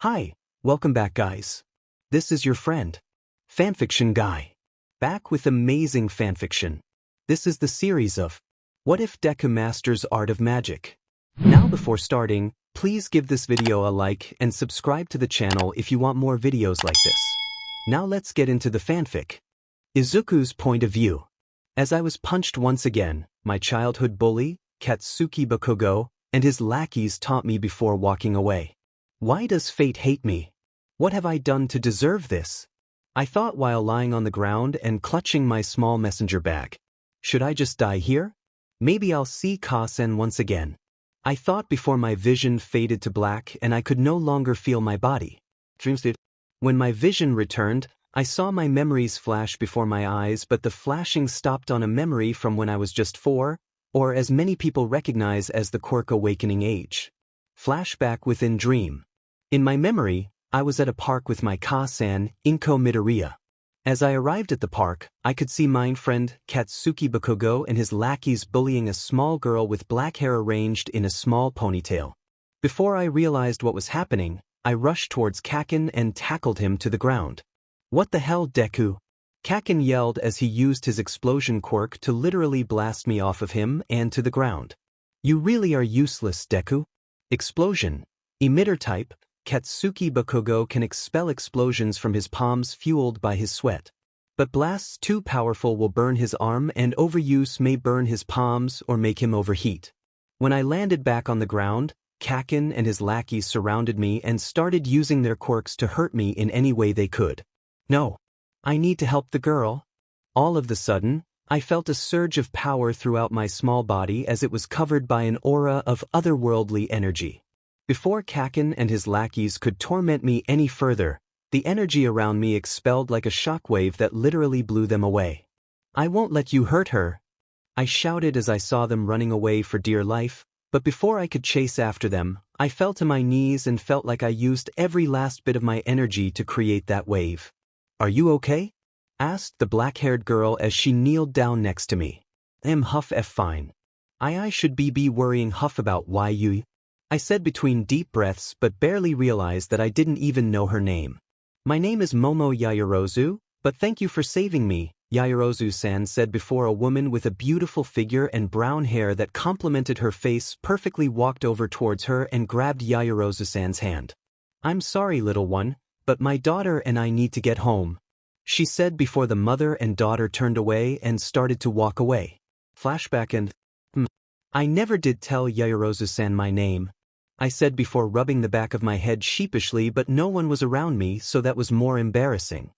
Hi, welcome back guys. This is your friend, Fanfiction Guy. Back with amazing fanfiction. This is the series of What If Deku Masters Art of Magic. Now before starting, please give this video a like and subscribe to the channel if you want more videos like this. Now let's get into the fanfic. Izuku's point of view. As I was punched once again, my childhood bully, Katsuki Bakugo, and his lackeys taunt me before walking away. Why does fate hate me? What have I done to deserve this? I thought while lying on the ground and clutching my small messenger bag. Should I just die here? Maybe I'll see Kasen once again. I thought before my vision faded to black and I could no longer feel my body. When my vision returned, I saw my memories flash before my eyes, but the flashing stopped on a memory from when I was just 4, or as many people recognize as the Quirk awakening age. Flashback within dream. In my memory, I was at a park with my Kasan, Izuku Midoriya. As I arrived at the park, I could see my friend, Katsuki Bakugo, and his lackeys bullying a small girl with black hair arranged in a small ponytail. Before I realized what was happening, I rushed towards Kaken and tackled him to the ground. What the hell, Deku? Kaken yelled as he used his explosion quirk to literally blast me off of him and to the ground. You really are useless, Deku. Explosion. Emitter type. Katsuki Bakugo can expel explosions from his palms fueled by his sweat. But blasts too powerful will burn his arm, and overuse may burn his palms or make him overheat. When I landed back on the ground, Kaken and his lackeys surrounded me and started using their quirks to hurt me in any way they could. No. I need to help the girl. All of the sudden, I felt a surge of power throughout my small body as it was covered by an aura of otherworldly energy. Before Kaken and his lackeys could torment me any further, the energy around me expelled like a shockwave that literally blew them away. I won't let you hurt her. I shouted as I saw them running away for dear life, but before I could chase after them, I fell to my knees and felt like I used every last bit of my energy to create that wave. Are you okay? Asked the black-haired girl as she kneeled down next to me. Huff F fine. I should be worrying Huff about why you... I said between deep breaths but barely realized that I didn't even know her name. My name is Momo Yaoyorozu, but thank you for saving me, Yaoyorozu-san said before a woman with a beautiful figure and brown hair that complemented her face perfectly walked over towards her and grabbed Yaoyorozu-san's hand. I'm sorry, little one, but my daughter and I need to get home, she said before the mother and daughter turned away and started to walk away. Flashback and... I never did tell Yaoyorozu-san my name, I said before rubbing the back of my head sheepishly, but no one was around me, so that was more embarrassing.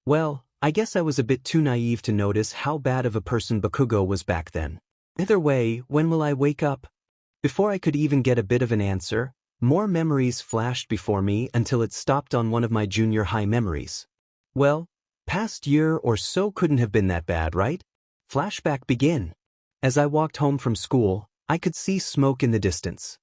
Well, I guess I was a bit too naive to notice how bad of a person Bakugo was back then. Either way, when will I wake up? Before I could even get a bit of an answer, more memories flashed before me until it stopped on one of my junior high memories. Well, past year or so couldn't have been that bad, right? Flashback begin. As I walked home from school, I could see smoke in the distance.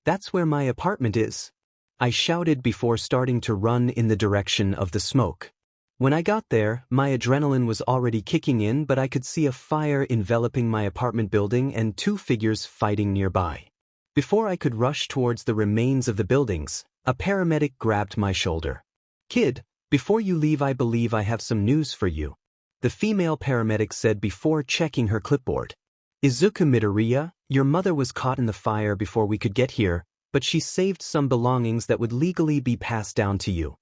That's where my apartment is, I shouted before starting to run in the direction of the smoke. When I got there, my adrenaline was already kicking in, but I could see a fire enveloping my apartment building and 2 figures fighting nearby. Before I could rush towards the remains of the buildings, a paramedic grabbed my shoulder. Kid, before you leave, I believe I have some news for you, the female paramedic said before checking her clipboard. Izuku Midoriya, your mother was caught in the fire before we could get here, but she saved some belongings that would legally be passed down to you.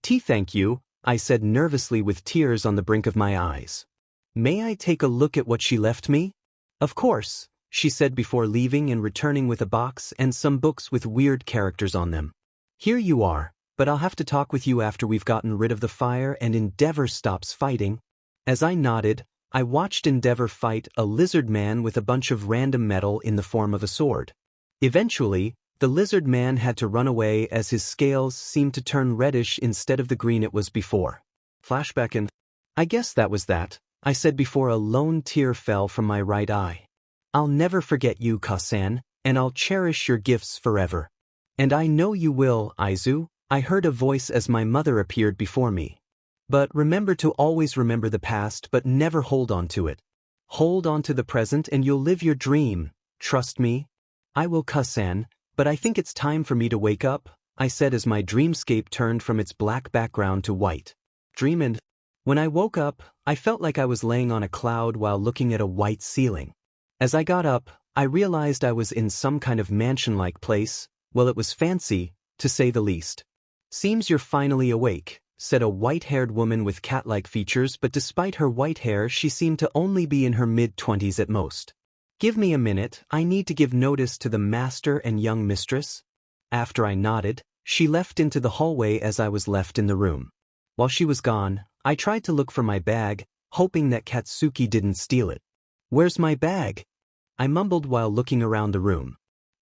Thank you, I said nervously with tears on the brink of my eyes. May I take a look at what she left me? Of course, she said before leaving and returning with a box and some books with weird characters on them. Here you are, but I'll have to talk with you after we've gotten rid of the fire and Endeavor stops fighting. As I nodded, I watched Endeavor fight a lizard man with a bunch of random metal in the form of a sword. Eventually, the lizard man had to run away as his scales seemed to turn reddish instead of the green it was before. Flashback and... I guess that was that, I said before a lone tear fell from my right eye. I'll never forget you, Kasan, and I'll cherish your gifts forever. And I know you will, Izu, I heard a voice as my mother appeared before me. But remember to always remember the past but never hold on to it. Hold on to the present and you'll live your dream, trust me. I will, Kasan, but I think it's time for me to wake up, I said as my dreamscape turned from its black background to white. Dream and when I woke up, I felt like I was laying on a cloud while looking at a white ceiling. As I got up, I realized I was in some kind of mansion-like place. Well, it was fancy, to say the least. Seems you're finally awake, said a white-haired woman with cat-like features, but despite her white hair she seemed to only be in her mid-20s at most. Give me a minute, I need to give notice to the master and young mistress. After I nodded, she left into the hallway as I was left in the room. While she was gone, I tried to look for my bag, hoping that Katsuki didn't steal it. Where's my bag? I mumbled while looking around the room.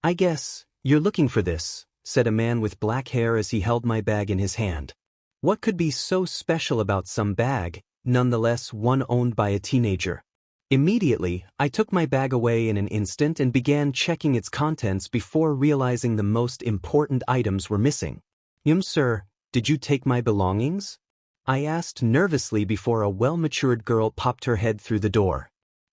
I guess you're looking for this, said a man with black hair as he held my bag in his hand. What could be so special about some bag, nonetheless one owned by a teenager? Immediately, I took my bag away in an instant and began checking its contents before realizing the most important items were missing. Sir, did you take my belongings? I asked nervously before a well-matured girl popped her head through the door.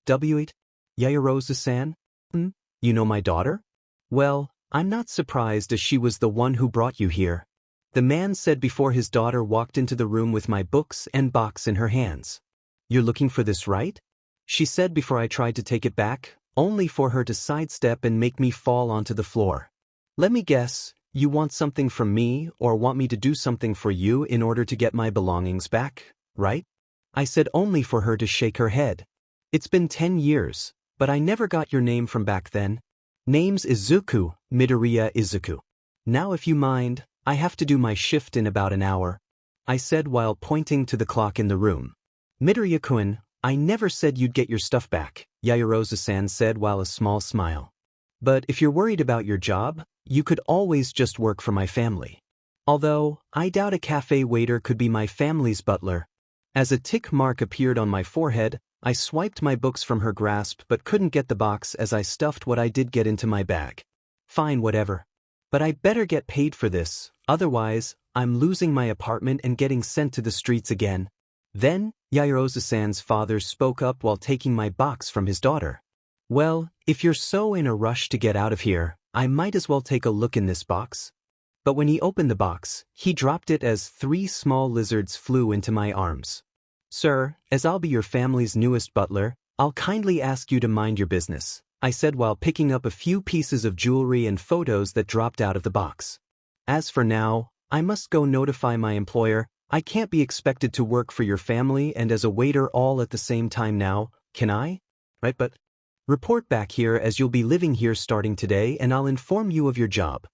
Yaoyorozu-san? You know my daughter? Well, I'm not surprised as she was the one who brought you here. The man said before his daughter walked into the room with my books and box in her hands. You're looking for this, right? She said before I tried to take it back, only for her to sidestep and make me fall onto the floor. Let me guess, you want something from me or want me to do something for you in order to get my belongings back, right? I said only for her to shake her head. It's been 10 years, but I never got your name from back then. Name's Izuku Midoriya Izuku. Now if you mind, I have to do my shift in about an hour, I said while pointing to the clock in the room. Midoriya-kun, I never said you'd get your stuff back, Yaoyorozu-san said while a small smile. But if you're worried about your job, you could always just work for my family. Although, I doubt a cafe waiter could be my family's butler. As a tick mark appeared on my forehead, I swiped my books from her grasp but couldn't get the box as I stuffed what I did get into my bag. Fine, whatever. But I better get paid for this, otherwise, I'm losing my apartment and getting sent to the streets again. Then, Yaoyorozu-san's father spoke up while taking my box from his daughter. Well, if you're so in a rush to get out of here, I might as well take a look in this box. But when he opened the box, he dropped it as 3 small lizards flew into my arms. Sir, as I'll be your family's newest butler, I'll kindly ask you to mind your business, I said while picking up a few pieces of jewelry and photos that dropped out of the box. As for now, I must go notify my employer. I can't be expected to work for your family and as a waiter all at the same time now, can I? Right, but report back here as you'll be living here starting today and I'll inform you of your job,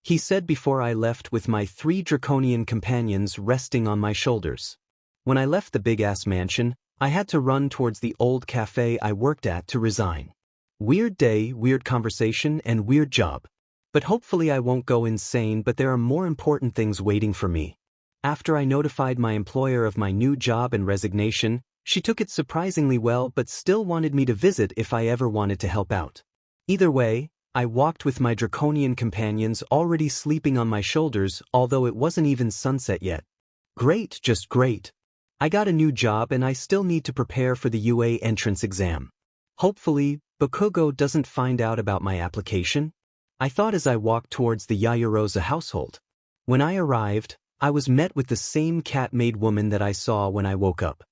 he said before I left with my 3 draconian companions resting on my shoulders. When I left the big-ass mansion, I had to run towards the old cafe I worked at to resign. Weird day, weird conversation, and weird job. But hopefully I won't go insane, but there are more important things waiting for me. After I notified my employer of my new job and resignation, she took it surprisingly well but still wanted me to visit if I ever wanted to help out. Either way, I walked with my draconian companions already sleeping on my shoulders, although it wasn't even sunset yet. Great, just great. I got a new job and I still need to prepare for the UA entrance exam. Hopefully, Bakugo doesn't find out about my application, I thought as I walked towards the Yaoyorozu household. When I arrived, I was met with the same cat-made woman that I saw when I woke up.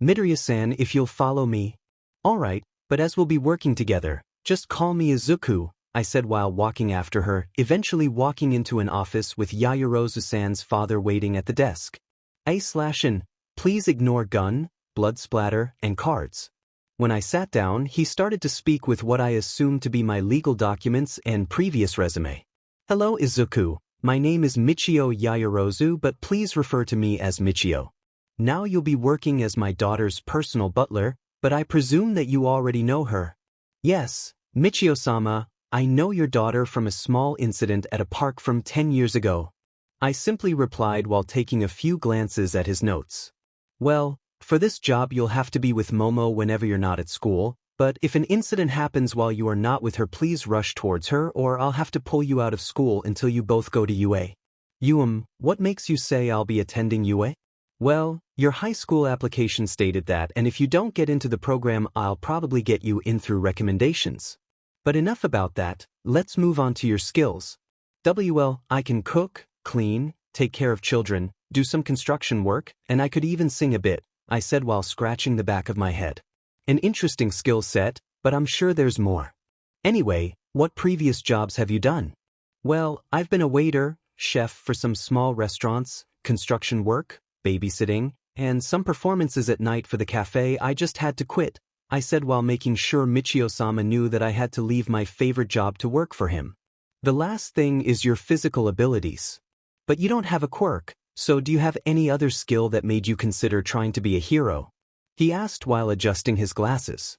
Midoriya-san, if you'll follow me. Alright, but as we'll be working together, just call me Izuku, I said while walking after her, eventually walking into an office with Yaoyorozu-san's father waiting at the desk. A/N, please ignore gun, blood splatter, and cards. When I sat down, he started to speak with what I assumed to be my legal documents and previous resume. Hello Izuku, my name is Michio Yaoyorozu, but please refer to me as Michio. Now you'll be working as my daughter's personal butler, but I presume that you already know her. Yes, Michio-sama, I know your daughter from a small incident at a park from 10 years ago. I simply replied while taking a few glances at his notes. Well, for this job you'll have to be with Momo whenever you're not at school, but if an incident happens while you are not with her, please rush towards her or I'll have to pull you out of school until you both go to UA. What makes you say I'll be attending UA? Well, your high school application stated that, and if you don't get into the program I'll probably get you in through recommendations. But enough about that, let's move on to your skills. I can cook, clean, take care of children, do some construction work, and I could even sing a bit, I said while scratching the back of my head. An interesting skill set, but I'm sure there's more. Anyway, what previous jobs have you done? Well, I've been a waiter, chef for some small restaurants, construction work, babysitting, and some performances at night for the cafe. I just had to quit, I said while making sure Michio-sama knew that I had to leave my favorite job to work for him. The last thing is your physical abilities. But you don't have a quirk, so do you have any other skill that made you consider trying to be a hero? He asked while adjusting his glasses.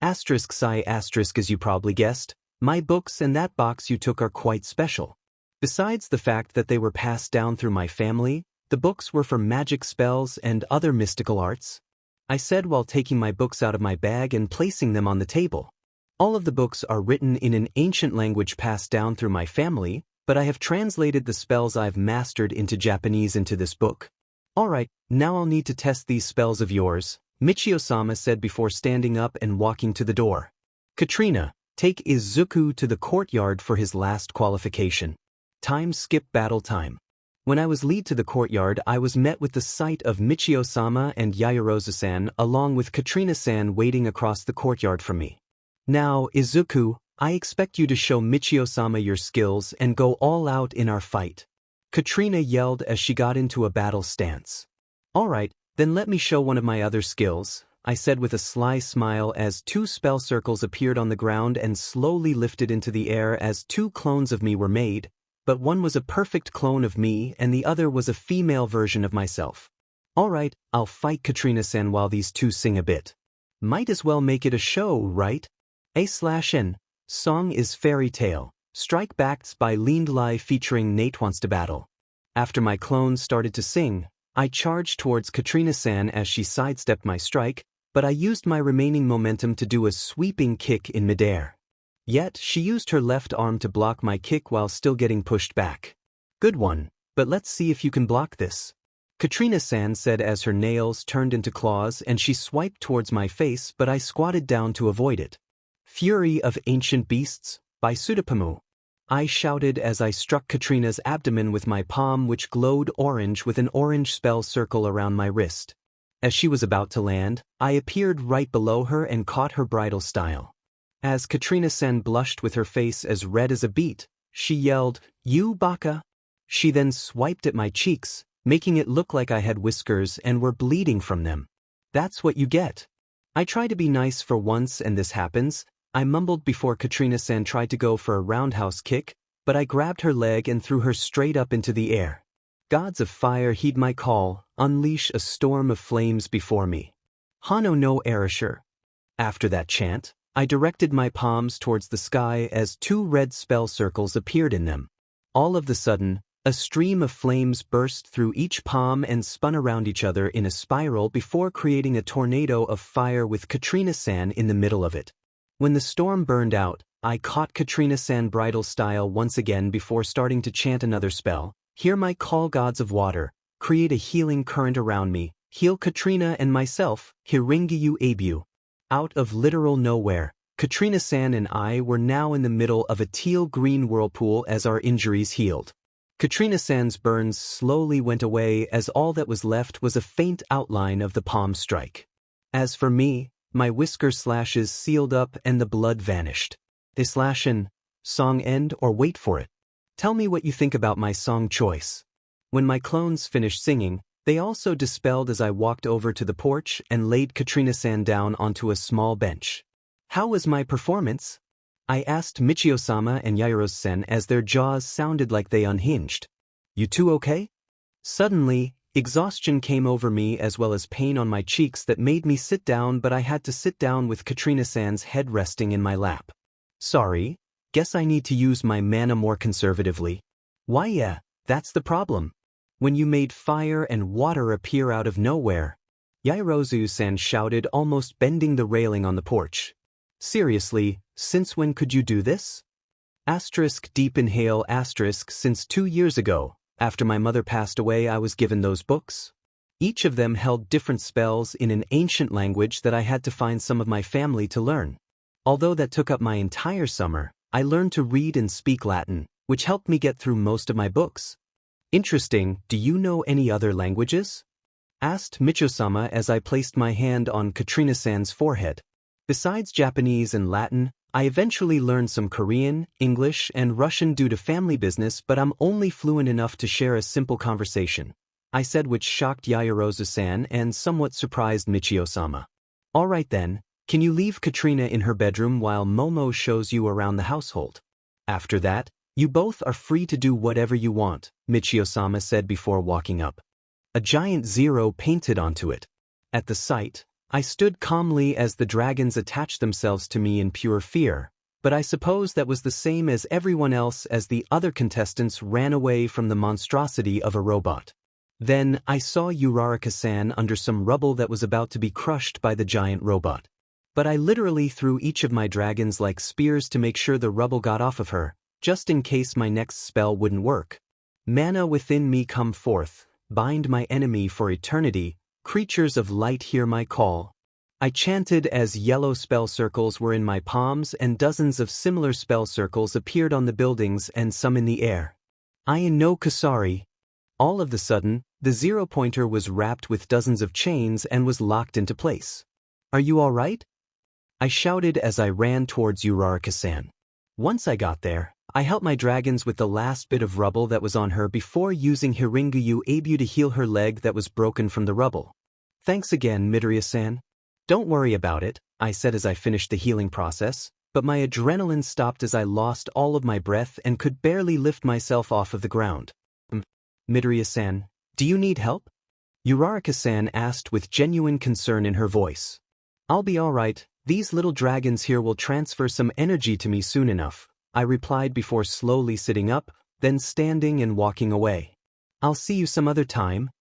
Psi as you probably guessed, my books and that box you took are quite special. Besides the fact that they were passed down through my family, the books were for magic spells and other mystical arts, I said while taking my books out of my bag and placing them on the table. All of the books are written in an ancient language passed down through my family, but I have translated the spells I've mastered into Japanese into this book. Alright, now I'll need to test these spells of yours, Michio-sama said before standing up and walking to the door. Katrina, take Izuku to the courtyard for his last qualification. Time skip battle time. When I was lead to the courtyard, I was met with the sight of Michio-sama and Yaoyorozu-san along with Katrina-san waiting across the courtyard from me. Now, Izuku, I expect you to show Michio-sama your skills and go all out in our fight. Katrina yelled as she got into a battle stance. Alright, then let me show one of my other skills, I said with a sly smile as 2 spell circles appeared on the ground and slowly lifted into the air as 2 clones of me were made, but one was a perfect clone of me and the other was a female version of myself. Alright, I'll fight Katrina-san while these 2 sing a bit. Might as well make it a show, right? A/N. Song is Fairy Tale. Strike Backs by Bnha featuring Nate Wants to Battle. After my clones started to sing, I charged towards Katrina-san as she sidestepped my strike, but I used my remaining momentum to do a sweeping kick in midair. Yet, she used her left arm to block my kick while still getting pushed back. Good one, but let's see if you can block this. Katrina-san said as her nails turned into claws and she swiped towards my face, but I squatted down to avoid it. Fury of Ancient Beasts, by Sudapamu. I shouted as I struck Katrina's abdomen with my palm, which glowed orange with an orange spell circle around my wrist. As she was about to land, I appeared right below her and caught her bridal style. As Katrina-san blushed with her face as red as a beet, she yelled, "You baka!" She then swiped at my cheeks, making it look like I had whiskers and were bleeding from them. That's what you get. I try to be nice for once and this happens, I mumbled before Katrina-san tried to go for a roundhouse kick, but I grabbed her leg and threw her straight up into the air. Gods of fire, heed my call, unleash a storm of flames before me. Hano no Erasure. After that chant, I directed my palms towards the sky as 2 red spell circles appeared in them. All of the sudden, a stream of flames burst through each palm and spun around each other in a spiral before creating a tornado of fire with Katrina-san in the middle of it. When the storm burned out, I caught Katrina-san bridal style once again before starting to chant another spell. Hear my call, gods of water, create a healing current around me, heal Katrina and myself, Hiringiyu Abu. Out of literal nowhere, Katrina-san and I were now in the middle of a teal-green whirlpool as our injuries healed. Katrina-san's burns slowly went away as all that was left was a faint outline of the palm strike. As for me, my whisker slashes sealed up and the blood vanished. They slash in, song end or wait for it. Tell me what you think about my song choice. When my clones finished singing, they also dispelled as I walked over to the porch and laid Katrina-san down onto a small bench. How was my performance? I asked Michio-sama and Yaoyorozu-san as their jaws sounded like they unhinged. You two okay? Suddenly, exhaustion came over me as well as pain on my cheeks that made me sit down, but I had to sit down with Katrina-san's head resting in my lap. Sorry, guess I need to use my mana more conservatively. Why yeah, that's the problem. When you made fire and water appear out of nowhere. Yaoyorozu-san shouted, almost bending the railing on the porch. Seriously, since when could you do this? Deep inhale since 2 years ago. After my mother passed away, I was given those books. Each of them held different spells in an ancient language that I had to find some of my family to learn. Although that took up my entire summer, I learned to read and speak Latin, which helped me get through most of my books. Interesting, do you know any other languages? Asked Micho-sama as I placed my hand on Katrina-san's forehead. Besides Japanese and Latin, I eventually learned some Korean, English, and Russian due to family business, but I'm only fluent enough to share a simple conversation, I said, which shocked Yaoyorozu-san and somewhat surprised Michio-sama. Alright then, can you leave Katrina in her bedroom while Momo shows you around the household? After that, you both are free to do whatever you want, Michio-sama said before walking up. A giant zero painted onto it. At the sight, I stood calmly as the dragons attached themselves to me in pure fear, but I suppose that was the same as everyone else as the other contestants ran away from the monstrosity of a robot. Then I saw Uraraka-san under some rubble that was about to be crushed by the giant robot. But I literally threw each of my dragons like spears to make sure the rubble got off of her, just in case my next spell wouldn't work. Mana within me come forth, bind my enemy for eternity, creatures of light hear my call. I chanted as yellow spell circles were in my palms and dozens of similar spell circles appeared on the buildings and some in the air. I no Kasari. All of the sudden, the zero-pointer was wrapped with dozens of chains and was locked into place. Are you all right? I shouted as I ran towards Uraraka-san. Once I got there, I helped my dragons with the last bit of rubble that was on her before using Hiringayu Abu to heal her leg that was broken from the rubble. Thanks again, Midoriya-san. Don't worry about it, I said as I finished the healing process, but my adrenaline stopped as I lost all of my breath and could barely lift myself off of the ground. Midoriya-san, do you need help? Uraraka-san asked with genuine concern in her voice. I'll be alright, these little dragons here will transfer some energy to me soon enough, I replied before slowly sitting up, then standing and walking away. I'll see you some other time.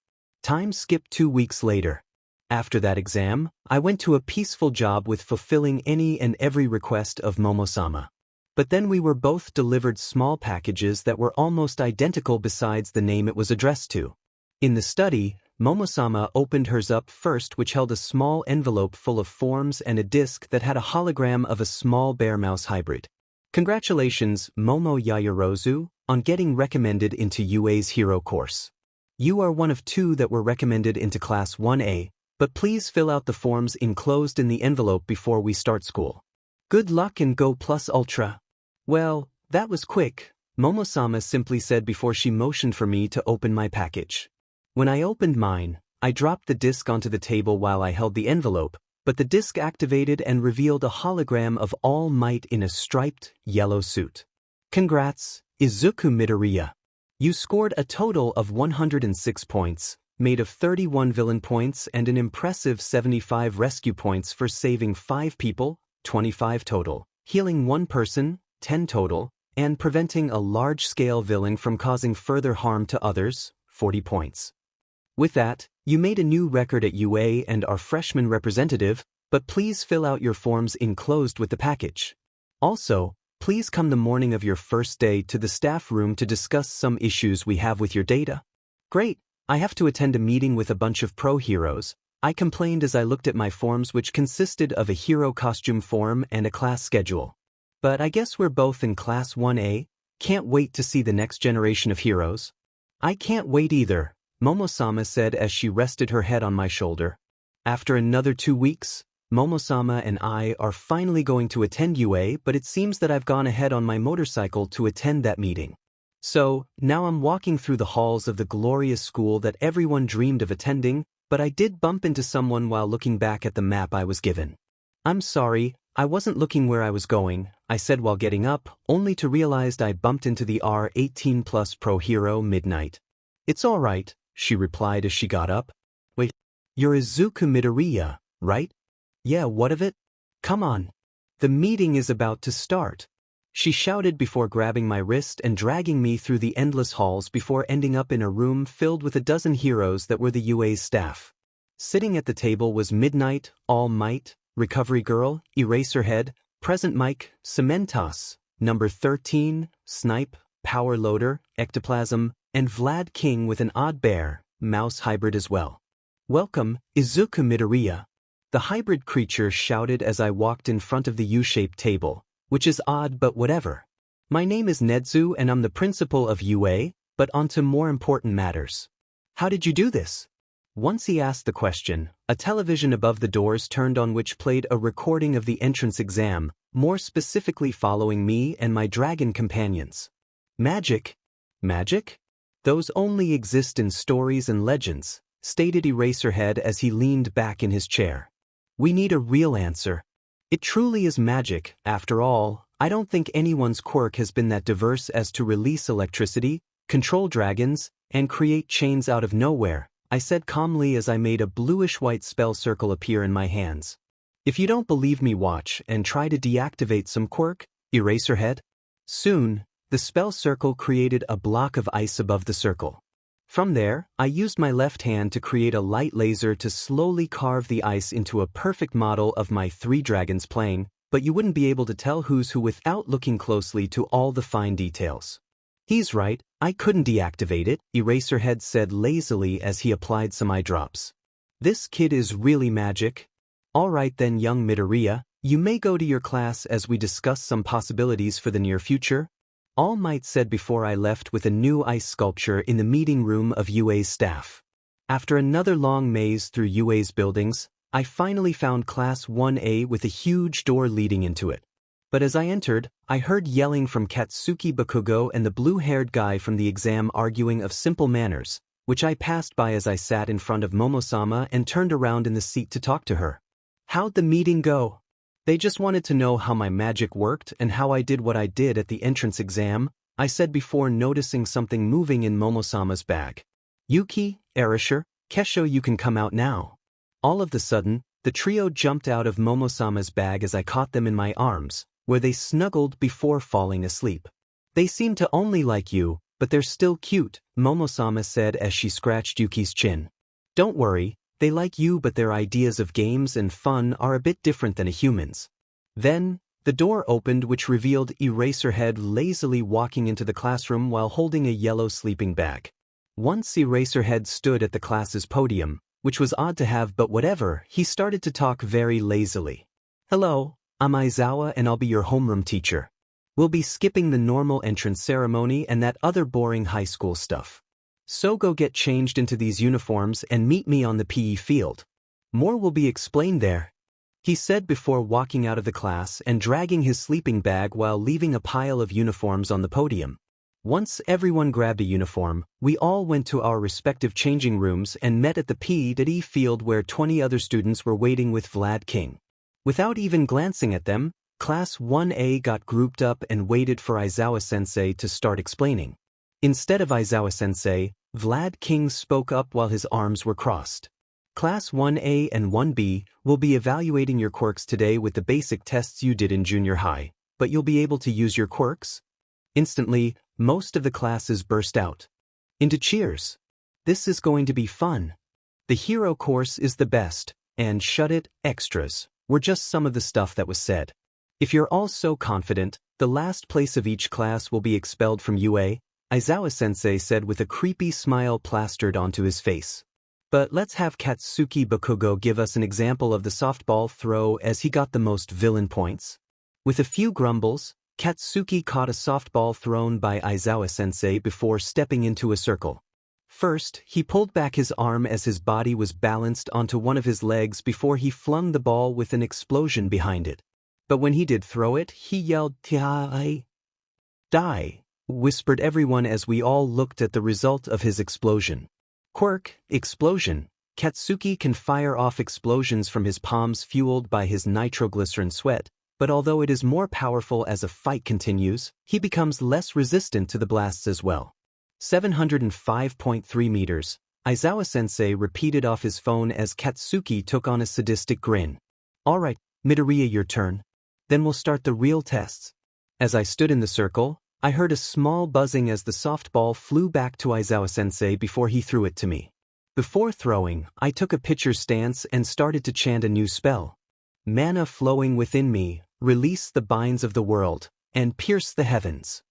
Time skipped 2 weeks later. After that exam, I went to a peaceful job with fulfilling any and every request of Momo-sama. But then we were both delivered small packages that were almost identical besides the name it was addressed to. In the study, Momo-sama opened hers up first, which held a small envelope full of forms and a disc that had a hologram of a small bear-mouse hybrid. Congratulations, Momo Yaoyorozu, on getting recommended into UA's hero course. You are one of 2 that were recommended into Class 1A, but please fill out the forms enclosed in the envelope before we start school. Good luck and go plus ultra. Well, that was quick, Momo-sama simply said before she motioned for me to open my package. When I opened mine, I dropped the disc onto the table while I held the envelope, but the disc activated and revealed a hologram of All Might in a striped, yellow suit. Congrats, Izuku Midoriya. You scored a total of 106 points, made of 31 villain points and an impressive 75 rescue points for saving 5 people, 25 total, healing 1 person, 10 total, and preventing a large-scale villain from causing further harm to others, 40 points. With that, you made a new record at UA and are freshman representative, but please fill out your forms enclosed with the package. Also, please come the morning of your first day to the staff room to discuss some issues we have with your data. Great, I have to attend a meeting with a bunch of pro heroes, I complained as I looked at my forms, which consisted of a hero costume form and a class schedule. But I guess we're both in Class 1A, can't wait to see the next generation of heroes. I can't wait either, Momo-sama said as she rested her head on my shoulder. After another 2 weeks, Momo-sama and I are finally going to attend UA, but it seems that I've gone ahead on my motorcycle to attend that meeting. So, now I'm walking through the halls of the glorious school that everyone dreamed of attending, but I did bump into someone while looking back at the map I was given. I'm sorry, I wasn't looking where I was going, I said while getting up, only to realize I bumped into the R18 plus pro hero Midnight. It's alright, she replied as she got up. Wait, you're Izuku Midoriya, right? Yeah, what of it? Come on. The meeting is about to start. She shouted before grabbing my wrist and dragging me through the endless halls before ending up in a room filled with a dozen heroes that were the UA's staff. Sitting at the table was Midnight, All Might, Recovery Girl, Eraserhead, Present Mike, Cementos, Number 13, Snipe, Power Loader, Ectoplasm, and Vlad King with an odd bear, mouse hybrid as well. Welcome, Izuku Midoriya. The hybrid creature shouted as I walked in front of the U-shaped table, which is odd but whatever. My name is Nedzu and I'm the principal of UA, But onto more important matters. How did you do this? Once he asked the question, a television above the doors turned on which played a recording of the entrance exam, more specifically following me and my dragon companions. Magic? Magic? Those only exist in stories and legends, stated Eraserhead as he leaned back in his chair. We need a real answer. It truly is magic, after all. I don't think anyone's quirk has been that diverse as to release electricity, control dragons, and create chains out of nowhere, I said calmly as I made a bluish-white spell circle appear in my hands. If you don't believe me, watch and try to deactivate some quirk, Eraserhead. Soon, the spell circle created a block of ice above the circle. From there, I used my left hand to create a light laser to slowly carve the ice into a perfect model of my 3 dragons playing, but you wouldn't be able to tell who's who without looking closely to all the fine details. He's right, I couldn't deactivate it, Eraserhead said lazily as he applied some eye drops. This kid is really magic. Alright then, young Midoriya, you may go to your class as we discuss some possibilities for the near future. All Might said before I left with a new ice sculpture in the meeting room of UA's staff. After another long maze through UA's buildings, I finally found Class 1A with a huge door leading into it. But as I entered, I heard yelling from Katsuki Bakugo and the blue-haired guy from the exam arguing of simple manners, which I passed by as I sat in front of Momo-sama and turned around in the seat to talk to her. How'd the meeting go? They just wanted to know how my magic worked and how I did what I did at the entrance exam, I said before noticing something moving in Momo-sama's bag. Yuki, Erasure, Kesho, you can come out now. All of a sudden, the trio jumped out of Momo-sama's bag as I caught them in my arms, where they snuggled before falling asleep. They seem to only like you, but they're still cute, Momo-sama said as she scratched Yuki's chin. Don't worry, they like you, but their ideas of games and fun are a bit different than a human's. Then, the door opened which revealed Eraserhead lazily walking into the classroom while holding a yellow sleeping bag. Once Eraserhead stood at the class's podium, which was odd to have, but whatever, he started to talk very lazily. Hello, I'm Aizawa and I'll be your homeroom teacher. We'll be skipping the normal entrance ceremony and that other boring high school stuff. So go get changed into these uniforms and meet me on the PE field. More will be explained there, he said before walking out of the class and dragging his sleeping bag while leaving a pile of uniforms on the podium. Once everyone grabbed a uniform, we all went to our respective changing rooms and met at the PE field where 20 other students were waiting with Vlad King. Without even glancing at them, Class 1A got grouped up and waited for Aizawa-sensei to start explaining. Instead of Aizawa-sensei, Vlad King spoke up while his arms were crossed. Class 1A and 1B will be evaluating your quirks today with the basic tests you did in junior high, but you'll be able to use your quirks? Instantly, most of the classes burst out into cheers. This is going to be fun. The hero course is the best, and shut it, extras, were just some of the stuff that was said. If you're all so confident, the last place of each class will be expelled from UA, Aizawa-sensei said with a creepy smile plastered onto his face. But let's have Katsuki Bakugo give us an example of the softball throw as he got the most villain points. With a few grumbles, Katsuki caught a softball thrown by Aizawa-sensei before stepping into a circle. First, he pulled back his arm as his body was balanced onto one of his legs before he flung the ball with an explosion behind it. But when he did throw it, he yelled, "Die!" "Die!" whispered everyone as we all looked at the result of his explosion. Quirk, explosion. Katsuki can fire off explosions from his palms fueled by his nitroglycerin sweat, but although it is more powerful as a fight continues, he becomes less resistant to the blasts as well. 705.3 meters, Aizawa-sensei repeated off his phone as Katsuki took on a sadistic grin. Alright, Midoriya, your turn. Then we'll start the real tests. As I stood in the circle, I heard a small buzzing as the softball flew back to Aizawa-sensei before he threw it to me. Before throwing, I took a pitcher stance and started to chant a new spell. Mana flowing within me, release the binds of the world, and pierce the heavens.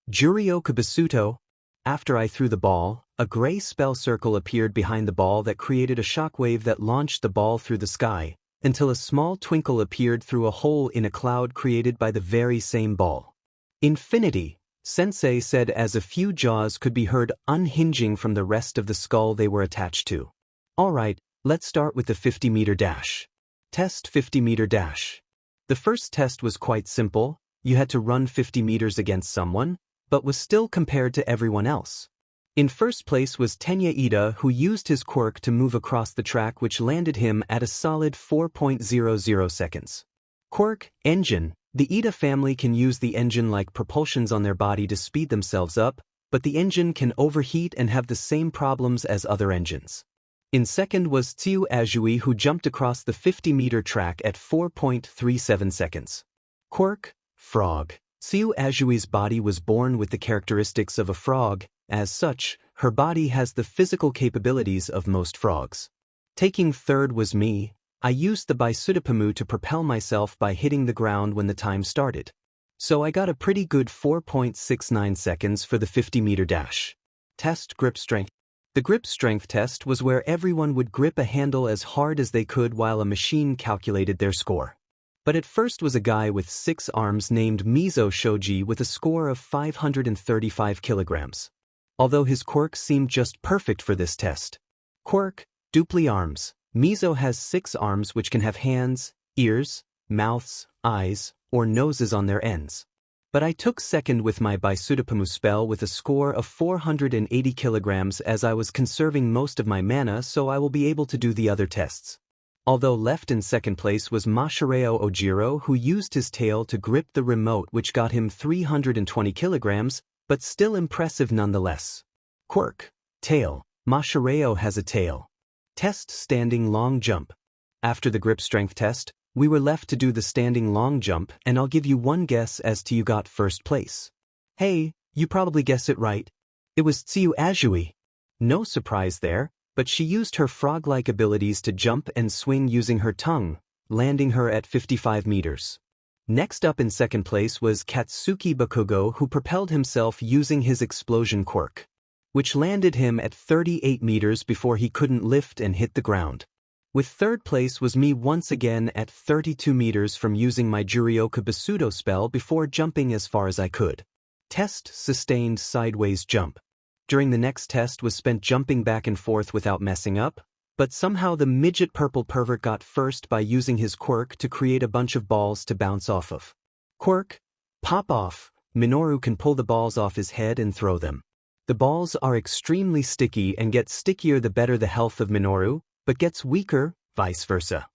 Juryo Kabasuto. After I threw the ball, a gray spell circle appeared behind the ball that created a shockwave that launched the ball through the sky, until a small twinkle appeared through a hole in a cloud created by the very same ball. Infinity, Sensei said as a few jaws could be heard unhinging from the rest of the skull they were attached to. Alright, let's start with the 50-meter dash. Test 50-meter dash. The first test was quite simple. You had to run 50 meters against someone, but was still compared to everyone else. In first place was Ida, who used his quirk to move across the track, which landed him at a solid 4.00 seconds. Quirk, engine. The Ida family can use the engine-like propulsions on their body to speed themselves up, but the engine can overheat and have the same problems as other engines. In second was Tsuyu, who jumped across the 50-meter track at 4.37 seconds. Quirk, frog. Tsuyu's body was born with the characteristics of a frog. As such, her body has the physical capabilities of most frogs. Taking third was me. I used the Baisudapamu to propel myself by hitting the ground when the time started. So I got a pretty good 4.69 seconds for the 50-meter dash. Test grip strength. The grip strength test was where everyone would grip a handle as hard as they could while a machine calculated their score. But at first was a guy with 6 arms named Mizo Shoji with a score of 535 kilograms. Although his quirk seemed just perfect for this test. Quirk, dupli arms. Mizo has 6 arms which can have hands, ears, mouths, eyes, or noses on their ends. But I took second with my Baisudapamu spell with a score of 480 kilograms as I was conserving most of my mana, so I will be able to do the other tests. Although left in second place was Masahiro Ojiro, who used his tail to grip the remote, which got him 320 kilograms, but still impressive nonetheless. Quirk, tail. Masahiro has a tail. Test standing long jump. After the grip strength test, we were left to do the standing long jump, and I'll give you one guess as to who got first place. Hey, you probably guess it right. It was Tsuyu. No surprise there, but she used her frog-like abilities to jump and swing using her tongue, landing her at 55 meters. Next up in second place was Katsuki Bakugo, who propelled himself using his explosion quirk, which landed him at 38 meters before he couldn't lift and hit the ground. With third place was me once again at 32 meters from using my Jurioka Basudo spell before jumping as far as I could. Test sustained sideways jump. During the next test was spent jumping back and forth without messing up, but somehow the midget purple pervert got first by using his quirk to create a bunch of balls to bounce off of. Quirk, pop off. Minoru can pull the balls off his head and throw them. The balls are extremely sticky and get stickier the better the health of Minoru, but gets weaker, vice versa.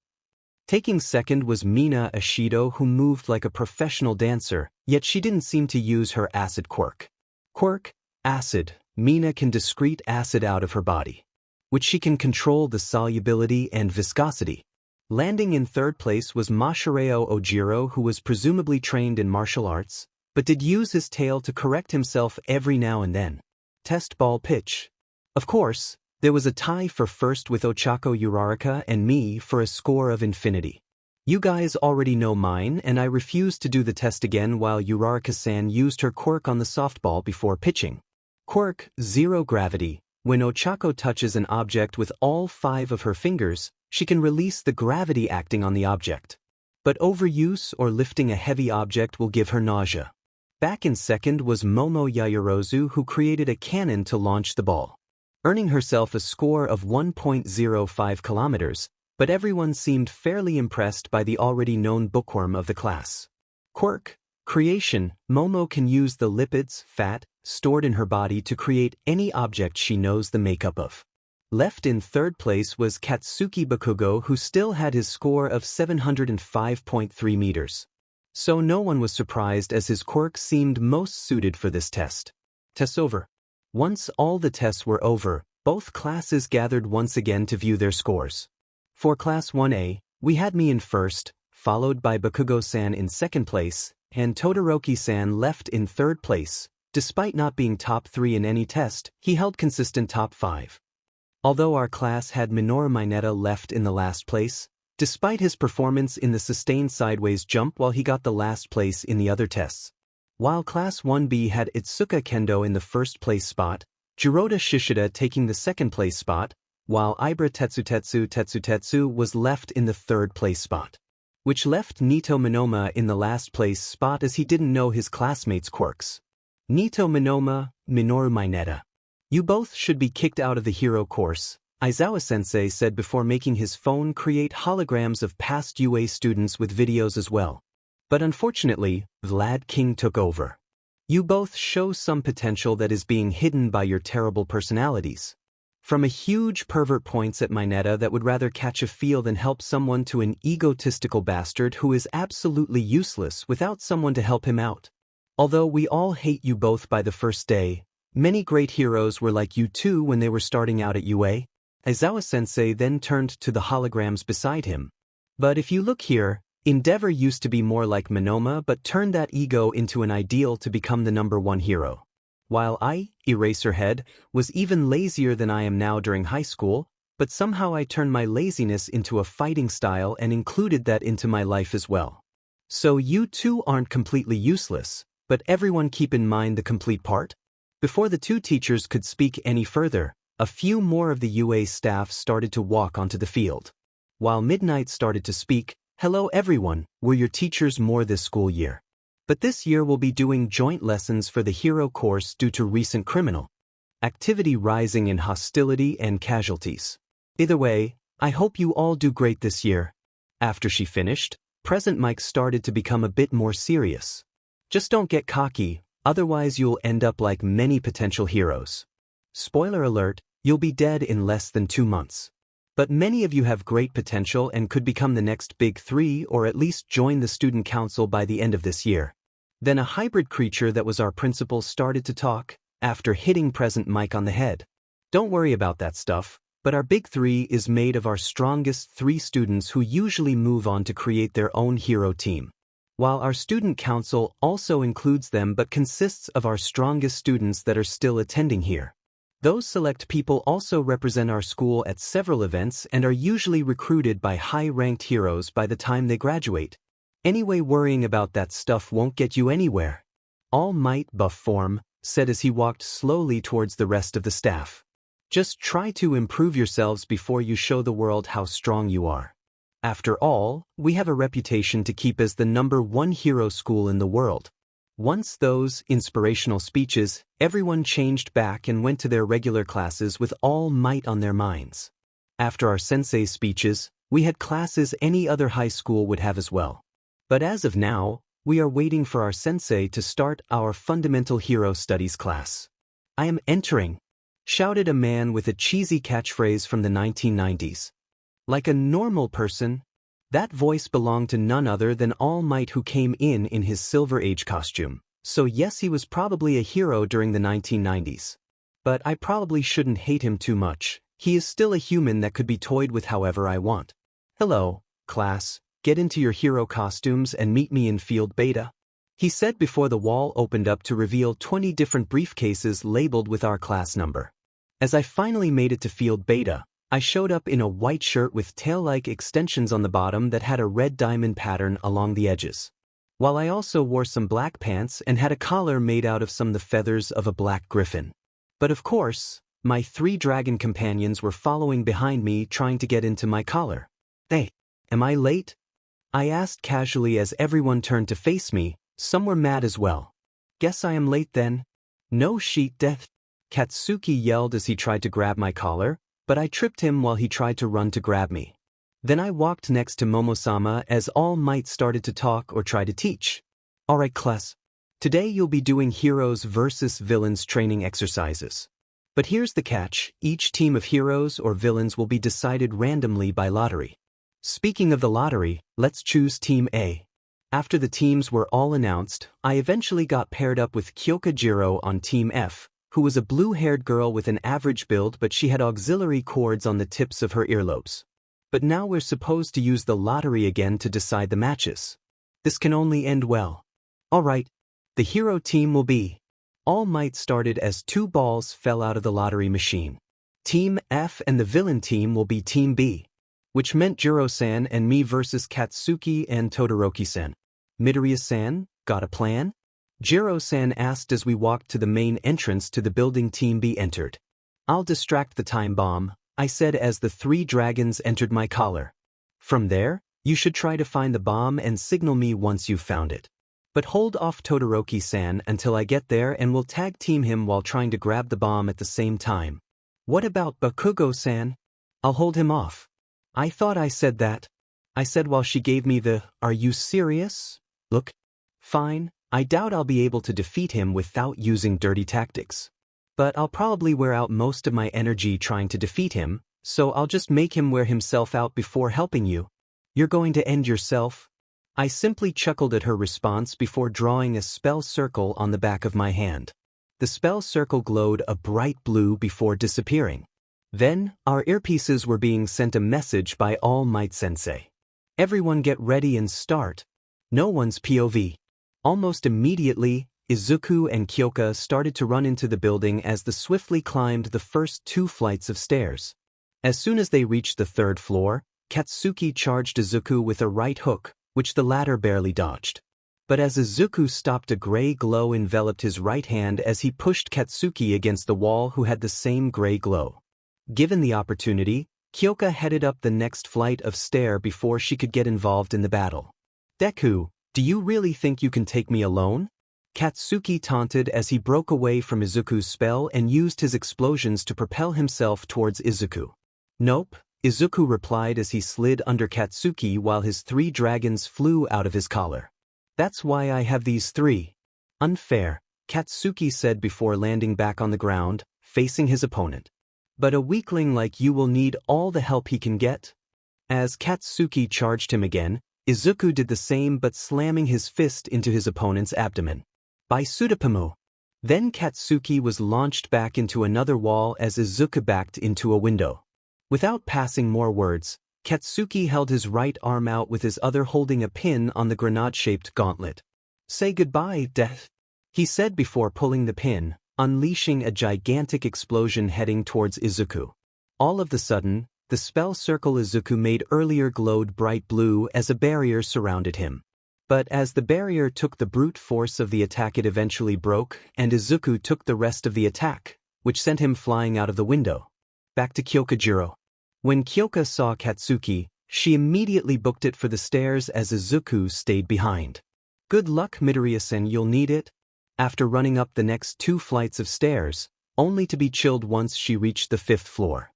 Taking second was Mina Ashido, who moved like a professional dancer, yet she didn't seem to use her acid quirk. Quirk, acid. Mina can discrete acid out of her body, which she can control the solubility and viscosity. Landing in third place was Masahiro Ojiro, who was presumably trained in martial arts, but did use his tail to correct himself every now and then. Test ball pitch. Of course, there was a tie for first with Ochako Uraraka and me for a score of infinity. You guys already know mine, and I refused to do the test again while Uraraka-san used her quirk on the softball before pitching. Quirk, zero gravity. When Ochako touches an object with all 5 of her fingers, she can release the gravity acting on the object. But overuse or lifting a heavy object will give her nausea. Back in second was Momo Yaoyorozu, who created a cannon to launch the ball, earning herself a score of 1.05 kilometers, but everyone seemed fairly impressed by the already known bookworm of the class. Quirk, creation. Momo can use the lipids, fat, stored in her body to create any object she knows the makeup of. Left in third place was Katsuki Bakugo, who still had his score of 705.3 meters. So no one was surprised as his quirk seemed most suited for this test. Tests over. Once all the tests were over, both classes gathered once again to view their scores. For Class 1A, we had me in first, followed by Bakugo-san in second place, and Todoroki-san left in third place. Despite not being top 3 in any test, he held consistent top 5. Although our class had Minoru Mineta left in the last place, despite his performance in the sustained sideways jump while he got the last place in the other tests. While Class 1B had Itsuka Kendo in the first place spot, Jiroda Shishida taking the second place spot, while Ibra Tetsutetsu was left in the third place spot, which left Nito Minoma in the last place spot as he didn't know his classmates' quirks. Nito Minoma, Minoru Mineta. You both should be kicked out of the hero course, Aizawa-sensei said before making his phone create holograms of past UA students with videos as well. But unfortunately, Vlad King took over. You both show some potential that is being hidden by your terrible personalities. From a huge pervert points at Mineta that would rather catch a feel than help someone to an egotistical bastard who is absolutely useless without someone to help him out. Although we all hate you both by the first day, many great heroes were like you too when they were starting out at UA. Aizawa-sensei then turned to the holograms beside him. But if you look here, Endeavor used to be more like Minoma but turned that ego into an ideal to become the #1 hero. While I, Eraserhead, was even lazier than I am now during high school, but somehow I turned my laziness into a fighting style and included that into my life as well. So you two aren't completely useless, but everyone keep in mind the complete part. Before the two teachers could speak any further, a few more of the UA staff started to walk onto the field. While Midnight started to speak, "Hello everyone, we're your teachers more this school year. But this year we'll be doing joint lessons for the hero course due to recent criminal activity rising in hostility and casualties. Either way, I hope you all do great this year." After she finished, Present Mike started to become a bit more serious. "Just don't get cocky, otherwise you'll end up like many potential heroes. Spoiler alert, you'll be dead in less than 2 months. But many of you have great potential and could become the next big 3 or at least join the student council by the end of this year." Then a hybrid creature that was our principal started to talk, after hitting Present Mike on the head. "Don't worry about that stuff, but our big 3 is made of our strongest 3 students who usually move on to create their own hero team. While our student council also includes them but consists of our strongest students that are still attending here. Those select people also represent our school at several events and are usually recruited by high-ranked heroes by the time they graduate. Anyway, worrying about that stuff won't get you anywhere." All Might Buff Form said as he walked slowly towards the rest of the staff. "Just try to improve yourselves before you show the world how strong you are. After all, we have a reputation to keep as the #1 hero school in the world." Once those inspirational speeches, everyone changed back and went to their regular classes with all might on their minds. After our sensei's speeches, we had classes any other high school would have as well. But as of now, we are waiting for our sensei to start our Fundamental Hero Studies class. "I am entering," shouted a man with a cheesy catchphrase from the 1990s. Like a normal person, that voice belonged to none other than All Might, who came in his Silver Age costume. So yes, he was probably a hero during the 1990s. But I probably shouldn't hate him too much. He is still a human that could be toyed with however I want. "Hello, class, get into your hero costumes and meet me in Field Beta," he said before the wall opened up to reveal 20 different briefcases labeled with our class number. As I finally made it to Field Beta, I showed up in a white shirt with tail-like extensions on the bottom that had a red diamond pattern along the edges. While I also wore some black pants and had a collar made out of some of the feathers of a black griffin. But of course, my 3 dragon companions were following behind me trying to get into my collar. "Hey, am I late?" I asked casually as everyone turned to face me. Some were mad as well. "Guess I am late then." "No sheet death," Katsuki yelled as he tried to grab my collar, but I tripped him while he tried to run to grab me. Then I walked next to Momo-sama as All Might started to talk or try to teach. "Alright class, today you'll be doing heroes versus villains training exercises. But here's the catch, each team of heroes or villains will be decided randomly by lottery. Speaking of the lottery, let's choose Team A." After the teams were all announced, I eventually got paired up with Kyokajiro on Team F, who was a blue-haired girl with an average build, but she had auxiliary cords on the tips of her earlobes. But now we're supposed to use the lottery again to decide the matches. This can only end well. Alright, the hero team will be. All Might started as 2 balls fell out of the lottery machine. Team F and the villain team will be Team B, which meant Jiro-san and me versus Katsuki and Todoroki-san. "Midoriya-san, got a plan?" Jiro-san asked as we walked to the main entrance to the building Team B entered. "I'll distract the time bomb," I said as the 3 dragons entered my collar. "From there, you should try to find the bomb and signal me once you've found it." But hold off Todoroki-san until I get there and we'll tag team him while trying to grab the bomb at the same time. What about Bakugo-san? I'll hold him off. I thought I said that. I said while she gave me the, "Are you serious?" look. Fine, I doubt I'll be able to defeat him without using dirty tactics. But I'll probably wear out most of my energy trying to defeat him, so I'll just make him wear himself out before helping you. You're going to end yourself? I simply chuckled at her response before drawing a spell circle on the back of my hand. The spell circle glowed a bright blue before disappearing. Then, our earpieces were being sent a message by All Might Sensei. Everyone get ready and start. No one's POV. Almost immediately, Izuku and Kyoka started to run into the building as they swiftly climbed the first 2 flights of stairs. As soon as they reached the 3rd floor, Katsuki charged Izuku with a right hook, which the latter barely dodged. But as Izuku stopped, a gray glow enveloped his right hand as he pushed Katsuki against the wall, who had the same gray glow. Given the opportunity, Kyoka headed up the next flight of stair before she could get involved in the battle. Deku, do you really think you can take me alone? Katsuki taunted as he broke away from Izuku's spell and used his explosions to propel himself towards Izuku. Nope, Izuku replied as he slid under Katsuki while his 3 dragons flew out of his collar. That's why I have these 3. Unfair, Katsuki said before landing back on the ground, facing his opponent. But a weakling like you will need all the help he can get. As Katsuki charged him again, Izuku did the same but slamming his fist into his opponent's abdomen. By Sudapamu. Then Katsuki was launched back into another wall as Izuku backed into a window. Without passing more words, Katsuki held his right arm out with his other holding a pin on the grenade-shaped gauntlet. Say goodbye, Death, he said before pulling the pin, unleashing a gigantic explosion heading towards Izuku. All of the sudden, the spell circle Izuku made earlier glowed bright blue as a barrier surrounded him. But as the barrier took the brute force of the attack, it eventually broke, and Izuku took the rest of the attack, which sent him flying out of the window. Back to Kyokujiro. When Kyoka saw Katsuki, she immediately booked it for the stairs as Izuku stayed behind. Good luck, Midoriya-san, you'll need it. After running up the next 2 flights of stairs, only to be chilled once she reached the 5th floor.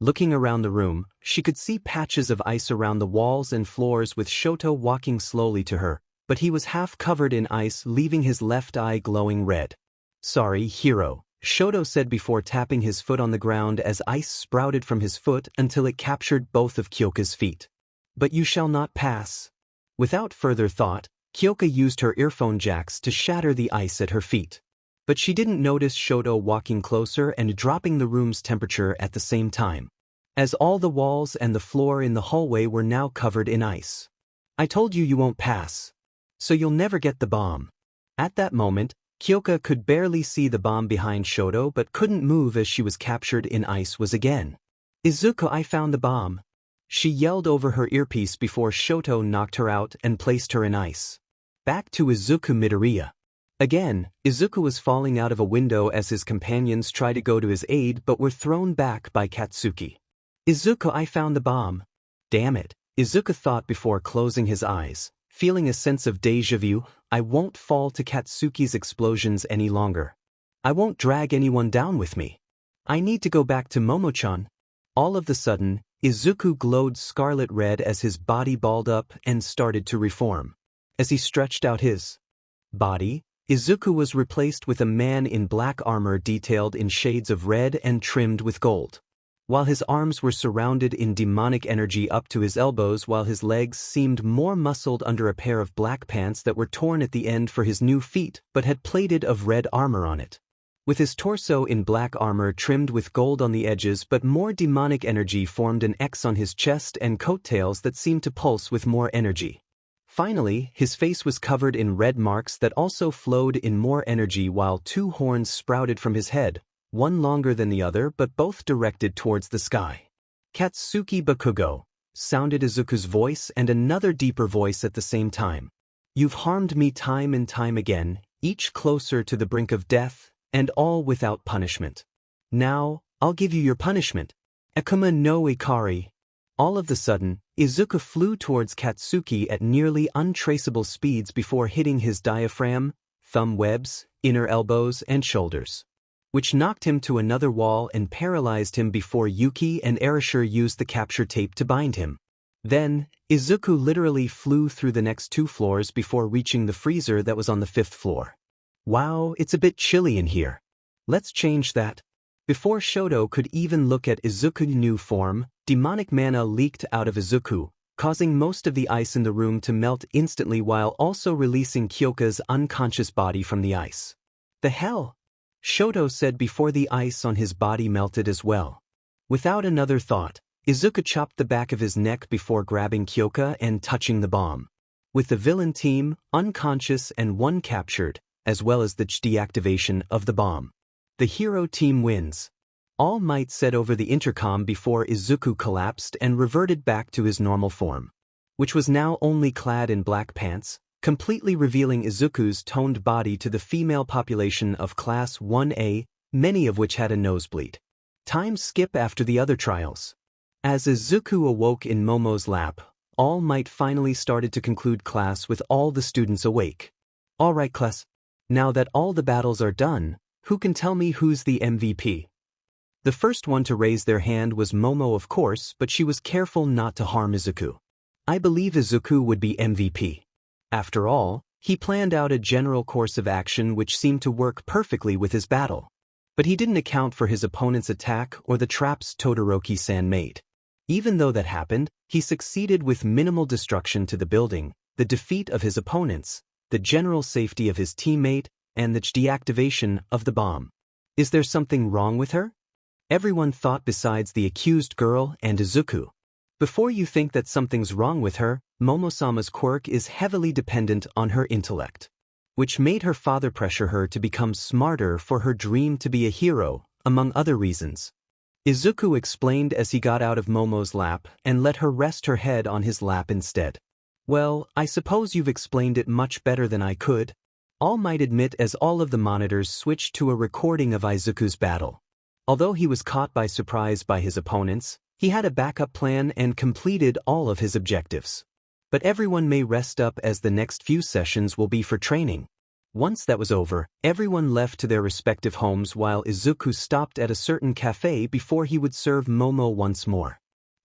Looking around the room, she could see patches of ice around the walls and floors with Shoto walking slowly to her, but he was half covered in ice, leaving his left eye glowing red. Sorry, hero, Shoto said before tapping his foot on the ground as ice sprouted from his foot until it captured both of Kyoka's feet. But you shall not pass. Without further thought, Kyoka used her earphone jacks to shatter the ice at her feet. But she didn't notice Shoto walking closer and dropping the room's temperature at the same time, as all the walls and the floor in the hallway were now covered in ice. I told you won't pass. So you'll never get the bomb. At that moment, Kyoka could barely see the bomb behind Shoto but couldn't move as she was captured in ice was again. Izuku, I found the bomb. She yelled over her earpiece before Shoto knocked her out and placed her in ice. Back to Izuku Midoriya. Again, Izuku was falling out of a window as his companions tried to go to his aid but were thrown back by Katsuki. Izuku, I found the bomb. Damn it, Izuku thought before closing his eyes, feeling a sense of déjà vu. I won't fall to Katsuki's explosions any longer. I won't drag anyone down with me. I need to go back to Momo-chan. All of the sudden, Izuku glowed scarlet red as his body balled up and started to reform. As he stretched out his body, Izuku was replaced with a man in black armor detailed in shades of red and trimmed with gold. While his arms were surrounded in demonic energy up to his elbows, while his legs seemed more muscled under a pair of black pants that were torn at the end for his new feet but had plated of red armor on it. With his torso in black armor trimmed with gold on the edges, but more demonic energy formed an X on his chest and coattails that seemed to pulse with more energy. Finally, his face was covered in red marks that also flowed in more energy, while 2 horns sprouted from his head, one longer than the other but both directed towards the sky. Katsuki Bakugo, sounded Izuku's voice and another deeper voice at the same time. You've harmed me time and time again, each closer to the brink of death, and all without punishment. Now, I'll give you your punishment. Akuma no Ikari. All of the sudden, Izuku flew towards Katsuki at nearly untraceable speeds before hitting his diaphragm, thumb webs, inner elbows, and shoulders, which knocked him to another wall and paralyzed him before Yuki and Erasure used the capture tape to bind him. Then, Izuku literally flew through the next 2 floors before reaching the freezer that was on the 5th floor. Wow, it's a bit chilly in here. Let's change that. Before Shoto could even look at Izuku's new form, demonic mana leaked out of Izuku, causing most of the ice in the room to melt instantly while also releasing Kyoka's unconscious body from the ice. The hell? Shoto said before the ice on his body melted as well. Without another thought, Izuku chopped the back of his neck before grabbing Kyoka and touching the bomb. With the villain team, unconscious and 1 captured, as well as the deactivation of the bomb, the hero team wins. All Might said over the intercom before Izuku collapsed and reverted back to his normal form, which was now only clad in black pants, completely revealing Izuku's toned body to the female population of Class 1A, many of which had a nosebleed. Time skip after the other trials. As Izuku awoke in Momo's lap, All Might finally started to conclude class with all the students awake. Alright class, now that all the battles are done, who can tell me who's the MVP? The first one to raise their hand was Momo of course, but she was careful not to harm Izuku. I believe Izuku would be MVP. After all, he planned out a general course of action which seemed to work perfectly with his battle. But he didn't account for his opponent's attack or the traps Todoroki-san made. Even though that happened, he succeeded with minimal destruction to the building, the defeat of his opponents, the general safety of his teammate, and the deactivation of the bomb. Is there something wrong with her? Everyone thought besides the accused girl and Izuku. Before you think that something's wrong with her, Momo-sama's quirk is heavily dependent on her intellect, which made her father pressure her to become smarter for her dream to be a hero, among other reasons. Izuku explained as he got out of Momo's lap and let her rest her head on his lap instead. Well, I suppose you've explained it much better than I could. All Might admit as all of the monitors switched to a recording of Izuku's battle. Although he was caught by surprise by his opponents, he had a backup plan and completed all of his objectives. But everyone may rest up as the next few sessions will be for training. Once that was over, everyone left to their respective homes while Izuku stopped at a certain cafe before he would serve Momo once more.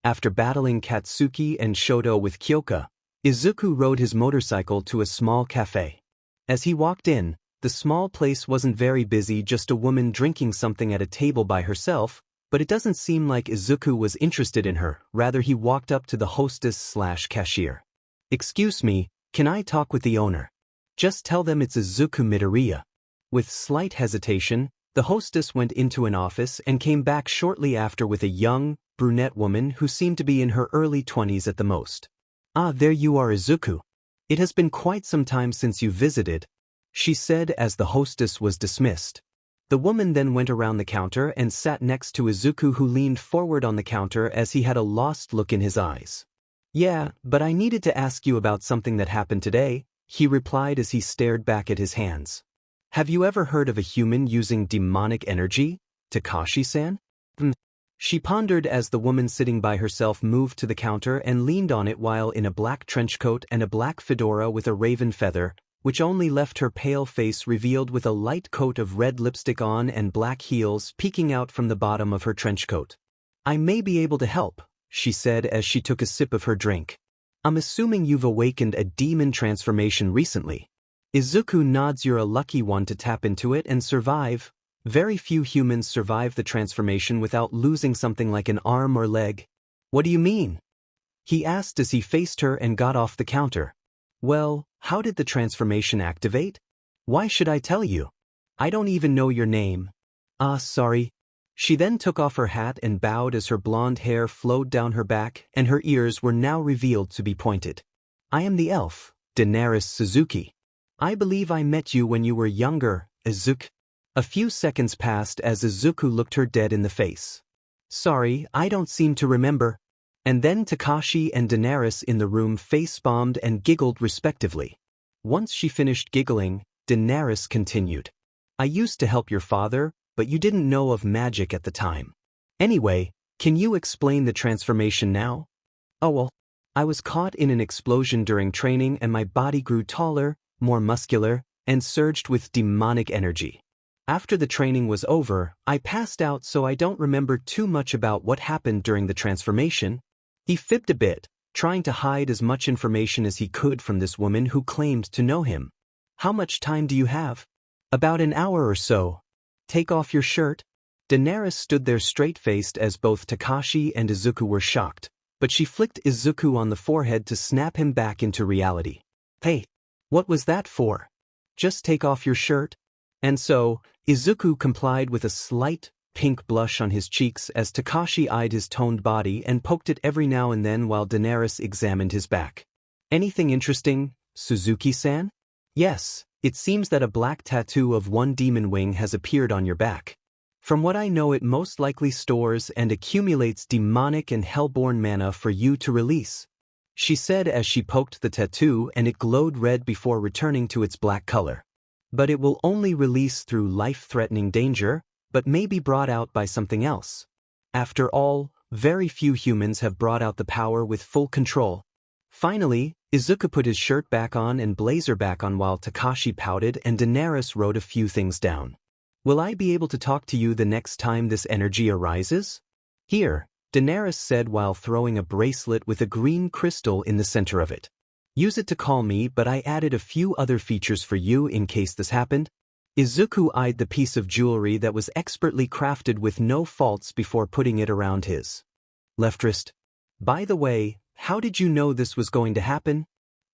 After battling Katsuki and Shoto with Kyoka, Izuku rode his motorcycle to a small cafe. As he walked in, the small place wasn't very busy, just a woman drinking something at a table by herself, but it doesn't seem like Izuku was interested in her, rather he walked up to the hostess/cashier. Excuse me, can I talk with the owner? Just tell them it's Izuku Midoriya. With slight hesitation, the hostess went into an office and came back shortly after with a young, brunette woman who seemed to be in her early 20s at the most. Ah, there you are Izuku. It has been quite some time since you visited, she said as the hostess was dismissed. The woman then went around the counter and sat next to Izuku, who leaned forward on the counter as he had a lost look in his eyes. Yeah, but I needed to ask you about something that happened today, he replied as he stared back at his hands. Have you ever heard of a human using demonic energy, Takashi-san? She pondered as the woman sitting by herself moved to the counter and leaned on it while in a black trench coat and a black fedora with a raven feather, which only left her pale face revealed with a light coat of red lipstick on and black heels peeking out from the bottom of her trench coat. I may be able to help, she said as she took a sip of her drink. I'm assuming you've awakened a demon transformation recently. Izuku nods. You're a lucky one to tap into it and survive. Very few humans survive the transformation without losing something like an arm or leg. What do you mean? He asked as he faced her and got off the counter. Well, how did the transformation activate? Why should I tell you? I don't even know your name. Ah, sorry. She then took off her hat and bowed as her blonde hair flowed down her back and her ears were now revealed to be pointed. I am the elf, Daenerys Suzuki. I believe I met you when you were younger, Izuku. A few seconds passed as Izuku looked her dead in the face. Sorry, I don't seem to remember. And then Takashi and Daenerys in the room face-bombed and giggled respectively. Once she finished giggling, Daenerys continued. I used to help your father, but you didn't know of magic at the time. Anyway, can you explain the transformation now? Oh well, I was caught in an explosion during training and my body grew taller, more muscular, and surged with demonic energy. After the training was over, I passed out so I don't remember too much about what happened during the transformation. He fibbed a bit, trying to hide as much information as he could from this woman who claimed to know him. How much time do you have? About an hour or so. Take off your shirt. Daenerys stood there straight-faced as both Takashi and Izuku were shocked, but she flicked Izuku on the forehead to snap him back into reality. Hey, what was that for? Just take off your shirt. And so, Izuku complied with a slight, pink blush on his cheeks as Takashi eyed his toned body and poked it every now and then while Daenerys examined his back. Anything interesting, Suzuki-san? Yes, it seems that a black tattoo of one demon wing has appeared on your back. From what I know, it most likely stores and accumulates demonic and hellborn mana for you to release, she said as she poked the tattoo and it glowed red before returning to its black color. But it will only release through life-threatening danger, but may be brought out by something else. After all, very few humans have brought out the power with full control. Finally, Izuku put his shirt back on and blazer back on while Takashi pouted and Daenerys wrote a few things down. Will I be able to talk to you the next time this energy arises? Here, Daenerys said while throwing a bracelet with a green crystal in the center of it. Use it to call me, but I added a few other features for you in case this happened. Izuku eyed the piece of jewelry that was expertly crafted with no faults before putting it around his left wrist. By the way, how did you know this was going to happen?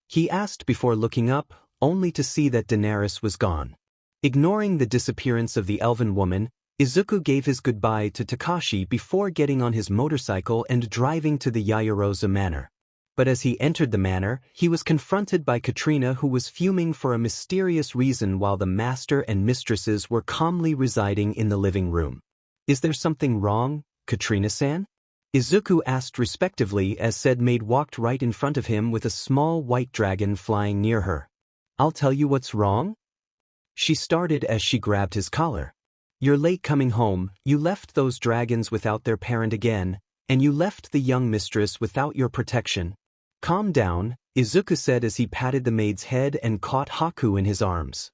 He asked before looking up, only to see that Daenerys was gone. Ignoring the disappearance of the elven woman, Izuku gave his goodbye to Takashi before getting on his motorcycle and driving to the Yaoyorozu manor. But as he entered the manor, he was confronted by Katrina, who was fuming for a mysterious reason while the master and mistresses were calmly residing in the living room. Is there something wrong, Katrina-san? Izuku asked respectively as said maid walked right in front of him with a small white dragon flying near her. I'll tell you what's wrong? She started as she grabbed his collar. You're late coming home, you left those dragons without their parent again, and you left the young mistress without your protection. Calm down, Izuku said as he patted the maid's head and caught Haku in his arms.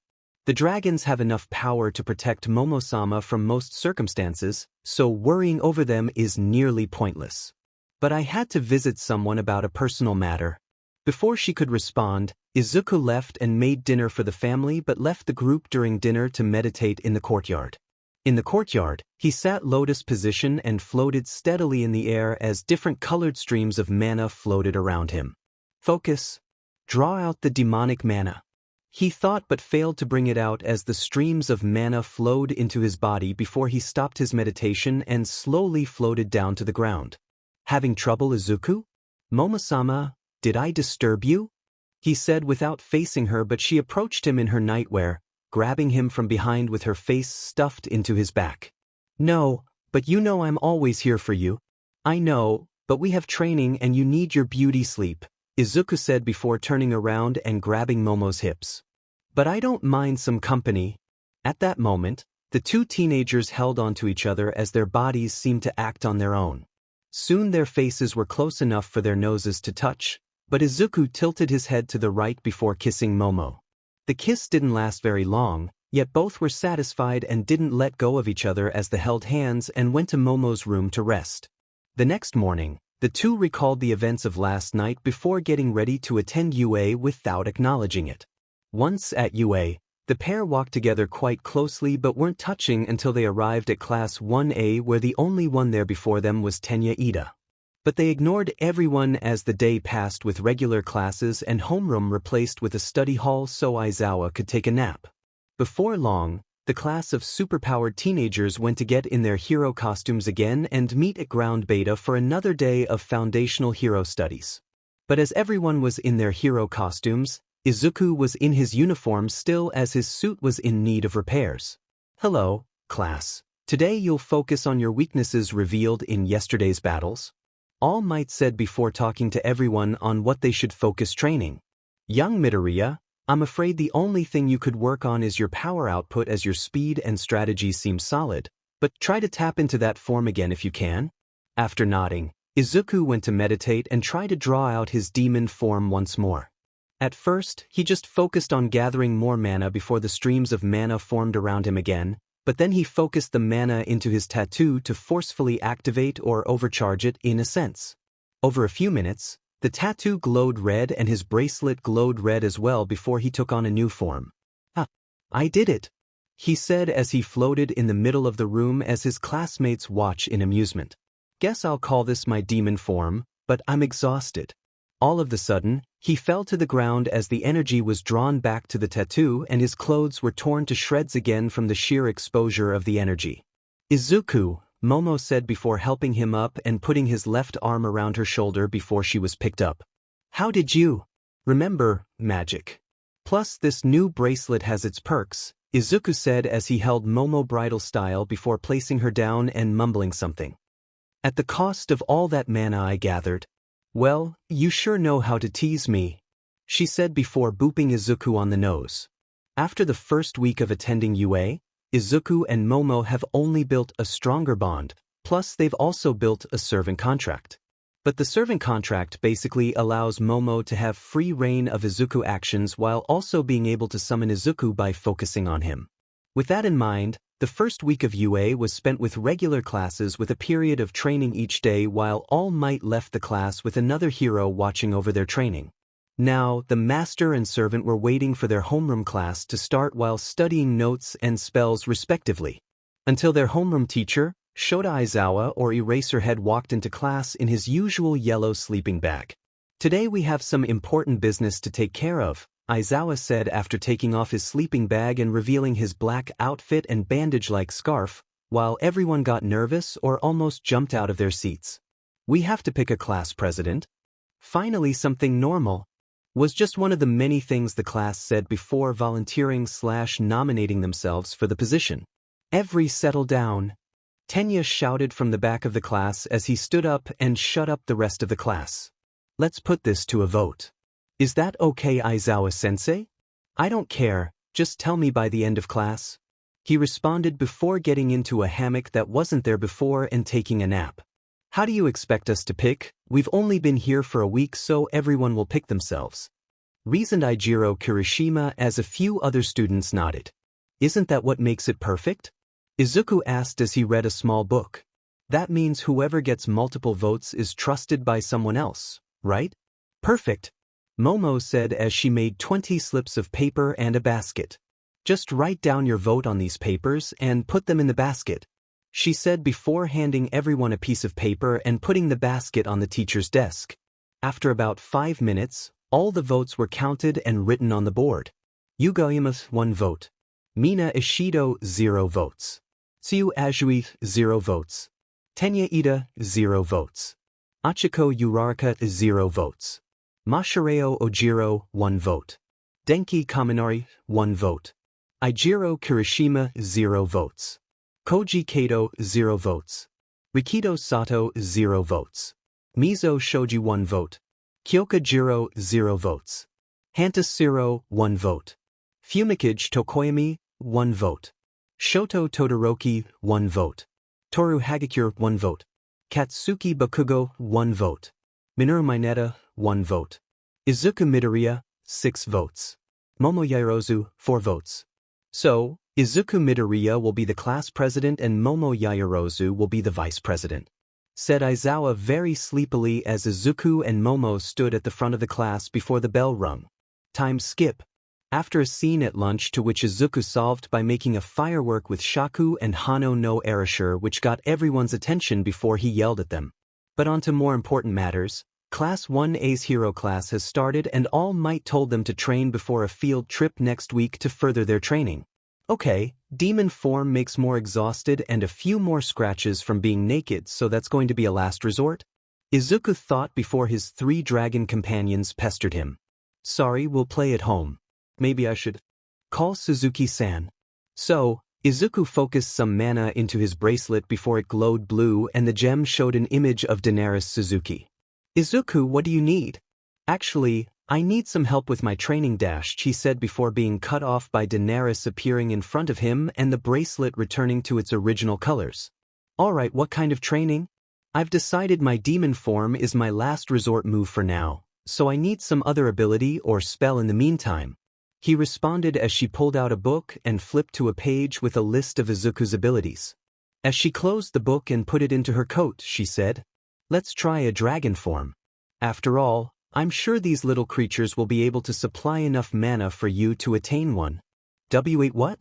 The dragons have enough power to protect Momo-sama from most circumstances, so worrying over them is nearly pointless. But I had to visit someone about a personal matter. Before she could respond, Izuku left and made dinner for the family but left the group during dinner to meditate in the courtyard. In the courtyard, he sat lotus position and floated steadily in the air as different colored streams of mana floated around him. Focus. Draw out the demonic mana. He thought but failed to bring it out as the streams of mana flowed into his body before he stopped his meditation and slowly floated down to the ground. Having trouble, Izuku? Momo-sama, did I disturb you? He said without facing her, but she approached him in her nightwear, grabbing him from behind with her face stuffed into his back. No, but you know I'm always here for you. I know, but we have training and you need your beauty sleep, Izuku said before turning around and grabbing Momo's hips. But I don't mind some company. At that moment, the two teenagers held onto each other as their bodies seemed to act on their own. Soon their faces were close enough for their noses to touch, but Izuku tilted his head to the right before kissing Momo. The kiss didn't last very long, yet both were satisfied and didn't let go of each other as they held hands and went to Momo's room to rest. The next morning, the two recalled the events of last night before getting ready to attend UA without acknowledging it. Once at UA, the pair walked together quite closely but weren't touching until they arrived at Class 1A, where the only one there before them was Tenya Ida. But they ignored everyone as the day passed with regular classes and homeroom replaced with a study hall so Aizawa could take a nap. Before long, the class of superpowered teenagers went to get in their hero costumes again and meet at Ground Beta for another day of foundational hero studies. But as everyone was in their hero costumes, Izuku was in his uniform still as his suit was in need of repairs. Hello, class. Today you'll focus on your weaknesses revealed in yesterday's battles. All Might said before talking to everyone on what they should focus training. Young Midoriya, I'm afraid the only thing you could work on is your power output as your speed and strategy seem solid, but try to tap into that form again if you can. After nodding, Izuku went to meditate and try to draw out his demon form once more. At first, he just focused on gathering more mana before the streams of mana formed around him again, but then he focused the mana into his tattoo to forcefully activate or overcharge it in a sense. Over a few minutes, the tattoo glowed red and his bracelet glowed red as well before he took on a new form. "Ah, I did it," he said as he floated in the middle of the room as his classmates watch in amusement. "Guess I'll call this my demon form, but I'm exhausted." All of a sudden, he fell to the ground as the energy was drawn back to the tattoo and his clothes were torn to shreds again from the sheer exposure of the energy. "Izuku," Momo said before helping him up and putting his left arm around her shoulder before she was picked up. "How did you remember magic? Plus this new bracelet has its perks," Izuku said as he held Momo bridal style before placing her down and mumbling something. "At the cost of all that mana I gathered. Well, you sure know how to tease me," she said before booping Izuku on the nose. After the first week of attending UA, Izuku and Momo have only built a stronger bond, plus they've also built a servant contract. But the servant contract basically allows Momo to have free reign of Izuku actions while also being able to summon Izuku by focusing on him. With that in mind, the first week of UA was spent with regular classes with a period of training each day while All Might left the class with another hero watching over their training. Now, the master and servant were waiting for their homeroom class to start while studying notes and spells respectively. Until their homeroom teacher, Shota Aizawa or Eraserhead, walked into class in his usual yellow sleeping bag. "Today we have some important business to take care of," Aizawa said after taking off his sleeping bag and revealing his black outfit and bandage-like scarf, while everyone got nervous or almost jumped out of their seats. "We have to pick a class president." "Finally something normal," was just one of the many things the class said before volunteering/nominating themselves for the position. "Every settle down," Tenya shouted from the back of the class as he stood up and shut up the rest of the class. "Let's put this to a vote. Is that okay, Aizawa-sensei?" "I don't care, just tell me by the end of class," he responded before getting into a hammock that wasn't there before and taking a nap. "How do you expect us to pick? We've only been here for a week so everyone will pick themselves," reasoned Eijiro Kirishima as a few other students nodded. "Isn't that what makes it perfect?" Izuku asked as he read a small book. "That means whoever gets multiple votes is trusted by someone else, right?" "Perfect," Momo said as she made 20 slips of paper and a basket. "Just write down your vote on these papers and put them in the basket," she said before handing everyone a piece of paper and putting the basket on the teacher's desk. After about 5 minutes, all the votes were counted and written on the board. Yugoyama 1 vote. Mina Ishido 0 votes. Tsuyu Ajui 0 votes. Tenya Ida 0 votes. Achiko Uraraka 0 votes. Mashireo Ojiro 1 vote. Denki Kaminari 1 vote. Eijiro Kirishima 0 votes. Koji Kato 0 votes. Rikido Sato 0 votes. Mizo Shoji 1 vote. Kyoka Jiro 0 votes. Hanta Siro 1 vote. Fumikage Tokoyami 1 vote. Shoto Todoroki 1 vote. Toru Hagakure 1 vote. Katsuki Bakugo 1 vote. Minoru Mineta 1 vote. Izuku Midoriya 6 votes. Momo Yaoyorozu 4 votes. So, Izuku Midoriya will be the class president and Momo Yaoyorozu will be the vice president, said Aizawa very sleepily as Izuku and Momo stood at the front of the class before the bell rung. Time skip. After a scene at lunch to which Izuku solved by making a firework with Shaku and Hano no Erasure which got everyone's attention before he yelled at them. But on to more important matters. Class 1A's hero class has started and All Might told them to train before a field trip next week to further their training. Okay, demon form makes more exhausted and a few more scratches from being naked, so that's going to be a last resort? Izuku thought before his 3 dragon companions pestered him. Sorry, we'll play at home. Maybe I should call Suzuki-san. So, Izuku focused some mana into his bracelet before it glowed blue and the gem showed an image of Daenerys Suzuki. Izuku, what do you need? Actually, I need some help with my training dash, he said before being cut off by Daenerys appearing in front of him and the bracelet returning to its original colors. Alright, what kind of training? I've decided my demon form is my last resort move for now, so I need some other ability or spell in the meantime. He responded as she pulled out a book and flipped to a page with a list of Izuku's abilities. As she closed the book and put it into her coat, she said, "Let's try a dragon form. After all, I'm sure these little creatures will be able to supply enough mana for you to attain one." "Wait, what?"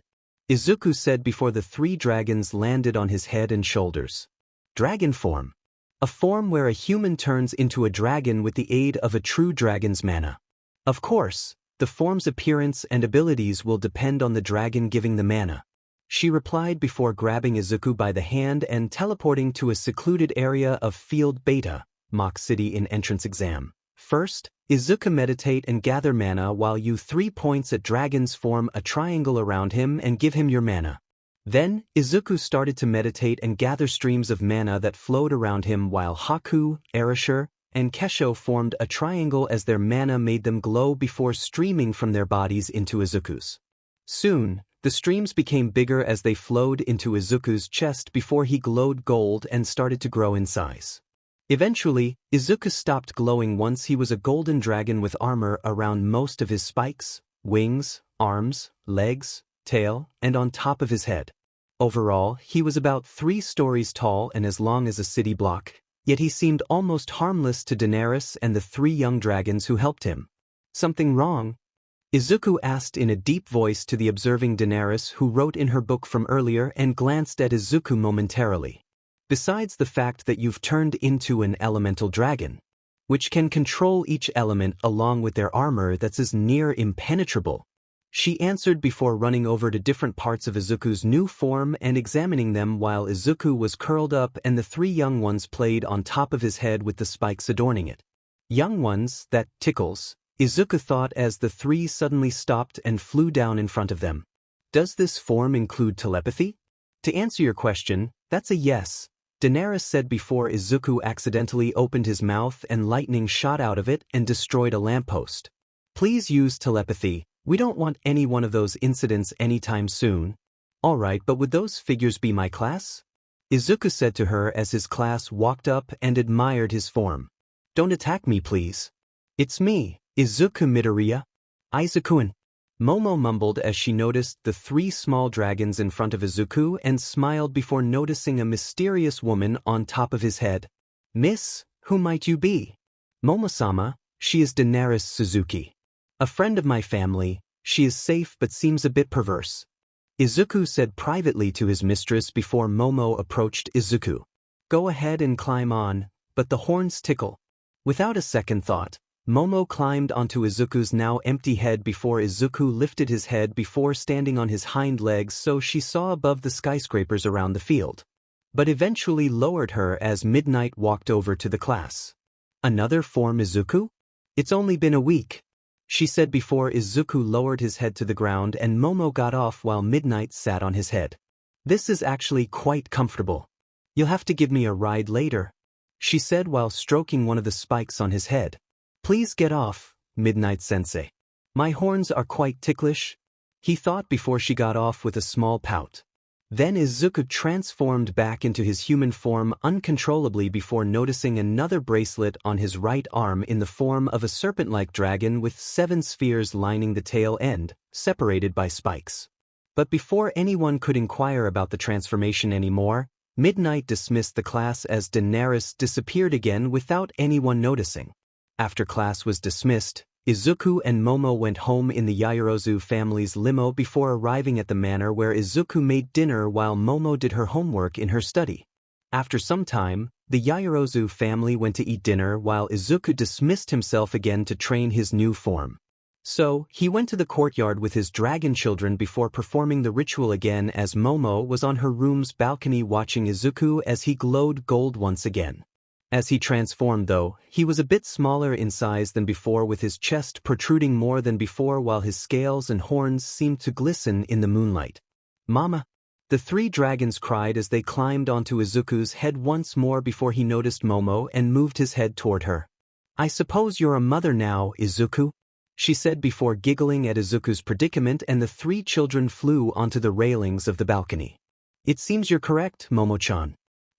Izuku said before the 3 dragons landed on his head and shoulders. Dragon form. A form where a human turns into a dragon with the aid of a true dragon's mana. Of course, the form's appearance and abilities will depend on the dragon giving the mana. She replied before grabbing Izuku by the hand and teleporting to a secluded area of Field Beta, Mock City in entrance exam. First, Izuku meditate and gather mana while you 3 points at dragons form a triangle around him and give him your mana. Then, Izuku started to meditate and gather streams of mana that flowed around him while Haku, Erasure, and Kesho formed a triangle as their mana made them glow before streaming from their bodies into Izuku's. Soon, the streams became bigger as they flowed into Izuku's chest before he glowed gold and started to grow in size. Eventually, Izuku stopped glowing once he was a golden dragon with armor around most of his spikes, wings, arms, legs, tail, and on top of his head. Overall, he was about 3 stories tall and as long as a city block, yet he seemed almost harmless to Daenerys and the 3 young dragons who helped him. "Something wrong?" Izuku asked in a deep voice to the observing Daenerys, who wrote in her book from earlier and glanced at Izuku momentarily. "Besides the fact that you've turned into an elemental dragon, which can control each element along with their armor that's as near impenetrable," she answered before running over to different parts of Izuku's new form and examining them while Izuku was curled up and the 3 young ones played on top of his head with the spikes adorning it. "Young ones, that tickles," Izuku thought as the 3 suddenly stopped and flew down in front of them. "Does this form include telepathy?" "To answer your question, that's a yes," Daenerys said before Izuku accidentally opened his mouth and lightning shot out of it and destroyed a lamppost. "Please use telepathy. We don't want any one of those incidents anytime soon." "Alright, but would those figures be my class?" Izuku said to her as his class walked up and admired his form. "Don't attack me, please." "It's me, Izuku Midoriya." "Izuku-kun." Momo mumbled as she noticed the 3 small dragons in front of Izuku and smiled before noticing a mysterious woman on top of his head. "Miss, who might you be?" "Momo-sama, she is Daenerys Suzuki. A friend of my family. She is safe but seems a bit perverse," Izuku said privately to his mistress before Momo approached Izuku. "Go ahead and climb on, but the horns tickle." Without a second thought, Momo climbed onto Izuku's now empty head before Izuku lifted his head before standing on his hind legs so she saw above the skyscrapers around the field, but eventually lowered her as Midnight walked over to the class. "Another form, Izuku? It's only been a week," she said before Izuku lowered his head to the ground and Momo got off while Midnight sat on his head. "This is actually quite comfortable. You'll have to give me a ride later," she said while stroking one of the spikes on his head. "Please get off, Midnight-sensei. My horns are quite ticklish," he thought before she got off with a small pout. Then Izuku transformed back into his human form uncontrollably before noticing another bracelet on his right arm in the form of a serpent-like dragon with 7 spheres lining the tail end, separated by spikes. But before anyone could inquire about the transformation anymore, Midnight dismissed the class as Daenerys disappeared again without anyone noticing. After class was dismissed, Izuku and Momo went home in the Yaoyorozu family's limo before arriving at the manor where Izuku made dinner while Momo did her homework in her study. After some time, the Yaoyorozu family went to eat dinner while Izuku dismissed himself again to train his new form. So, he went to the courtyard with his dragon children before performing the ritual again as Momo was on her room's balcony watching Izuku as he glowed gold once again. As he transformed though, he was a bit smaller in size than before with his chest protruding more than before while his scales and horns seemed to glisten in the moonlight. "Mama!" The 3 dragons cried as they climbed onto Izuku's head once more before he noticed Momo and moved his head toward her. "I suppose you're a mother now, Izuku?" she said before giggling at Izuku's predicament and the 3 children flew onto the railings of the balcony. "It seems you're correct, Momo-chan.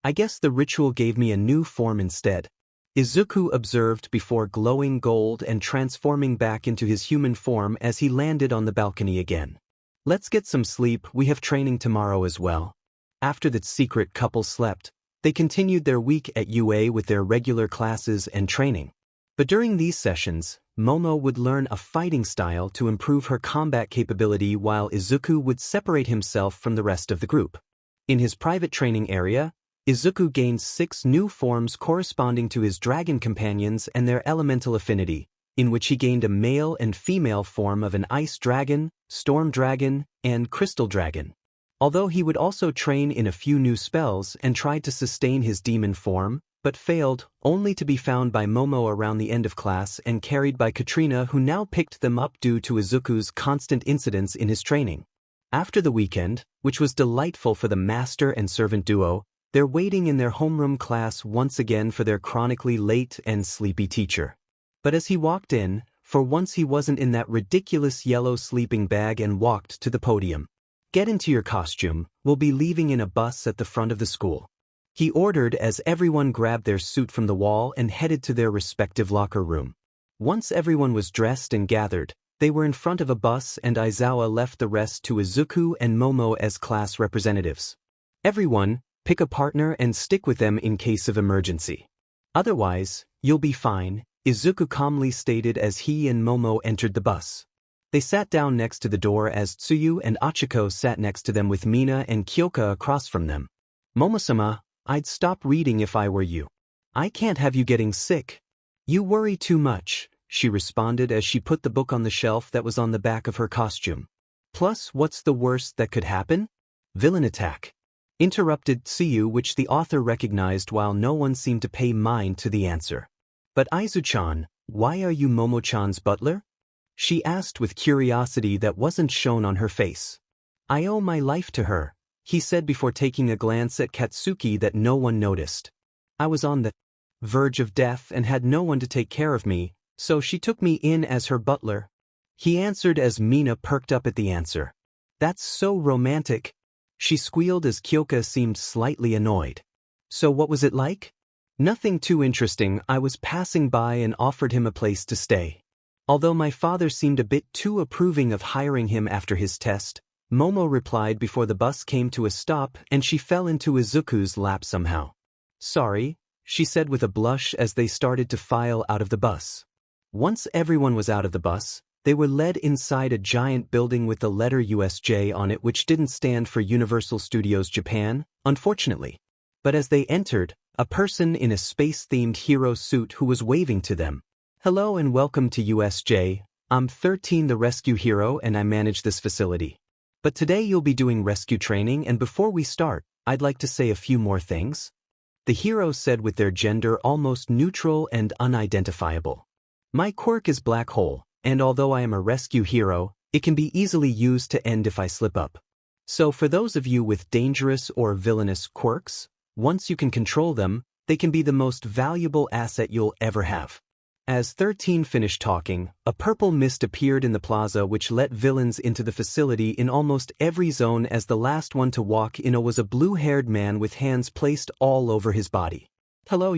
I guess the ritual gave me a new form instead. Izuku observed before glowing gold and transforming back into his human form as he landed on the balcony again. Let's get some sleep, we have training tomorrow as well. After the secret couple slept, they continued their week at UA with their regular classes and training. But during these sessions, Momo would learn a fighting style to improve her combat capability while Izuku would separate himself from the rest of the group. In his private training area, Izuku gained 6 new forms corresponding to his dragon companions and their elemental affinity, in which he gained a male and female form of an ice dragon, storm dragon, and crystal dragon. Although he would also train in a few new spells and tried to sustain his demon form, but failed, only to be found by Momo around the end of class and carried by Katrina, who now picked them up due to Izuku's constant incidents in his training. After the weekend, which was delightful for the master and servant duo, they're waiting in their homeroom class once again for their chronically late and sleepy teacher. But as he walked in, for once he wasn't in that ridiculous yellow sleeping bag and walked to the podium. Get into your costume, we'll be leaving in a bus at the front of the school. He ordered as everyone grabbed their suit from the wall and headed to their respective locker room. Once everyone was dressed and gathered, they were in front of a bus and Aizawa left the rest to Izuku and Momo as class representatives. Everyone, pick a partner and stick with them in case of emergency. Otherwise, you'll be fine, Izuku calmly stated as he and Momo entered the bus. They sat down next to the door as Tsuyu and Achiko sat next to them with Mina and Kyoka across from them. Momo-sama, I'd stop reading if I were you. I can't have you getting sick. You worry too much, she responded as she put the book on the shelf that was on the back of her costume. Plus, what's the worst that could happen? Villain attack. Interrupted Tsuyu, which the author recognized while no one seemed to pay mind to the answer. But Aizu-chan, why are you Momo-chan's butler? She asked with curiosity that wasn't shown on her face. I owe my life to her, he said before taking a glance at Katsuki that no one noticed. I was on the verge of death and had no one to take care of me, so she took me in as her butler. He answered as Mina perked up at the answer. That's so romantic. She squealed as Kyoka seemed slightly annoyed. So what was it like? Nothing too interesting. I was passing by and offered him a place to stay. Although my father seemed a bit too approving of hiring him after his test, Momo replied before the bus came to a stop and she fell into Izuku's lap somehow. Sorry, she said with a blush as they started to file out of the bus. Once everyone was out of the bus, they were led inside a giant building with the letter USJ on it, which didn't stand for Universal Studios Japan, unfortunately. But as they entered, a person in a space-themed hero suit who was waving to them. Hello and welcome to USJ, I'm 13 the rescue hero and I manage this facility. But today you'll be doing rescue training, and before we start, I'd like to say a few more things. The hero said with their gender almost neutral and unidentifiable. My quirk is black hole, and although I am a rescue hero, it can be easily used to end if I slip up. So for those of you with dangerous or villainous quirks, once you can control them, they can be the most valuable asset you'll ever have. As 13 finished talking, a purple mist appeared in the plaza which let villains into the facility in almost every zone, as the last one to walk in was a blue-haired man with hands placed all over his body. Hello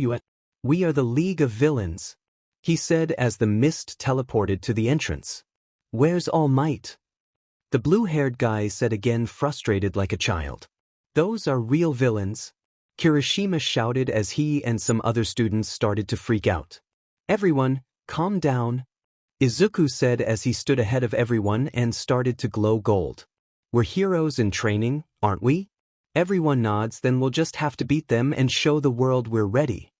we are the League of Villains, he said as the mist teleported to the entrance. Where's All Might? The blue-haired guy said again, frustrated like a child. Those are real villains, Kirishima shouted as he and some other students started to freak out. Everyone, calm down, Izuku said as he stood ahead of everyone and started to glow gold. We're heroes in training, aren't we? Everyone nods. Then we'll just have to beat them and show the world we're ready,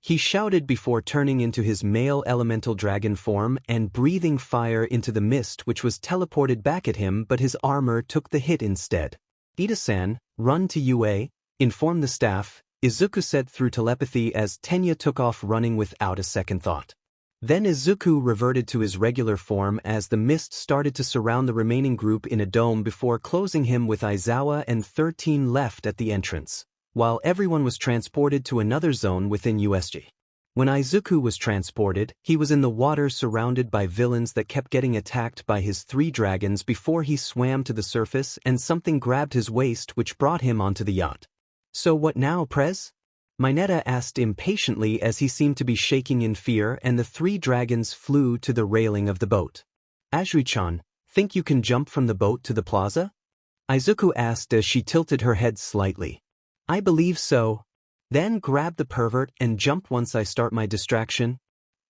he shouted before turning into his male elemental dragon form and breathing fire into the mist which was teleported back at him, but his armor took the hit instead. Ida-san, run to UA, inform the staff, Izuku said through telepathy as Tenya took off running without a second thought. Then Izuku reverted to his regular form as the mist started to surround the remaining group in a dome before closing him with Aizawa and 13 left at the entrance, while everyone was transported to another zone within USG. When Izuku was transported, he was in the water surrounded by villains that kept getting attacked by his 3 dragons before he swam to the surface and something grabbed his waist which brought him onto the yacht. So what now, Prez? Bnha asked impatiently as he seemed to be shaking in fear, and the three dragons flew to the railing of the boat. Azuri-chan, think you can jump from the boat to the plaza? Izuku asked as she tilted her head slightly. I believe so. Then grab the pervert and jump once I start my distraction,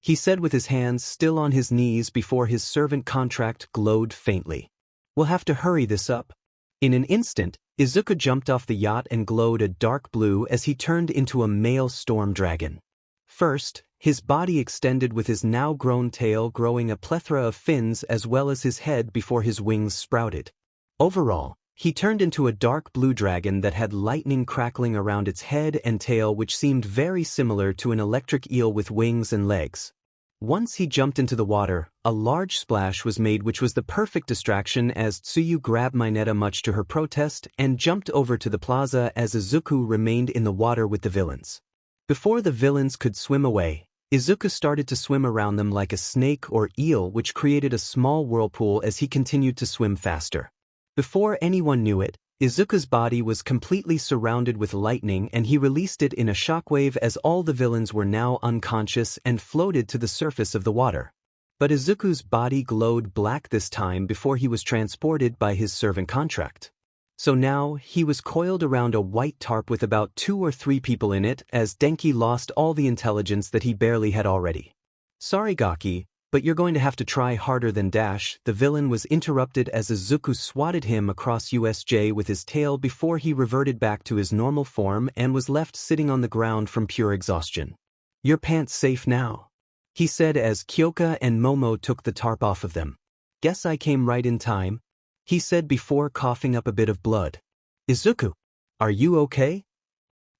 he said with his hands still on his knees before his servant contract glowed faintly. We'll have to hurry this up. In an instant, Izuku jumped off the yacht and glowed a dark blue as he turned into a male storm dragon. First, his body extended with his now grown tail growing a plethora of fins as well as his head before his wings sprouted. Overall, he turned into a dark blue dragon that had lightning crackling around its head and tail, which seemed very similar to an electric eel with wings and legs. Once he jumped into the water, a large splash was made, which was the perfect distraction as Tsuyu grabbed Bnha much to her protest and jumped over to the plaza as Izuku remained in the water with the villains. Before the villains could swim away, Izuku started to swim around them like a snake or eel, which created a small whirlpool as he continued to swim faster. Before anyone knew it, Izuku's body was completely surrounded with lightning and he released it in a shockwave as all the villains were now unconscious and floated to the surface of the water. But Izuku's body glowed black this time before he was transported by his servant contract. So now, he was coiled around a white tarp with about 2 or 3 people in it as Denki lost all the intelligence that he barely had already. Sorry Gaki, but you're going to have to try harder than Dash, the villain was interrupted as Izuku swatted him across USJ with his tail before he reverted back to his normal form and was left sitting on the ground from pure exhaustion. Your pants safe now, he said as Kyoka and Momo took the tarp off of them. Guess I came right in time, he said before coughing up a bit of blood. Izuku, are you okay?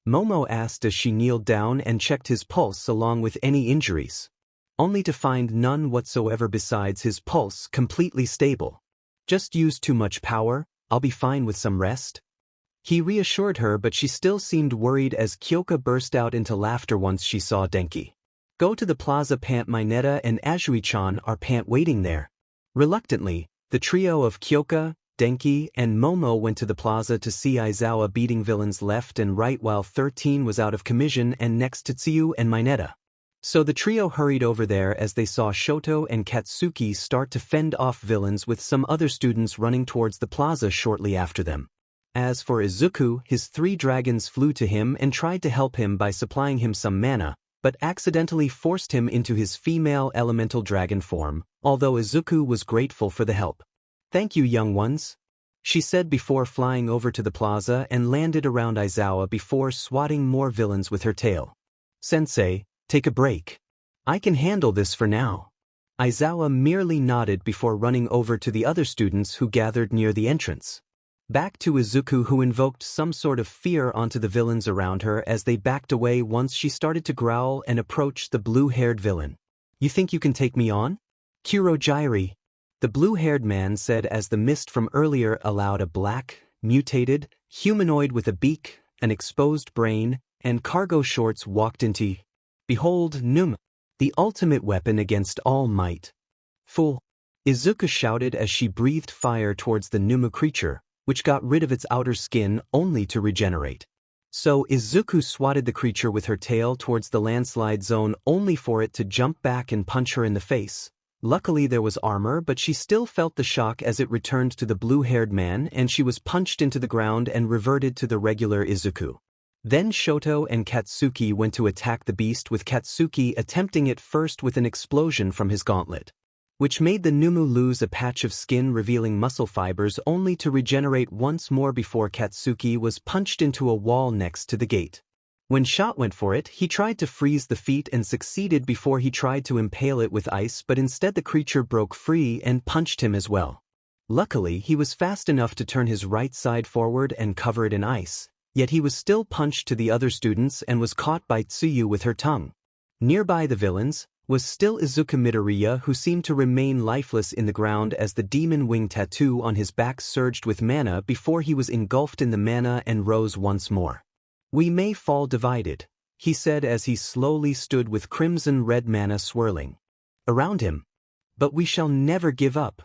Momo asked as she kneeled down and checked his pulse along with any injuries, only to find none whatsoever besides his pulse completely stable. Just used too much power, I'll be fine with some rest. He reassured her, but she still seemed worried as Kyoka burst out into laughter once she saw Denki. Go to the plaza, pant. Bnha and Azuri-chan are pant waiting there. Reluctantly, the trio of Kyoka, Denki, and Momo went to the plaza to see Aizawa beating villains left and right while 13 was out of commission and next to Tsuyu and Bnha. So the trio hurried over there as they saw Shoto and Katsuki start to fend off villains with some other students running towards the plaza shortly after them. As for Izuku, his 3 dragons flew to him and tried to help him by supplying him some mana, but accidentally forced him into his female elemental dragon form, although Izuku was grateful for the help. Thank you, young ones, she said before flying over to the plaza and landed around Aizawa before swatting more villains with her tail. Sensei, take a break. I can handle this for now. Aizawa merely nodded before running over to the other students who gathered near the entrance. Back to Izuku, who invoked some sort of fear onto the villains around her as they backed away once she started to growl and approached the blue-haired villain. You think you can take me on? Kurojairi, the blue-haired man said as the mist from earlier allowed a black, mutated, humanoid with a beak, an exposed brain, and cargo shorts walked into. Behold, Nomu, the ultimate weapon against all might. Fool! Izuku shouted as she breathed fire towards the Nomu creature, which got rid of its outer skin only to regenerate. So Izuku swatted the creature with her tail towards the landslide zone only for it to jump back and punch her in the face. Luckily there was armor, but she still felt the shock as it returned to the blue-haired man and she was punched into the ground and reverted to the regular Izuku. Then Shoto and Katsuki went to attack the beast, with Katsuki attempting it first with an explosion from his gauntlet, which made the Nomu lose a patch of skin revealing muscle fibers only to regenerate once more before Katsuki was punched into a wall next to the gate. When Shot went for it, he tried to freeze the feet and succeeded before he tried to impale it with ice, but instead the creature broke free and punched him as well. Luckily, he was fast enough to turn his right side forward and cover it in ice. Yet he was still punched to the other students and was caught by Tsuyu with her tongue. Nearby the villains was still Izuku Midoriya, who seemed to remain lifeless in the ground as the demon wing tattoo on his back surged with mana before he was engulfed in the mana and rose once more. We may fall divided, he said as he slowly stood with crimson-red mana swirling around him, but we shall never give up.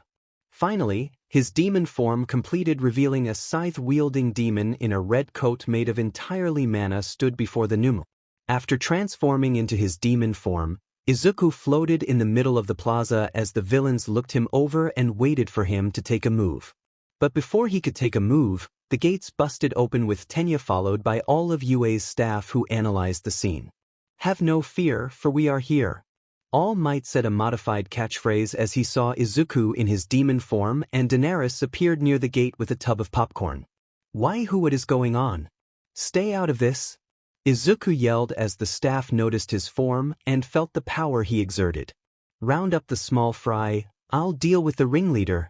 Finally, his demon form completed, revealing a scythe-wielding demon in a red coat made of entirely mana stood before the Nomu. After transforming into his demon form, Izuku floated in the middle of the plaza as the villains looked him over and waited for him to take a move. But before he could take a move, the gates busted open with Tenya followed by all of UA's staff who analyzed the scene. "Have no fear, for we are here." All Might said a modified catchphrase as he saw Izuku in his demon form and Daenerys appeared near the gate with a tub of popcorn. "Why, what is going on? Stay out of this!" Izuku yelled as the staff noticed his form and felt the power he exerted. "Round up the small fry, I'll deal with the ringleader."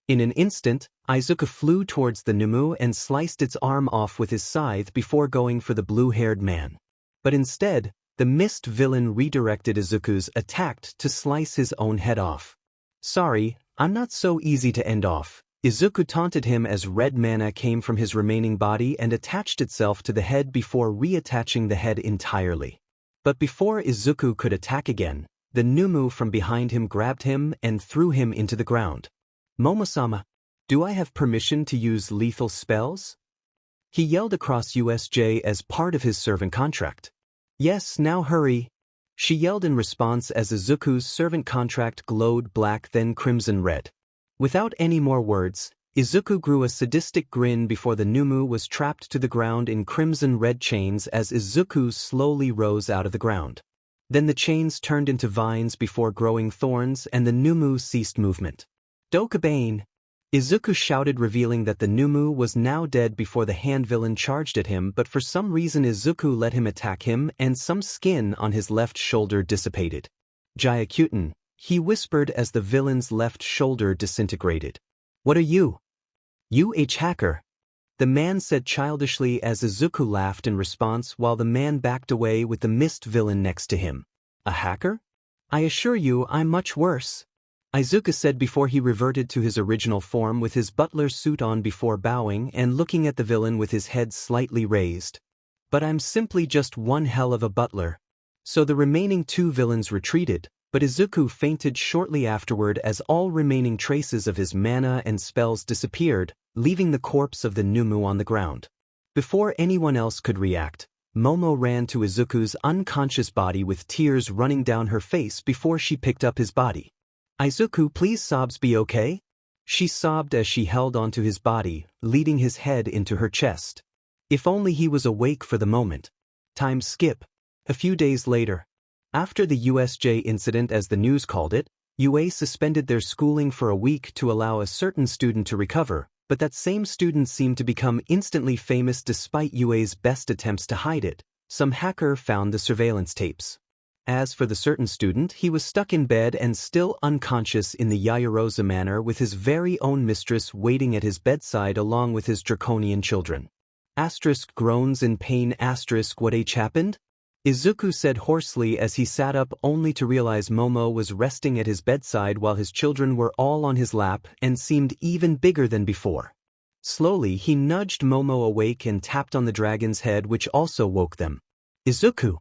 In an instant, Izuku flew towards the Nomu and sliced its arm off with his scythe before going for the blue-haired man. But instead, the mist villain redirected Izuku's attack to slice his own head off. "Sorry, I'm not so easy to end off." Izuku taunted him as red Bnha came from his remaining body and attached itself to the head before reattaching the head entirely. But before Izuku could attack again, the Nomu from behind him grabbed him and threw him into the ground. "Momo-sama, do I have permission to use lethal spells?" He yelled across USJ as part of his servant contract. "Yes, now hurry," she yelled in response as Izuku's servant contract glowed black then crimson red. Without any more words, Izuku grew a sadistic grin before the Nomu was trapped to the ground in crimson-red chains as Izuku slowly rose out of the ground. Then the chains turned into vines before growing thorns and the Nomu ceased movement. "Dokubane!" Izuku shouted, revealing that the Nomu was now dead before the hand villain charged at him, but for some reason Izuku let him attack him and some skin on his left shoulder dissipated. "Jayakuten," he whispered as the villain's left shoulder disintegrated. "What are you?" "hacker," the man said childishly as Izuku laughed in response while the man backed away with the mist villain next to him. "A hacker? I assure you I'm much worse," Izuku said before he reverted to his original form with his butler suit on before bowing and looking at the villain with his head slightly raised. "But I'm simply just one hell of a butler." So the remaining two villains retreated, but Izuku fainted shortly afterward as all remaining traces of his mana and spells disappeared, leaving the corpse of the Nomu on the ground. Before anyone else could react, Momo ran to Izuku's unconscious body with tears running down her face before she picked up his body. "Izuku, please sobs be okay?" She sobbed as she held onto his body, leading his head into her chest. If only he was awake for the moment. Time skip. A few days later. After the USJ incident, as the news called it, UA suspended their schooling for a week to allow a certain student to recover, but that same student seemed to become instantly famous despite UA's best attempts to hide it. Some hacker found the surveillance tapes. As for the certain student, he was stuck in bed and still unconscious in the Yaoyorozu manor with his very own mistress waiting at his bedside along with his draconian children. Groans in pain. What happened? Izuku said hoarsely as he sat up only to realize Momo was resting at his bedside while his children were all on his lap and seemed even bigger than before. Slowly he nudged Momo awake and tapped on the dragon's head, which also woke them. "Izuku!"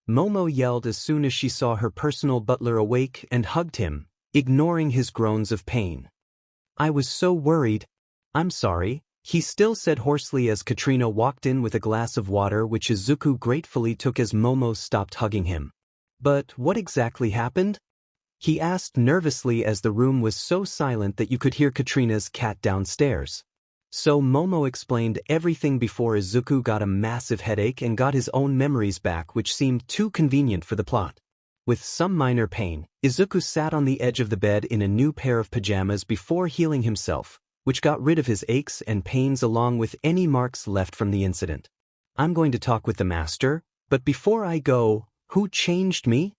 Momo yelled as soon as she saw her personal butler awake and hugged him, ignoring his groans of pain. "I was so worried." "I'm sorry," he still said hoarsely as Katrina walked in with a glass of water which Izuku gratefully took as Momo stopped hugging him. "But what exactly happened?" he asked nervously as the room was so silent that you could hear Katrina's cat downstairs. So Momo explained everything before Izuku got a massive headache and got his own memories back, which seemed too convenient for the plot. With some minor pain, Izuku sat on the edge of the bed in a new pair of pajamas before healing himself, which got rid of his aches and pains along with any marks left from the incident. "I'm going to talk with the master, but before I go, who changed me?"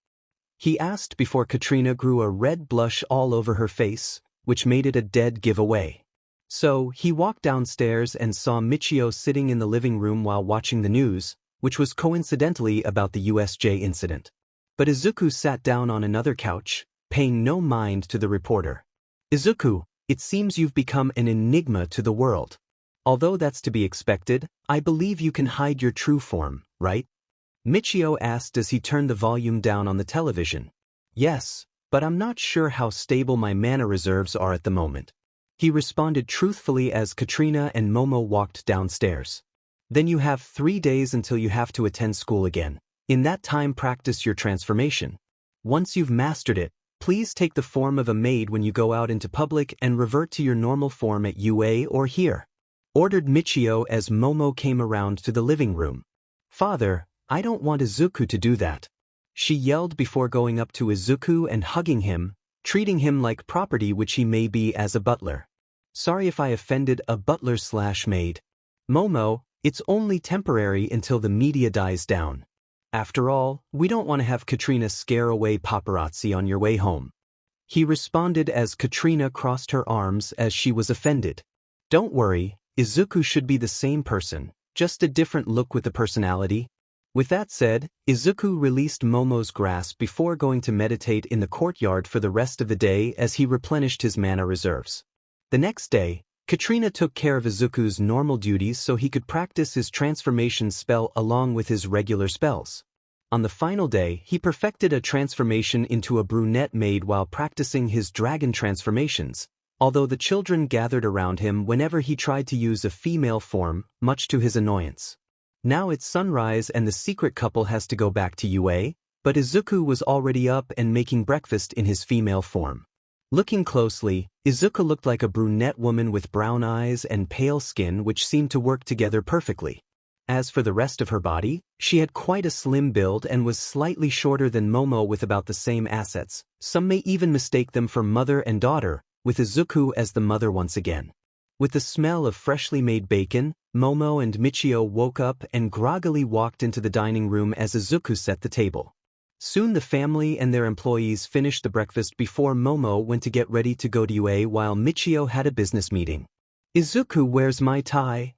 he asked before Katrina grew a red blush all over her face, which made it a dead giveaway. So, he walked downstairs and saw Michio sitting in the living room while watching the news, which was coincidentally about the USJ incident. But Izuku sat down on another couch, paying no mind to the reporter. "Izuku, it seems you've become an enigma to the world. Although that's to be expected, I believe you can hide your true form, right?" Michio asked as he turned the volume down on the television. "Yes, but I'm not sure how stable my mana reserves are at the moment," he responded truthfully as Katrina and Momo walked downstairs. "Then you have 3 days until you have to attend school again. In that time, practice your transformation. Once you've mastered it, please take the form of a maid when you go out into public and revert to your normal form at UA or here," ordered Michio as Momo came around to the living room. "Father, I don't want Izuku to do that," she yelled before going up to Izuku and hugging him, treating him like property which he may be as a butler. "Sorry if I offended a butler/maid. Momo, it's only temporary until the media dies down. After all, we don't want to have Katrina scare away paparazzi on your way home," he responded as Katrina crossed her arms as she was offended. "Don't worry, Izuku should be the same person, just a different look with a personality." With that said, Izuku released Momo's grasp before going to meditate in the courtyard for the rest of the day as he replenished his mana reserves. The next day, Katrina took care of Izuku's normal duties so he could practice his transformation spell along with his regular spells. On the final day, he perfected a transformation into a brunette maid while practicing his dragon transformations, although the children gathered around him whenever he tried to use a female form, much to his annoyance. Now it's sunrise and the secret couple has to go back to UA, but Izuku was already up and making breakfast in his female form. Looking closely, Izuku looked like a brunette woman with brown eyes and pale skin which seemed to work together perfectly. As for the rest of her body, she had quite a slim build and was slightly shorter than Momo with about the same assets. Some may even mistake them for mother and daughter, with Izuku as the mother once again. With the smell of freshly made bacon, Momo and Michio woke up and groggily walked into the dining room as Izuku set the table. Soon the family and their employees finished the breakfast before Momo went to get ready to go to UA while Michio had a business meeting. "Izuku, where's my tie?"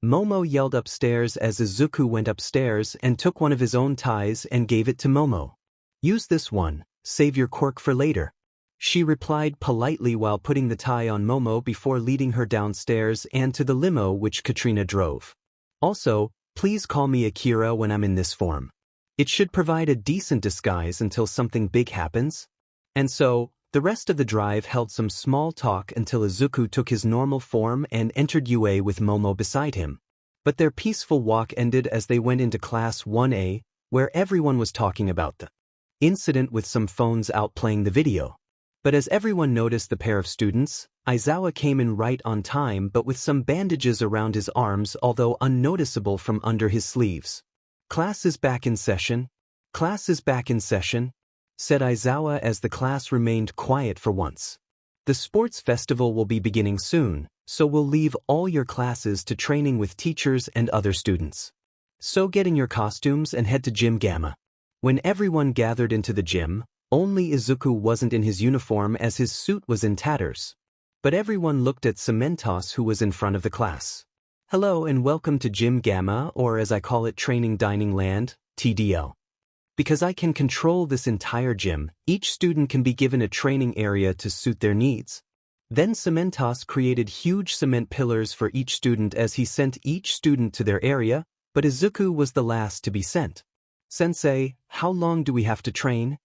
Momo yelled upstairs as Izuku went upstairs and took one of his own ties and gave it to Momo. "Use this one, save your quirk for later," she replied politely while putting the tie on Momo before leading her downstairs and to the limo which Katrina drove. "Also, please call me Akira when I'm in this form. It should provide a decent disguise until something big happens." And so, the rest of the drive held some small talk until Izuku took his normal form and entered UA with Momo beside him. But their peaceful walk ended as they went into Class 1A, where everyone was talking about the incident with some phones out playing the video. But as everyone noticed the pair of students, Aizawa came in right on time but with some bandages around his arms although unnoticeable from under his sleeves. "Class is back in session. Class is back in session," said Aizawa as the class remained quiet for once. "The sports festival will be beginning soon, so we'll leave all your classes to training with teachers and other students. So get in your costumes and head to Gym Gamma." When everyone gathered into the gym, only Izuku wasn't in his uniform as his suit was in tatters. But everyone looked at Cementos who was in front of the class. "Hello and welcome to Gym Gamma, or as I call it Training Dining Land, TDL. Because I can control this entire gym, each student can be given a training area to suit their needs." Then Cementos created huge cement pillars for each student as he sent each student to their area, but Izuku was the last to be sent. "Sensei, how long do we have to train?"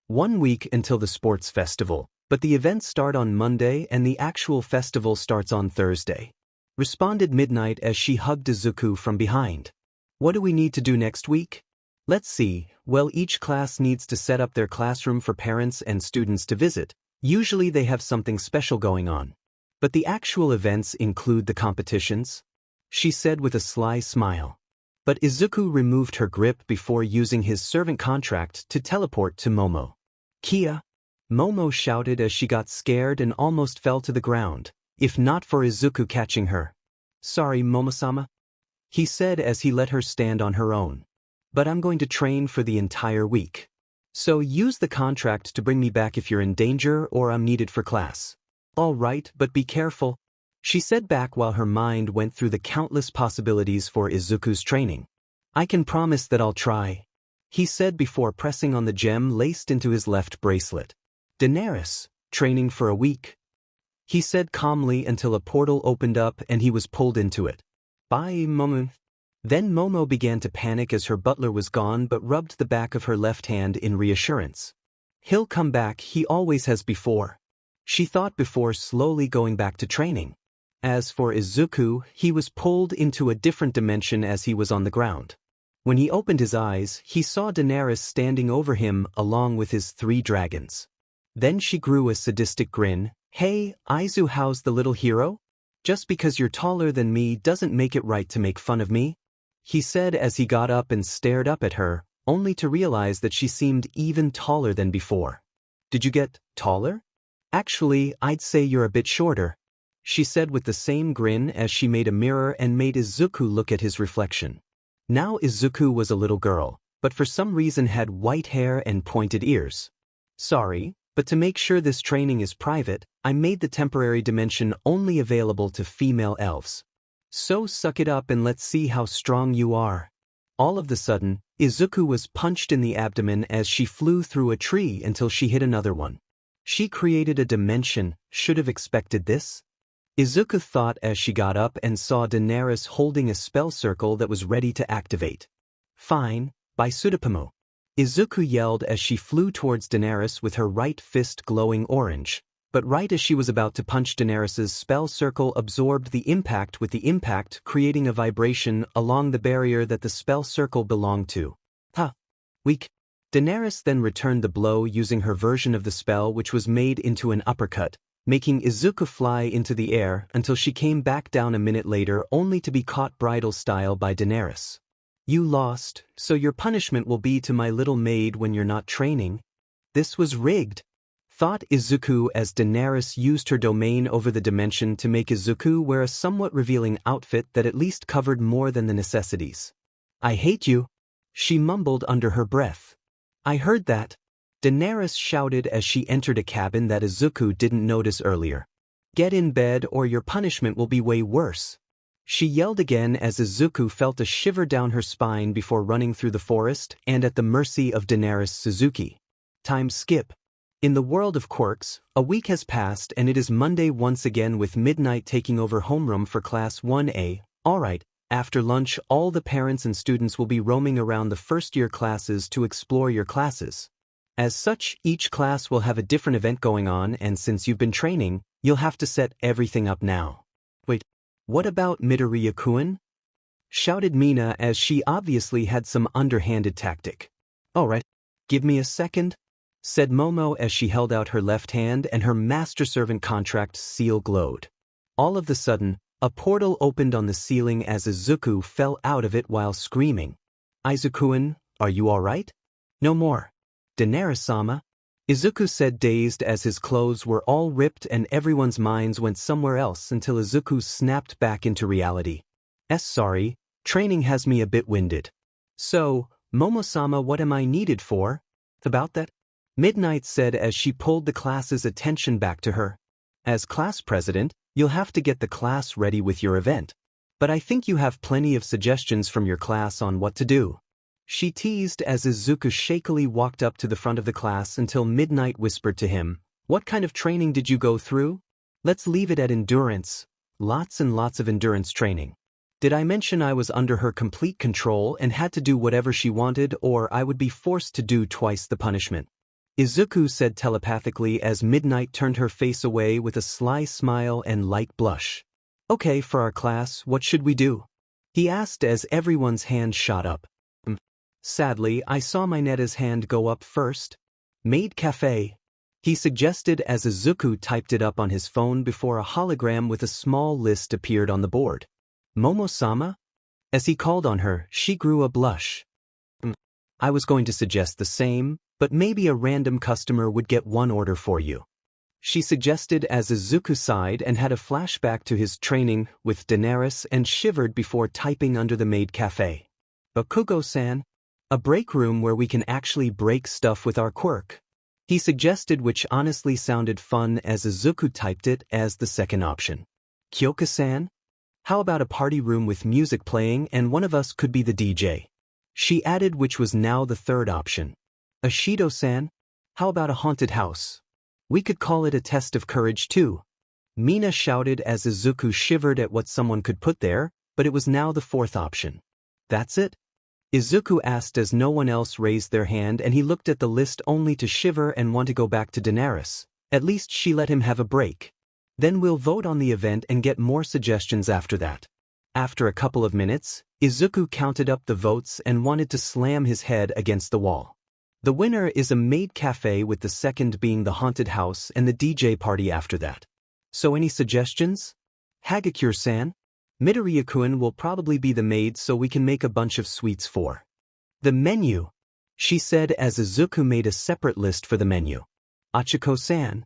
"1 week until the sports festival, but the events start on Monday and the actual festival starts on Thursday," responded Midnight as she hugged Izuku from behind. "What do we need to do next week?" "Let's see, well, each class needs to set up their classroom for parents and students to visit. Usually they have something special going on. But the actual events include the competitions," she said with a sly smile. But Izuku removed her grip before using his servant contract to teleport to Momo. "Kia!" Momo shouted as she got scared and almost fell to the ground, if not for Izuku catching her. "Sorry, Momo-sama," he said as he let her stand on her own. "But I'm going to train for the entire week. So use the contract to bring me back if you're in danger or I'm needed for class." "All right, but be careful," she said back while her mind went through the countless possibilities for Izuku's training. "I can promise that I'll try," he said before pressing on the gem laced into his left bracelet. "Daenerys, training for a week," he said calmly until a portal opened up and he was pulled into it. "Bye, Momo." Then Momo began to panic as her butler was gone but rubbed the back of her left hand in reassurance. "He'll come back, he always has before," she thought before slowly going back to training. As for Izuku, he was pulled into a different dimension as he was on the ground. When he opened his eyes, he saw Daenerys standing over him along with his 3 dragons. Then she grew a sadistic grin. "Hey, Izu, how's the little hero? Just because you're taller than me doesn't make it right to make fun of me," he said as he got up and stared up at her, only to realize that she seemed even taller than before. "Did you get taller? Actually, I'd say you're a bit shorter," she said with the same grin as she made a mirror and made Izuku look at his reflection. Now Izuku was a little girl, but for some reason had white hair and pointed ears. "Sorry, but to make sure this training is private, I made the temporary dimension only available to female elves. So suck it up and let's see how strong you are." All of the sudden, Izuku was punched in the abdomen as she flew through a tree until she hit another one. She created a dimension, should have expected this? Izuku thought as she got up and saw Daenerys holding a spell circle that was ready to activate. "Fine, by Sudapamo," Izuku yelled as she flew towards Daenerys with her right fist glowing orange. But right as she was about to punch, Daenerys's spell circle absorbed the impact, with the impact creating a vibration along the barrier that the spell circle belonged to. "Ha! Weak." Daenerys then returned the blow using her version of the spell, which was made into an uppercut, making Izuku fly into the air until she came back down a minute later only to be caught bridal style by Daenerys. "You lost, so your punishment will be to my little maid when you're not training." This was rigged, thought Izuku as Daenerys used her domain over the dimension to make Izuku wear a somewhat revealing outfit that at least covered more than the necessities. "I hate you," she mumbled under her breath. "I heard that," Daenerys shouted as she entered a cabin that Izuku didn't notice earlier. "Get in bed or your punishment will be way worse," she yelled again as Izuku felt a shiver down her spine before running through the forest and at the mercy of Daenerys Suzuki. Time skip. In the world of quirks, a week has passed and it is Monday once again, with Midnight taking over homeroom for Class 1A. Alright, after lunch all the parents and students will be roaming around the first-year classes to explore your classes. As such, each class will have a different event going on, and since you've been training, you'll have to set everything up now. "Wait, what about Midoriya-kun?" shouted Bnha as she obviously had some underhanded tactic. "Alright, give me a second," said Momo as she held out her left hand and her master servant contract seal glowed. All of the sudden, a portal opened on the ceiling as Izuku fell out of it while screaming. "Izuku-kun, are you alright?" "No more. Daenerys-sama," Izuku said, dazed as his clothes were all ripped and everyone's minds went somewhere else until Izuku snapped back into reality. Sorry, training has me a bit winded." "So, Momo-sama, what am I needed for?" "About that?" Midnight said as she pulled the class's attention back to her. "As class president, you'll have to get the class ready with your event. But I think you have plenty of suggestions from your class on what to do," she teased as Izuku shakily walked up to the front of the class until Midnight whispered to him, "What kind of training did you go through?" "Let's leave it at endurance. Lots and lots of endurance training. Did I mention I was under her complete control and had to do whatever she wanted, or I would be forced to do twice the punishment?" Izuku said telepathically as Midnight turned her face away with a sly smile and light blush. "Okay, for our class, what should we do?" he asked as everyone's hand shot up. Sadly, I saw Minetta's hand go up first. "Maid Cafe," he suggested as Izuku typed it up on his phone before a hologram with a small list appeared on the board. "Momo-sama?" As he called on her, she grew a blush. "I was going to suggest the same, but maybe a random customer would get one order for you," she suggested as Izuku sighed and had a flashback to his training with Daenerys and shivered before typing under the Maid Cafe. "Bakugo-san? A break room where we can actually break stuff with our quirk," he suggested, which honestly sounded fun as Izuku typed it as the second option. "Kyoka-san? How about a party room with music playing and one of us could be the DJ?" she added, which was now the third option. "Ashido-san? How about a haunted house? We could call it a test of courage too," Bnha shouted as Izuku shivered at what someone could put there, but it was now the fourth option. "That's it?" Izuku asked as no one else raised their hand, and he looked at the list only to shiver and want to go back to Daenerys. At least she let him have a break. "Then we'll vote on the event and get more suggestions after that." After a couple of minutes, Izuku counted up the votes and wanted to slam his head against the wall. The winner is a maid cafe, with the second being the haunted house and the DJ party after that. So any suggestions? Hagakure-san? Midoriya-kun will probably be the maid, so we can make a bunch of sweets for the menu, she said as Izuku made a separate list for the menu. Achiko-san?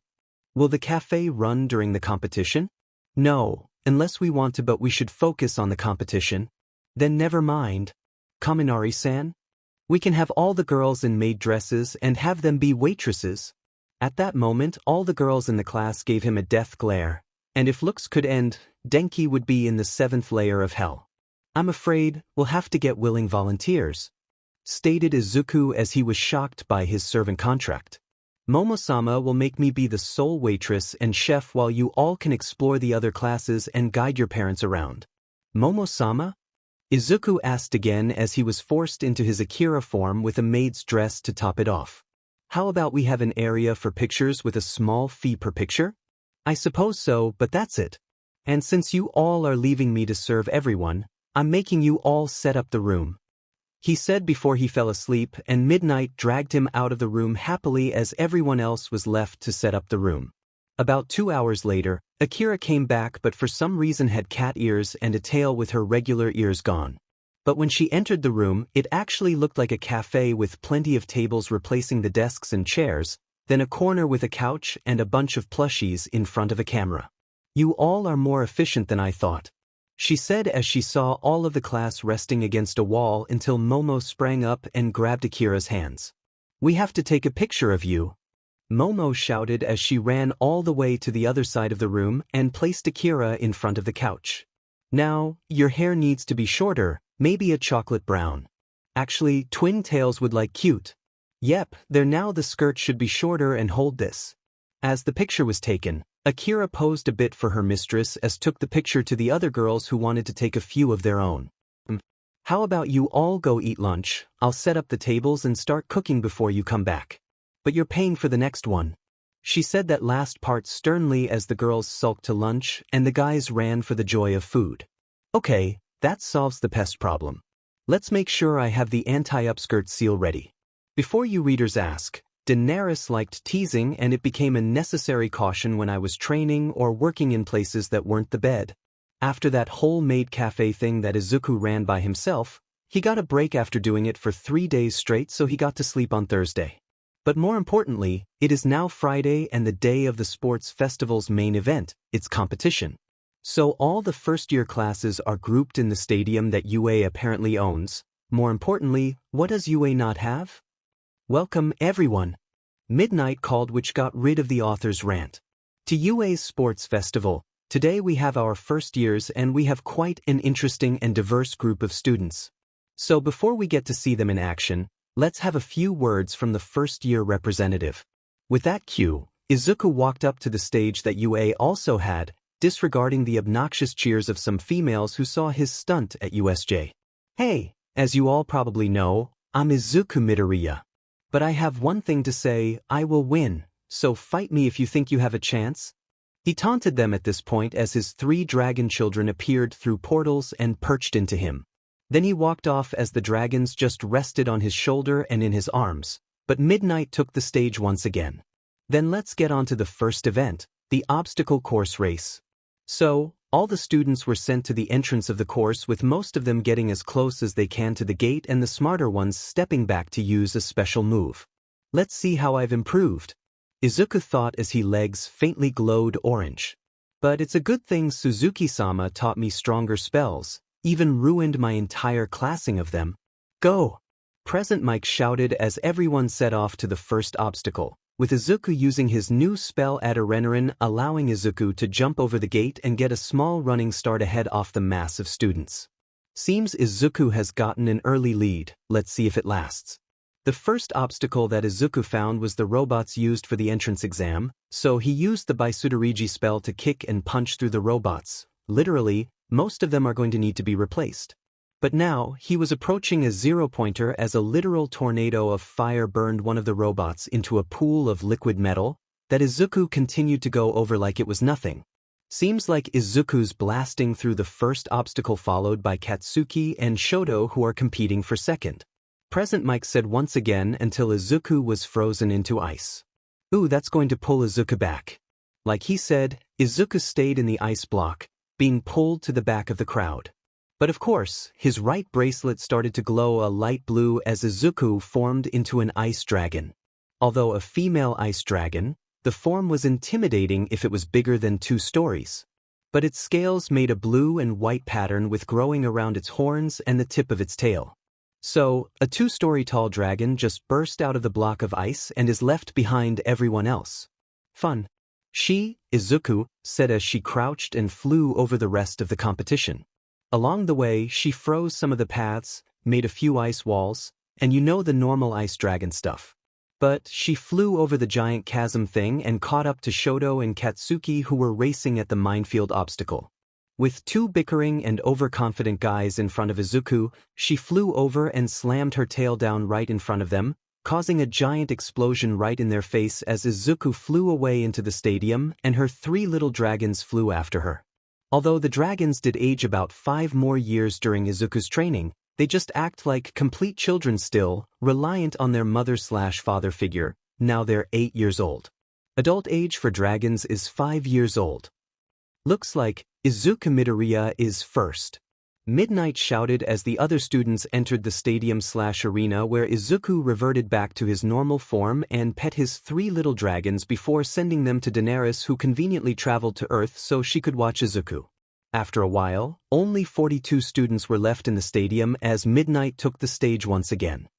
Will the cafe run during the competition? No, unless we want to, but we should focus on the competition. Then never mind. Kaminari-san? We can have all the girls in maid dresses and have them be waitresses. At that moment, all the girls in the class gave him a death glare, and if looks could end, Denki would be in the 7th layer of hell. I'm afraid we'll have to get willing volunteers, stated Izuku as he was shocked by his servant contract. Momo-sama will make me be the sole waitress and chef, while you all can explore the other classes and guide your parents around. Momo-sama? Izuku asked again as he was forced into his Akira form with a maid's dress to top it off. How about we have an area for pictures with a small fee per picture? I suppose so, but that's it. And since you all are leaving me to serve everyone, I'm making you all set up the room, he said before he fell asleep, and Midnight dragged him out of the room happily as everyone else was left to set up the room. About 2 hours later, Akira came back, but for some reason had cat ears and a tail with her regular ears gone. But when she entered the room, it actually looked like a cafe with plenty of tables replacing the desks and chairs, then a corner with a couch and a bunch of plushies in front of a camera. You all are more efficient than I thought, she said as she saw all of the class resting against a wall until Momo sprang up and grabbed Akira's hands. We have to take a picture of you, Momo shouted as she ran all the way to the other side of the room and placed Akira in front of the couch. Now, your hair needs to be shorter, maybe a chocolate brown. Actually, twin tails would like cute. Yep, there now the skirt should be shorter and hold this. As the picture was taken, Akira posed a bit for her mistress as took the picture to the other girls who wanted to take a few of their own. How about you all go eat lunch? I'll set up the tables and start cooking before you come back. But you're paying for the next one. She said that last part sternly as the girls sulked to lunch and the guys ran for the joy of food. Okay, that solves the pest problem. Let's make sure I have the anti-upskirt seal ready. Before you readers ask, Daenerys liked teasing, and it became a necessary caution when I was training or working in places that weren't the bed. After that whole maid cafe thing that Izuku ran by himself, he got a break after doing it for 3 days straight, so he got to sleep on Thursday. But more importantly, it is now Friday and the day of the sports festival's main event, its competition. So all the first-year classes are grouped in the stadium that UA apparently owns. More importantly, what does UA not have? Welcome, everyone, Midnight called, which got rid of the author's rant. To UA's sports festival, today we have our first years, and we have quite an interesting and diverse group of students. So before we get to see them in action, let's have a few words from the first-year representative. With that cue, Izuku walked up to the stage that UA also had, disregarding the obnoxious cheers of some females who saw his stunt at USJ. Hey, as you all probably know, I'm Izuku Midoriya. But I have one thing to say: I will win, so fight me if you think you have a chance. He taunted them at this point as his 3 dragon children appeared through portals and perched into him. Then he walked off as the dragons just rested on his shoulder and in his arms, but Midnight took the stage once again. Then let's get on to the first event, the obstacle course race. So, all the students were sent to the entrance of the course, with most of them getting as close as they can to the gate and the smarter ones stepping back to use a special move. Let's see how I've improved, Izuku thought as his legs faintly glowed orange. But it's a good thing Suzuki-sama taught me stronger spells, even ruined my entire classing of them. Go! Present Mike shouted as everyone set off to the first obstacle, with Izuku using his new spell Adrenaline, allowing Izuku to jump over the gate and get a small running start ahead off the mass of students. Seems Izuku has gotten an early lead. Let's see if it lasts. The first obstacle that Izuku found was the robots used for the entrance exam, so he used the Baisudarigi spell to kick and punch through the robots. Literally, most of them are going to need to be replaced. But now, he was approaching a 0-pointer as a literal tornado of fire burned one of the robots into a pool of liquid metal that Izuku continued to go over like it was nothing. Seems like Izuku's blasting through the first obstacle followed by Katsuki and Shoto who are competing for second. Present Mike said once again until Izuku was frozen into ice. Ooh, that's going to pull Izuku back. Like he said, Izuku stayed in the ice block, being pulled to the back of the crowd. But of course, his right bracelet started to glow a light blue as Izuku formed into an ice dragon. Although a female ice dragon, the form was intimidating if it was bigger than 2 stories. But its scales made a blue and white pattern with growing around its horns and the tip of its tail. So, a 2-story tall dragon just burst out of the block of ice and is left behind everyone else. Fun. She, Izuku, said as she crouched and flew over the rest of the competition. Along the way, she froze some of the paths, made a few ice walls, and you know the normal ice dragon stuff. But she flew over the giant chasm thing and caught up to Shoto and Katsuki who were racing at the minefield obstacle. With 2 bickering and overconfident guys in front of Izuku, she flew over and slammed her tail down right in front of them, causing a giant explosion right in their face as Izuku flew away into the stadium and her 3 little dragons flew after her. Although the dragons did age about 5 more years during Izuku's training, they just act like complete children still, reliant on their mother/father figure. Now they're 8 years old. Adult age for dragons is 5 years old. Looks like Izuku Midoriya is first. Midnight shouted as the other students entered the stadium/arena where Izuku reverted back to his normal form and pet his 3 little dragons before sending them to Daenerys who conveniently traveled to Earth so she could watch Izuku. After a while, only 42 students were left in the stadium as Midnight took the stage once again.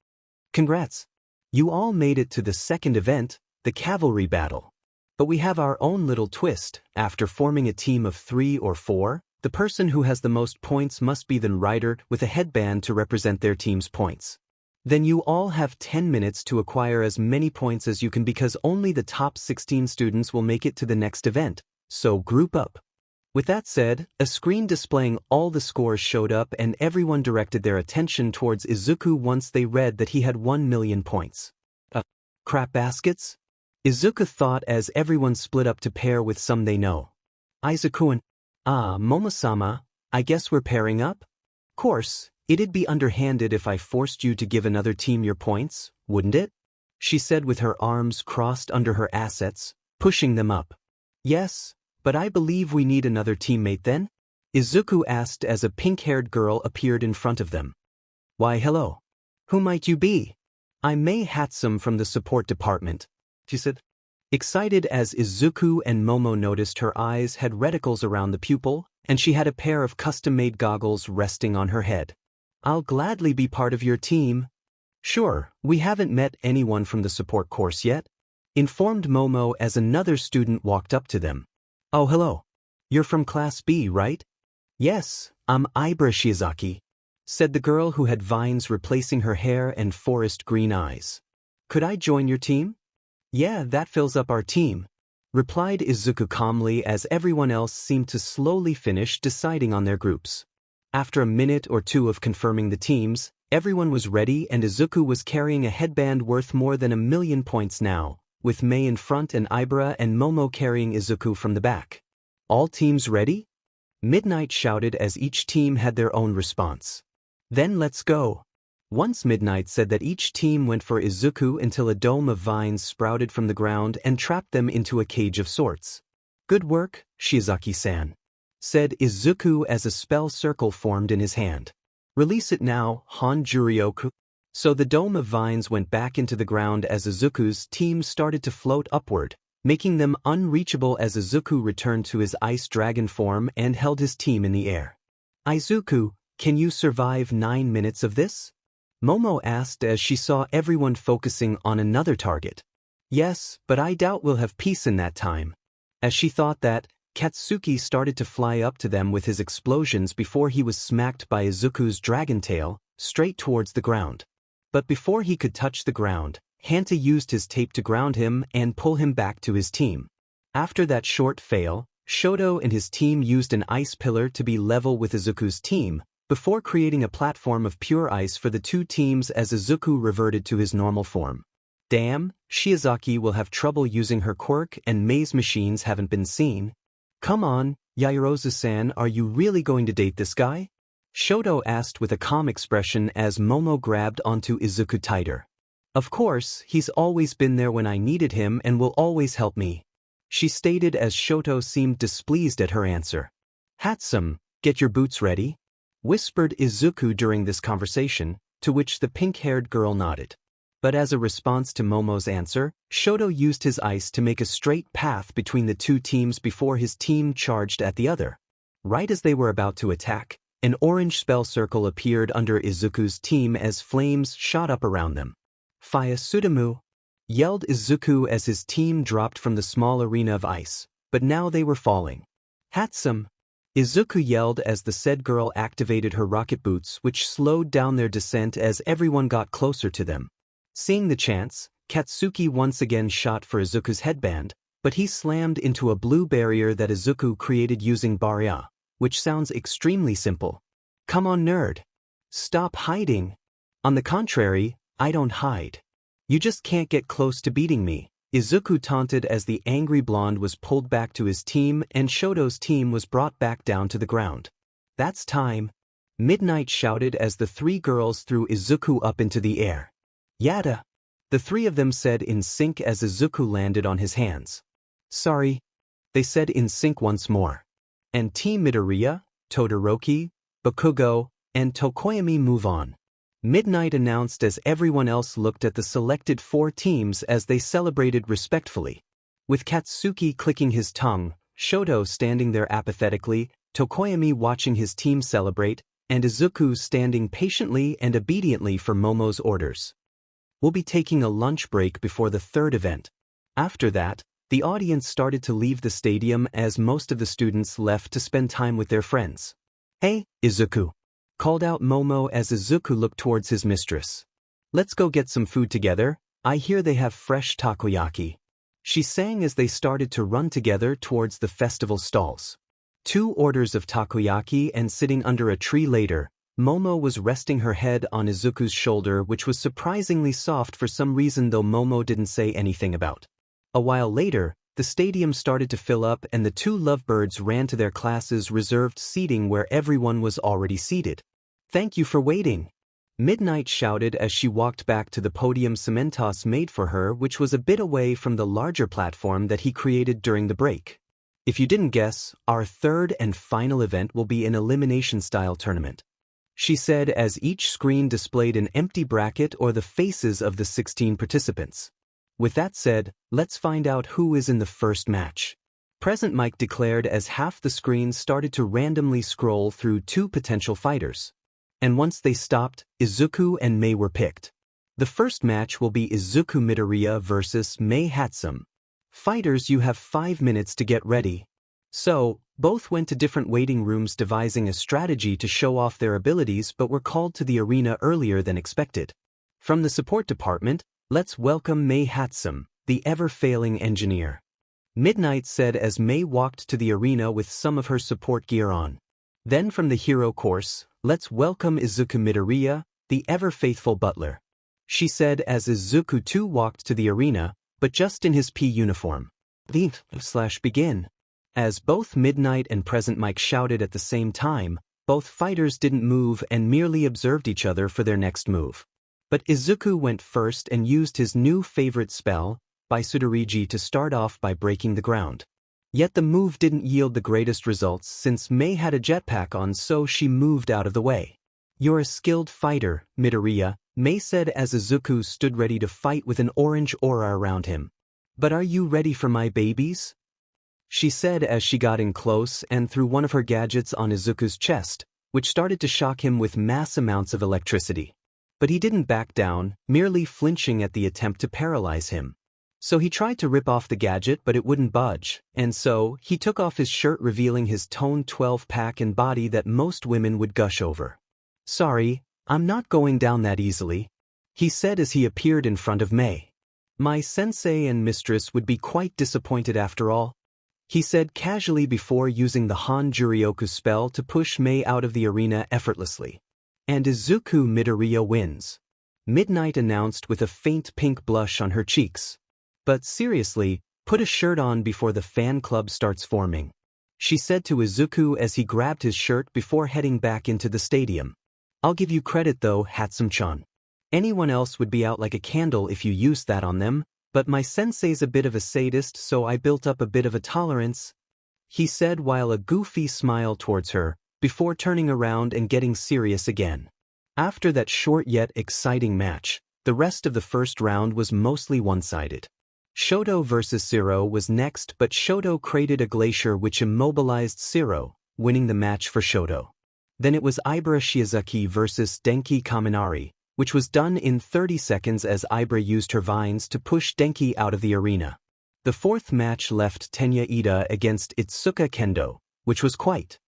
Congrats! You all made it to the second event, the Cavalry battle. But we have our own little twist. After forming a team of 3 or 4, the person who has the most points must be the rider with a headband to represent their team's points. Then you all have 10 minutes to acquire as many points as you can because only the top 16 students will make it to the next event, so group up. With that said, a screen displaying all the scores showed up and everyone directed their attention towards Izuku once they read that he had 1 million points. Crap baskets? Izuku thought as everyone split up to pair with some they know. Izuku-an. Momo-sama, I guess we're pairing up? Course, it'd be underhanded if I forced you to give another team your points, wouldn't it? She said with her arms crossed under her assets, pushing them up. Yes, but I believe we need another teammate then? Izuku asked as a pink-haired girl appeared in front of them. Why hello. Who might you be? I'm Mei Hatsum from the support department, she said. Excited as Izuku and Momo noticed her eyes had reticles around the pupil, and she had a pair of custom-made goggles resting on her head. I'll gladly be part of your team. Sure, we haven't met anyone from the support course yet, informed Momo as another student walked up to them. Oh hello. You're from Class B, right? Yes, I'm Ibra Shiozaki, said the girl who had vines replacing her hair and forest green eyes. Could I join your team? Yeah, that fills up our team, replied Izuku calmly as everyone else seemed to slowly finish deciding on their groups. After a minute or 2 of confirming the teams, everyone was ready and Izuku was carrying a headband worth more than 1 million points now, with Mei in front and Ibra and Momo carrying Izuku from the back. All teams ready? Midnight shouted as each team had their own response. Then let's go. Once Midnight said that each team went for Izuku until a dome of vines sprouted from the ground and trapped them into a cage of sorts. Good work, Shiozaki-san, said Izuku as a spell circle formed in his hand. Release it now, Honjuryoku. So the dome of vines went back into the ground as Izuku's team started to float upward, making them unreachable as Izuku returned to his ice dragon form and held his team in the air. Izuku, can you survive 9 minutes of this? Momo asked as she saw everyone focusing on another target. Yes, but I doubt we'll have peace in that time. As she thought that, Katsuki started to fly up to them with his explosions before he was smacked by Izuku's dragon tail, straight towards the ground. But before he could touch the ground, Hanta used his tape to ground him and pull him back to his team. After that short fail, Shoto and his team used an ice pillar to be level with Izuku's team, before creating a platform of pure ice for the 2 teams as Izuku reverted to his normal form. Damn, Shiozaki will have trouble using her quirk and maze machines haven't been seen. Come on, Yaoyorozu-san, are you really going to date this guy? Shoto asked with a calm expression as Momo grabbed onto Izuku tighter. Of course, he's always been there when I needed him and will always help me, she stated as Shoto seemed displeased at her answer. Handsome, get your boots ready, whispered Izuku during this conversation, to which the pink-haired girl nodded. But as a response to Momo's answer, Shoto used his ice to make a straight path between the two teams before his team charged at the other. Right as they were about to attack, an orange spell circle appeared under Izuku's team as flames shot up around them. Fire Sudamu! Yelled Izuku as his team dropped from the small arena of ice, but now they were falling. Handsome! Izuku yelled as the said girl activated her rocket boots, which slowed down their descent as everyone got closer to them. Seeing the chance, Katsuki once again shot for Izuku's headband, but he slammed into a blue barrier that Izuku created using Bnha, which sounds extremely simple. Come on, nerd. Stop hiding. On the contrary, I don't hide. You just can't get close to beating me, Izuku taunted as the angry blonde was pulled back to his team and Shoto's team was brought back down to the ground. That's time. Midnight shouted as the three girls threw Izuku up into the air. Yada! The three of them said in sync as Izuku landed on his hands. Sorry, they said in sync once more. And Team Midoriya, Todoroki, Bakugo, and Tokoyami move on. Midnight announced as everyone else looked at the selected four teams as they celebrated respectfully. With Katsuki clicking his tongue, Shoto standing there apathetically, Tokoyami watching his team celebrate, and Izuku standing patiently and obediently for Momo's orders. We'll be taking a lunch break before the third event. After that, the audience started to leave the stadium as most of the students left to spend time with their friends. Hey, Izuku! Called out Momo as Izuku looked towards his mistress. Let's go get some food together, I hear they have fresh takoyaki. She sang as they started to run together towards the festival stalls. 2 orders of takoyaki and sitting under a tree later, Momo was resting her head on Izuku's shoulder, which was surprisingly soft for some reason, though Momo didn't say anything about. A while later, the stadium started to fill up and the 2 lovebirds ran to their classes' reserved seating where everyone was already seated. Thank you for waiting, Midnight shouted as she walked back to the podium Cementos made for her, which was a bit away from the larger platform that he created during the break. If you didn't guess, our third and final event will be an elimination-style tournament, she said as each screen displayed an empty bracket or the faces of the 16 participants. With that said, let's find out who is in the first match. Present Mike declared as half the screens started to randomly scroll through 2 potential fighters. And once they stopped, Izuku and Mei were picked. The first match will be Izuku Midoriya versus Mei Handsome. Fighters, you have 5 minutes to get ready. So, both went to different waiting rooms devising a strategy to show off their abilities, but were called to the arena earlier than expected. From the support department, let's welcome Mei Handsome, the ever-failing engineer, Midnight said as Mei walked to the arena with some of her support gear on. Then from the hero course, let's welcome Izuku Midoriya, the ever-faithful butler, she said as Izuku too walked to the arena, but just in his P uniform. Begin. As both Midnight and Present Mike shouted at the same time, both fighters didn't move and merely observed each other for their next move. But Izuku went first and used his new favorite spell, Baisudarigi, to start off by breaking the ground. Yet the move didn't yield the greatest results since Mei had a jetpack on, so she moved out of the way. You're a skilled fighter, Midoriya, Mei said as Izuku stood ready to fight with an orange aura around him. But are you ready for my babies? She said as she got in close and threw one of her gadgets on Izuku's chest, which started to shock him with mass amounts of electricity. But he didn't back down, merely flinching at the attempt to paralyze him. So he tried to rip off the gadget, but it wouldn't budge, and so he took off his shirt, revealing his toned 12-pack and body that most women would gush over. Sorry, I'm not going down that easily, he said as he appeared in front of Mei. My sensei and mistress would be quite disappointed after all, he said casually before using the Han-Juryoku spell to push Mei out of the arena effortlessly. And Izuku Midoriya wins, Midnight announced with a faint pink blush on her cheeks. But seriously, put a shirt on before the fan club starts forming, she said to Izuku as he grabbed his shirt before heading back into the stadium. I'll give you credit though, Hatsum-chan. Anyone else would be out like a candle if you used that on them, but my sensei's a bit of a sadist, so I built up a bit of a tolerance, he said while a goofy smile towards her, before turning around and getting serious again. After that short yet exciting match, the rest of the first round was mostly one-sided. Shoto vs Zero was next, but Shoto created a glacier which immobilized Zero, winning the match for Shoto. Then it was Ibara Shiozaki vs Denki Kaminari, which was done in 30 seconds as Ibara used her vines to push Denki out of the arena. The fourth match left Tenya Ida against Itsuka Kendo, which was quite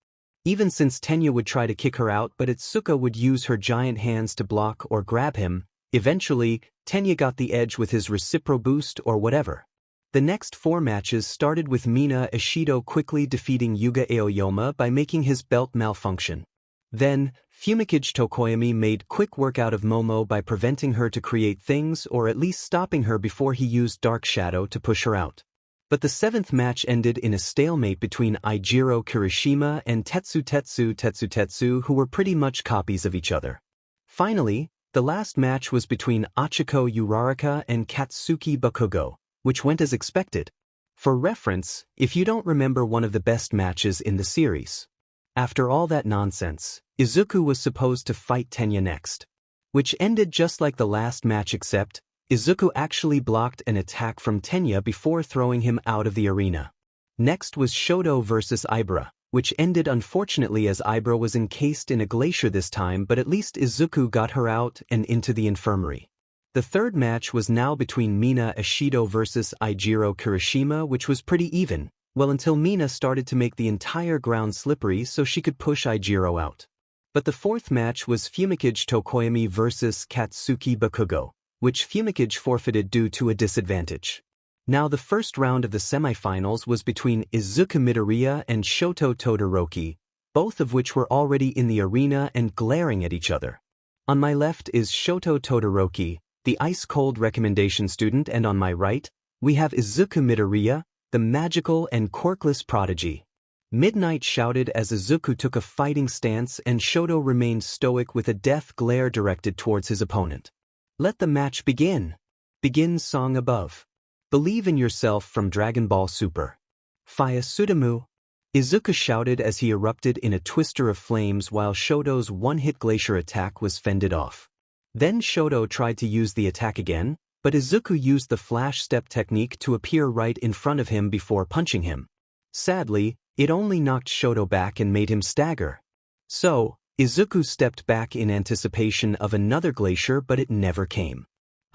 even since Tenya would try to kick her out but Itsuka would use her giant hands to block or grab him. Eventually, Tenya got the edge with his Recipro Boost or whatever. The next 4 matches started with Mina Ishido quickly defeating Yuga Aoyama by making his belt malfunction. Then, Fumikage Tokoyami made quick work out of Momo by preventing her to create things or at least stopping her before he used Dark Shadow to push her out. But the 7th match ended in a stalemate between Eijiro Kirishima and Tetsu, who were pretty much copies of each other. Finally, the last match was between Achiko Uraraka and Katsuki Bakugo, which went as expected. For reference, if you don't remember one of the best matches in the series. After all that nonsense, Izuku was supposed to fight Tenya next, which ended just like the last match except Izuku actually blocked an attack from Tenya before throwing him out of the arena. Next was Shoto vs Ibara, which ended unfortunately as Ibara was encased in a glacier this time, but at least Izuku got her out and into the infirmary. The third match was now between Mina Ishido vs Eijiro Kirishima, which was pretty even, well until Mina started to make the entire ground slippery so she could push Eijiro out. But the fourth match was Fumikage Tokoyami vs Katsuki Bakugo, which Fumikage forfeited due to a disadvantage. Now the first round of the semifinals was between Izuku Midoriya and Shoto Todoroki, both of which were already in the arena and glaring at each other. On my left is Shoto Todoroki, the ice-cold recommendation student, and on my right, we have Izuku Midoriya, the magical and quirkless prodigy. Midnight shouted as Izuku took a fighting stance and Shoto remained stoic with a death glare directed towards his opponent. Let the match begin. Begin song above. Believe in yourself from Dragon Ball Super. Faya Sudamu. Izuku shouted as he erupted in a twister of flames while Shoto's one-hit glacier attack was fended off. Then Shoto tried to use the attack again, but Izuku used the flash step technique to appear right in front of him before punching him. Sadly, it only knocked Shoto back and made him stagger. So, Izuku stepped back in anticipation of another glacier, but it never came.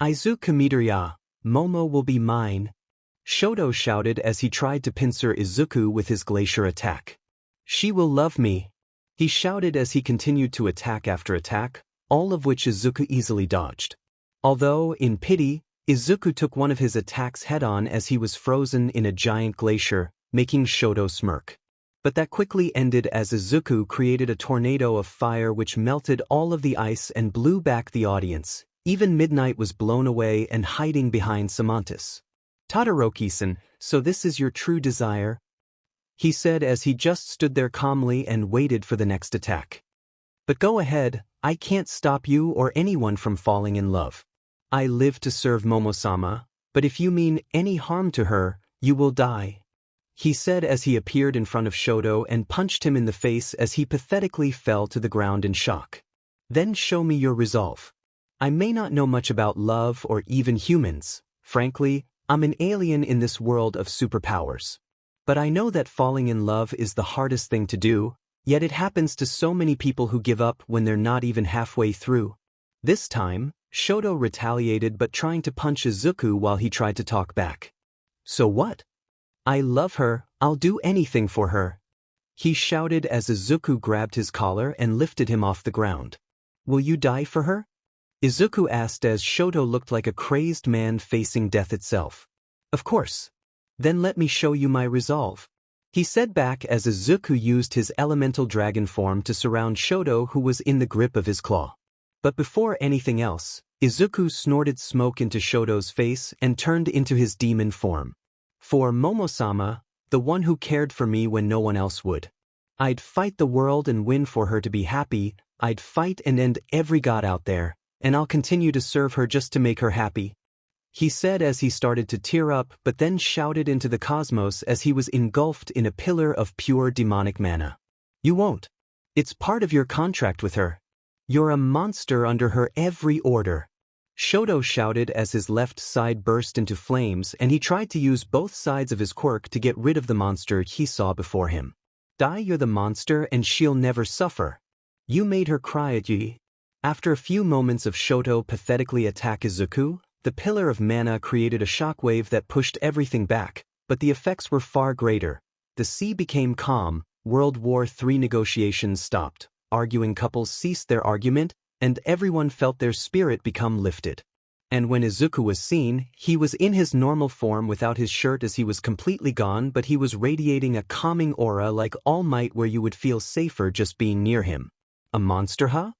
Izuku Midoriya, Momo will be mine. Shoto shouted as he tried to pincer Izuku with his glacier attack. She will love me. He shouted as he continued to attack after attack, all of which Izuku easily dodged. Although, in pity, Izuku took one of his attacks head-on as he was frozen in a giant glacier, making Shoto smirk. But that quickly ended as Izuku created a tornado of fire which melted all of the ice and blew back the audience. Even Midnight was blown away and hiding behind Samantis. Todoroki-san, so this is your true desire? He said as he just stood there calmly and waited for the next attack. But go ahead, I can't stop you or anyone from falling in love. I live to serve Momo-sama, but if you mean any harm to her, you will die. He said as he appeared in front of Shoto and punched him in the face as he pathetically fell to the ground in shock. Then show me your resolve. I may not know much about love or even humans. Frankly, I'm an alien in this world of superpowers. But I know that falling in love is the hardest thing to do, yet it happens to so many people who give up when they're not even halfway through. This time, Shoto retaliated but trying to punch Izuku while he tried to talk back. So what? I love her, I'll do anything for her. He shouted as Izuku grabbed his collar and lifted him off the ground. Will you die for her? Izuku asked as Shoto looked like a crazed man facing death itself. Of course. Then let me show you my resolve. He said back as Izuku used his elemental dragon form to surround Shoto, who was in the grip of his claw. But before anything else, Izuku snorted smoke into Shoto's face and turned into his demon form. For Momo-sama, the one who cared for me when no one else would. I'd fight the world and win for her to be happy, I'd fight and end every god out there, and I'll continue to serve her just to make her happy," he said as he started to tear up, but then shouted into the cosmos as he was engulfed in a pillar of pure demonic mana. "You won't. It's part of your contract with her. You're a monster under her every order." Shoto shouted as his left side burst into flames and he tried to use both sides of his quirk to get rid of the monster he saw before him. "Die, you're the monster and she'll never suffer. You made her cry at ye." After a few moments of Shoto pathetically attack Izuku, the pillar of mana created a shockwave that pushed everything back, but the effects were far greater. The sea became calm, World War III negotiations stopped, arguing couples ceased their argument, and everyone felt their spirit become lifted. And when Izuku was seen, he was in his normal form without his shirt as he was completely gone, but he was radiating a calming aura like All Might where you would feel safer just being near him. "A monster, huh?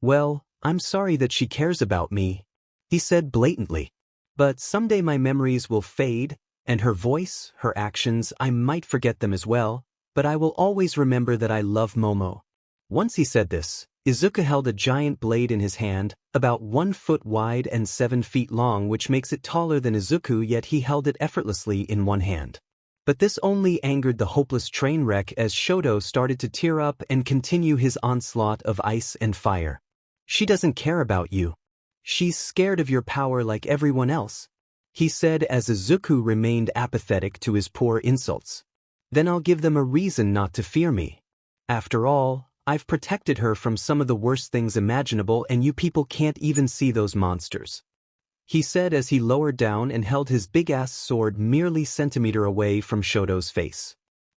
Well, I'm sorry that she cares about me," he said blatantly. "But someday my memories will fade, and her voice, her actions, I might forget them as well, but I will always remember that I love Momo." Once he said this, Izuku held a giant blade in his hand, about 1 foot wide and 7 feet long, which makes it taller than Izuku, yet he held it effortlessly in one hand. But this only angered the hopeless train wreck as Shoto started to tear up and continue his onslaught of ice and fire. "She doesn't care about you. She's scared of your power like everyone else," he said as Izuku remained apathetic to his poor insults. "Then I'll give them a reason not to fear me. After all, I've protected her from some of the worst things imaginable and you people can't even see those monsters," he said as he lowered down and held his big-ass sword merely centimeter away from Shoto's face.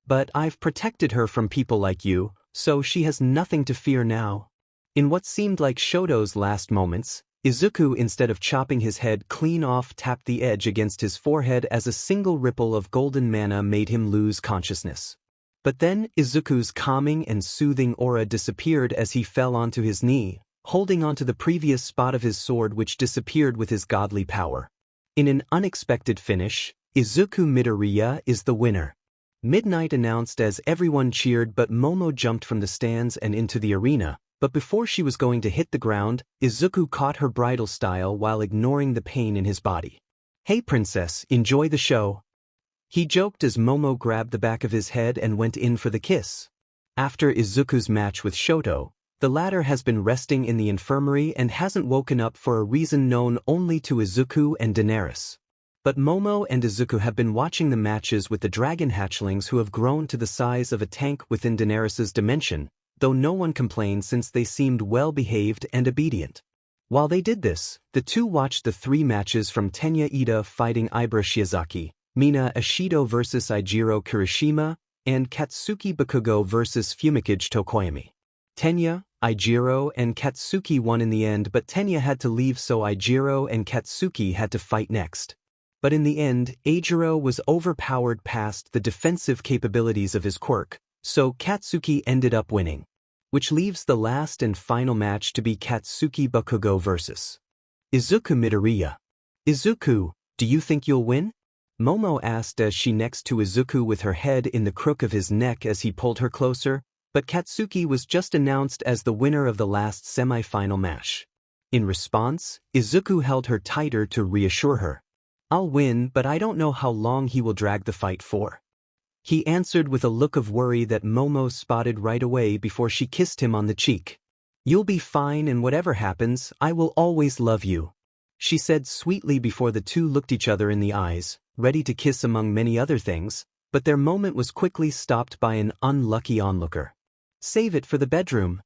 "But I've protected her from people like you, so she has nothing to fear now." In what seemed like Shoto's last moments, Izuku, instead of chopping his head clean off, tapped the edge against his forehead as a single ripple of golden mana made him lose consciousness. But then Izuku's calming and soothing aura disappeared as he fell onto his knee, holding onto the previous spot of his sword which disappeared with his godly power. In an unexpected finish, Izuku Midoriya is the winner. Midnight announced as everyone cheered, but Momo jumped from the stands and into the arena, but before she was going to hit the ground, Izuku caught her bridal style while ignoring the pain in his body. "Hey princess, enjoy the show," he joked as Momo grabbed the back of his head and went in for the kiss. After Izuku's match with Shoto, the latter has been resting in the infirmary and hasn't woken up for a reason known only to Izuku and Daenerys. But Momo and Izuku have been watching the matches with the dragon hatchlings who have grown to the size of a tank within Daenerys' dimension, though no one complained since they seemed well-behaved and obedient. While they did this, the two watched the 3 matches from Tenya Ida fighting Ibara Shiozaki, Mina Ashido vs Eijiro Kirishima, and Katsuki Bakugo vs Fumikage Tokoyami. Tenya, Eijiro, and Katsuki won in the end, but Tenya had to leave so Eijiro and Katsuki had to fight next. But in the end, Eijiro was overpowered past the defensive capabilities of his quirk, so Katsuki ended up winning. Which leaves the last and final match to be Katsuki Bakugo vs Izuku Midoriya. "Izuku, do you think you'll win?" Momo asked as she next to Izuku with her head in the crook of his neck as he pulled her closer, but Katsuki was just announced as the winner of the last semi-final match. In response, Izuku held her tighter to reassure her. "I'll win, but I don't know how long he will drag the fight for," he answered with a look of worry that Momo spotted right away before she kissed him on the cheek. "You'll be fine, and whatever happens, I will always love you," she said sweetly before the two looked each other in the eyes, ready to kiss among many other things, but their moment was quickly stopped by an unlucky onlooker. "Save it for the bedroom,"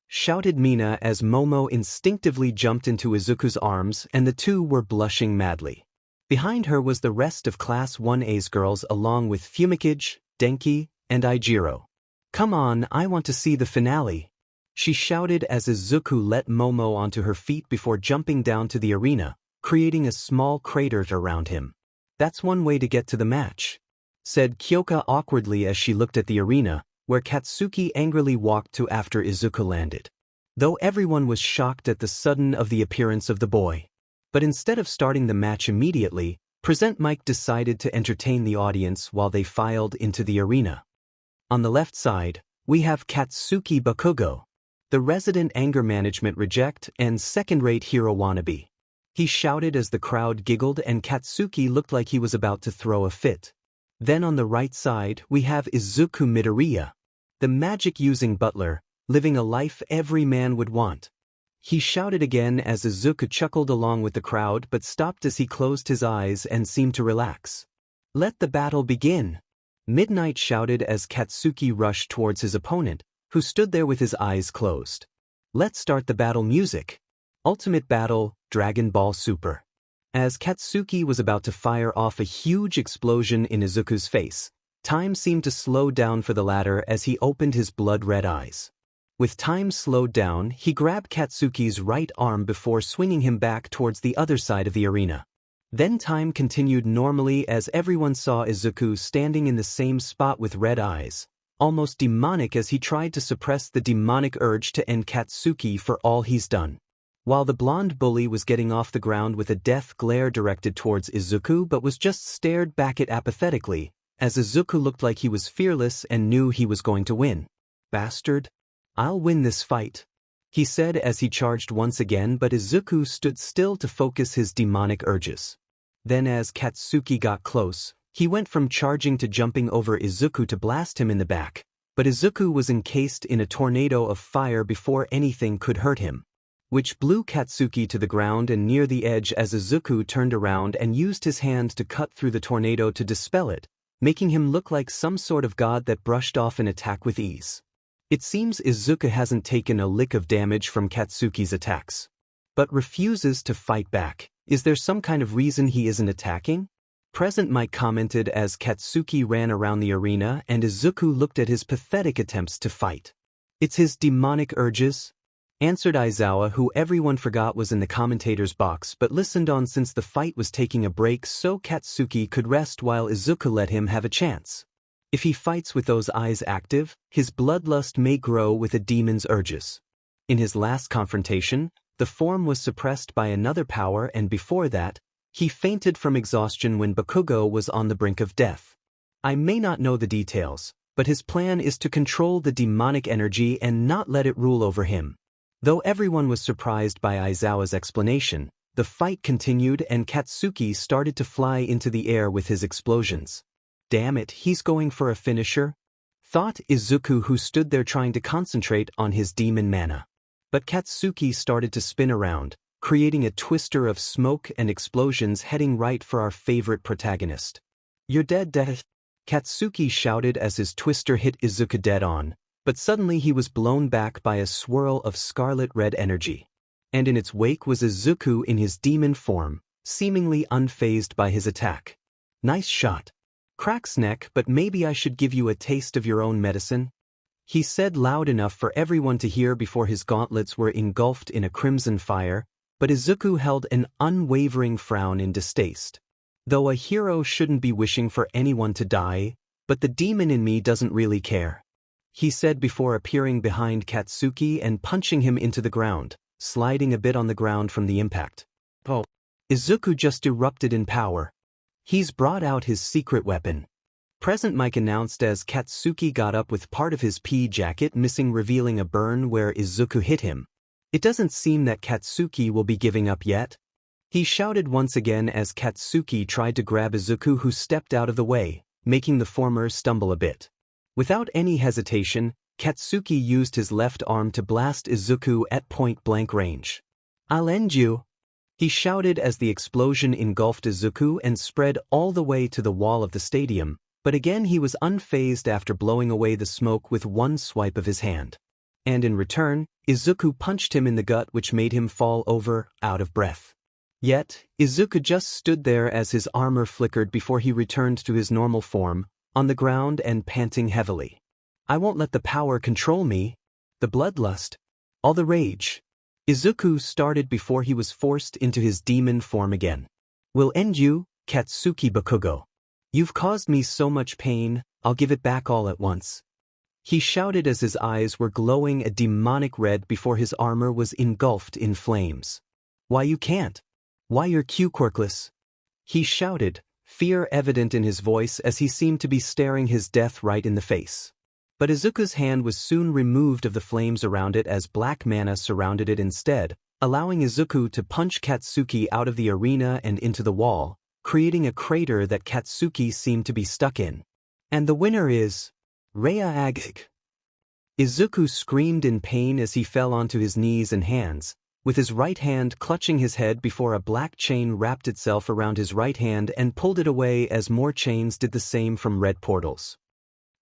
shouted Mina as Momo instinctively jumped into Izuku's arms and the two were blushing madly. Behind her was the rest of Class 1A's girls along with Fumikage, Denki, and Eijiro. "Come on, I want to see the finale," she shouted as Izuku let Momo onto her feet before jumping down to the arena, creating a small crater around him. "That's one way to get to the match," said Kyoka awkwardly as she looked at the arena, where Katsuki angrily walked to after Izuku landed. Though everyone was shocked at the sudden of the appearance of the boy. But instead of starting the match immediately, Mike decided to entertain the audience while they filed into the arena. On the left side, we have Katsuki Bakugo, the resident anger management reject and second-rate hero wannabe. He shouted as the crowd giggled and Katsuki looked like he was about to throw a fit. Then on the right side, we have Izuku Midoriya, the magic-using butler, living a life every man would want. He shouted again as Izuku chuckled along with the crowd but stopped as he closed his eyes and seemed to relax. "Let the battle begin!" Midnight shouted as Katsuki rushed towards his opponent, who stood there with his eyes closed. "Let's start the battle music. Ultimate Battle, Dragon Ball Super." As Katsuki was about to fire off a huge explosion in Izuku's face, time seemed to slow down for the latter as he opened his blood-red eyes. With time slowed down, he grabbed Katsuki's right arm before swinging him back towards the other side of the arena. Then time continued normally as everyone saw Izuku standing in the same spot with red eyes, almost demonic as he tried to suppress the demonic urge to end Katsuki for all he's done. While the blonde bully was getting off the ground with a death glare directed towards Izuku but was just stared back at apathetically, as Izuku looked like he was fearless and knew he was going to win. "Bastard. I'll win this fight," he said as he charged once again, but Izuku stood still to focus his demonic urges. Then as Katsuki got close, he went from charging to jumping over Izuku to blast him in the back, but Izuku was encased in a tornado of fire before anything could hurt him, which blew Katsuki to the ground and near the edge as Izuku turned around and used his hand to cut through the tornado to dispel it, making him look like some sort of god that brushed off an attack with ease. It seems Izuku hasn't taken a lick of damage from Katsuki's attacks, but refuses to fight back. Is there some kind of reason he isn't attacking? Mike commented as Katsuki ran around the arena and Izuku looked at his pathetic attempts to fight. "It's his demonic urges," answered Aizawa, who everyone forgot was in the commentator's box but listened on since the fight was taking a break so Katsuki could rest while Izuku let him have a chance. If he fights with those eyes active, his bloodlust may grow with a demon's urges. In his last confrontation, the form was suppressed by another power and before that, he fainted from exhaustion when Bakugo was on the brink of death. I may not know the details, but his plan is to control the demonic energy and not let it rule over him. Though everyone was surprised by Aizawa's explanation, the fight continued and Katsuki started to fly into the air with his explosions. "Damn it, he's going for a finisher?" thought Izuku, who stood there trying to concentrate on his demon mana. But Katsuki started to spin around, creating a twister of smoke and explosions heading right for our favorite protagonist. "You're dead." Katsuki shouted as his twister hit Izuku dead on, but suddenly he was blown back by a swirl of scarlet-red energy. And in its wake was Izuku in his demon form, seemingly unfazed by his attack. "Nice shot. Cracks neck, but maybe I should give you a taste of your own medicine," he said loud enough for everyone to hear before his gauntlets were engulfed in a crimson fire, but Izuku held an unwavering frown in distaste. "Though a hero shouldn't be wishing for anyone to die, but the demon in me doesn't really care," he said before appearing behind Katsuki and punching him into the ground, sliding a bit on the ground from the impact. "Oh." Izuku just erupted in power. "He's brought out his secret weapon," Mike announced as Katsuki got up with part of his pea jacket missing, revealing a burn where Izuku hit him. "It doesn't seem that Katsuki will be giving up yet," he shouted once again as Katsuki tried to grab Izuku, who stepped out of the way, making the former stumble a bit. Without any hesitation, Katsuki used his left arm to blast Izuku at point-blank range. "I'll end you," he shouted as the explosion engulfed Izuku and spread all the way to the wall of the stadium, but again he was unfazed after blowing away the smoke with one swipe of his hand. And in return, Izuku punched him in the gut, which made him fall over, out of breath. Yet, Izuku just stood there as his armor flickered before he returned to his normal form, on the ground and panting heavily. "I won't let the power control me. The bloodlust. All the rage." Izuku started before he was forced into his demon form again. "We'll end you, Katsuki Bakugo. You've caused me so much pain, I'll give it back all at once," he shouted as his eyes were glowing a demonic red before his armor was engulfed in flames. "Why you can't? Why you're Quirkless?" he shouted, fear evident in his voice as he seemed to be staring his death right in the face. But Izuku's hand was soon removed of the flames around it as black mana surrounded it instead, allowing Izuku to punch Katsuki out of the arena and into the wall, creating a crater that Katsuki seemed to be stuck in. And the winner is Rhea Agig. Izuku screamed in pain as he fell onto his knees and hands, with his right hand clutching his head before a black chain wrapped itself around his right hand and pulled it away as more chains did the same from red portals.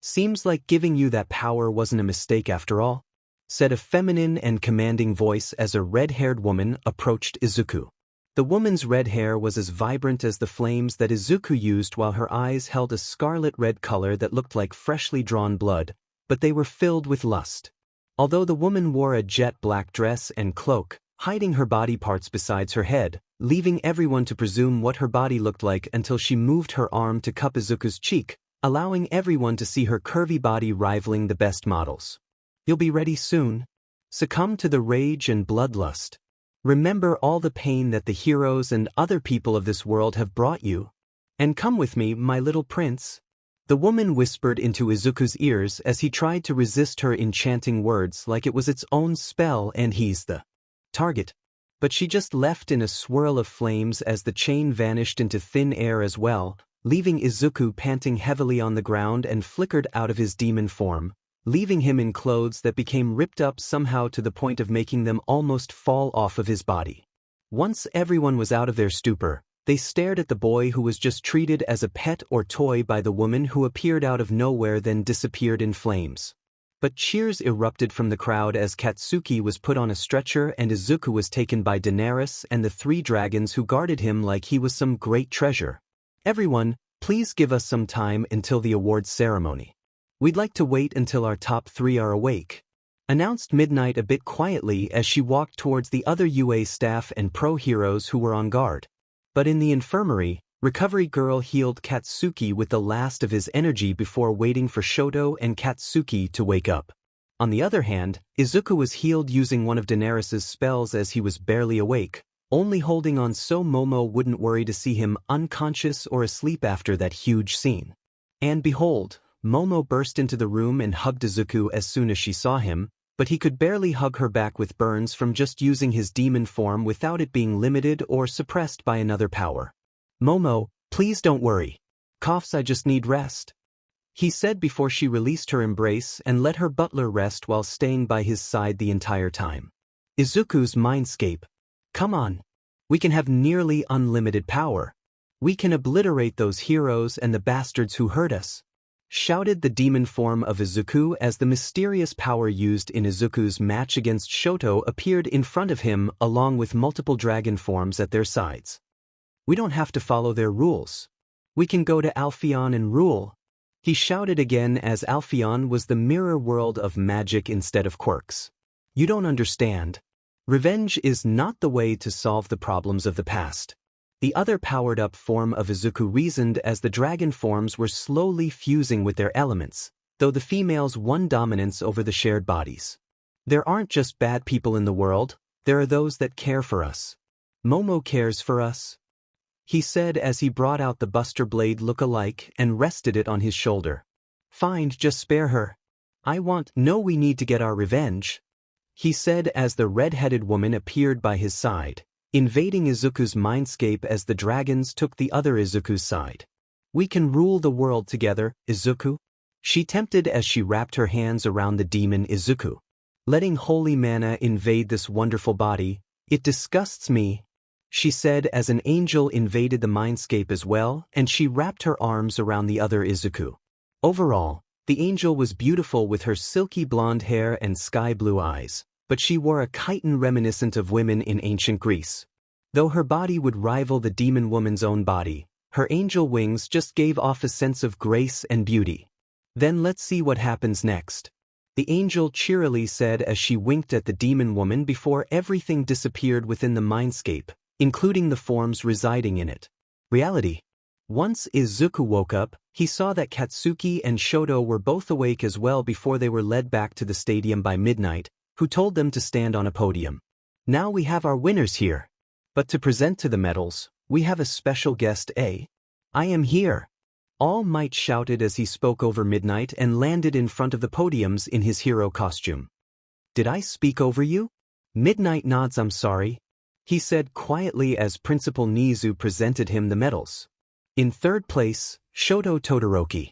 Seems like giving you that power wasn't a mistake after all, said a feminine and commanding voice as a red-haired woman approached Izuku. The woman's red hair was as vibrant as the flames that Izuku used while her eyes held a scarlet red color that looked like freshly drawn blood, but they were filled with lust. Although the woman wore a jet black dress and cloak, hiding her body parts besides her head, leaving everyone to presume what her body looked like until she moved her arm to cup Izuku's cheek, allowing everyone to see her curvy body rivaling the best models. You'll be ready soon. Succumb to the rage and bloodlust. Remember all the pain that the heroes and other people of this world have brought you. And come with me, my little prince. The woman whispered into Izuku's ears as he tried to resist her enchanting words like it was its own spell and he's the target. But she just left in a swirl of flames as the chain vanished into thin air as well, leaving Izuku panting heavily on the ground and flickered out of his demon form, leaving him in clothes that became ripped up somehow to the point of making them almost fall off of his body. Once everyone was out of their stupor, they stared at the boy who was just treated as a pet or toy by the woman who appeared out of nowhere then disappeared in flames. But cheers erupted from the crowd as Katsuki was put on a stretcher and Izuku was taken by Daenerys and the 3 dragons who guarded him like he was some great treasure. Everyone, please give us some time until the awards ceremony. We'd like to wait until our top 3 are awake, announced Midnight a bit quietly as she walked towards the other UA staff and pro heroes who were on guard. But in the infirmary, Recovery Girl healed Katsuki with the last of his energy before waiting for Shoto and Katsuki to wake up. On the other hand, Izuku was healed using one of Daenerys' spells as he was barely awake, only holding on so Momo wouldn't worry to see him unconscious or asleep after that huge scene. And behold, Momo burst into the room and hugged Izuku as soon as she saw him, but he could barely hug her back with burns from just using his demon form without it being limited or suppressed by another power. Momo, please don't worry. Coughs, I just need rest, he said before she released her embrace and let her butler rest while staying by his side the entire time. Izuku's mindscape. Come on. We can have nearly unlimited power. We can obliterate those heroes and the bastards who hurt us, shouted the demon form of Izuku as the mysterious power used in Izuku's match against Shoto appeared in front of him along with multiple dragon forms at their sides. We don't have to follow their rules. We can go to Alpheon and rule, he shouted again as Alpheon was the mirror world of magic instead of quirks. You don't understand. Revenge is not the way to solve the problems of the past. The other powered-up form of Izuku reasoned as the dragon forms were slowly fusing with their elements, though the females won dominance over the shared bodies. There aren't just bad people in the world, there are those that care for us. Momo cares for us, he said as he brought out the Buster Blade look-alike and rested it on his shoulder. Fine, just spare her. No, we need to get our revenge, he said as the red-headed woman appeared by his side, invading Izuku's mindscape as the dragons took the other Izuku's side. We can rule the world together, Izuku, she tempted as she wrapped her hands around the demon Izuku. Letting holy mana invade this wonderful body, it disgusts me, she said as an angel invaded the mindscape as well and she wrapped her arms around the other Izuku. Overall, the angel was beautiful with her silky blonde hair and sky-blue eyes, but she wore a chiton reminiscent of women in ancient Greece. Though her body would rival the demon woman's own body, her angel wings just gave off a sense of grace and beauty. Then let's see what happens next, the angel cheerily said as she winked at the demon woman before everything disappeared within the mindscape, including the forms residing in it. Reality. Once Izuku woke up, he saw that Katsuki and Shoto were both awake as well before they were led back to the stadium by Midnight, who told them to stand on a podium. Now we have our winners here. But to present to the medals, We have a special guest, eh? I am here. All Might shouted as he spoke over Midnight and landed in front of the podiums in his hero costume. Did I speak over you? Midnight nods. I'm sorry, he said quietly as Principal Nizu presented him the medals. In third place, Shoto Todoroki.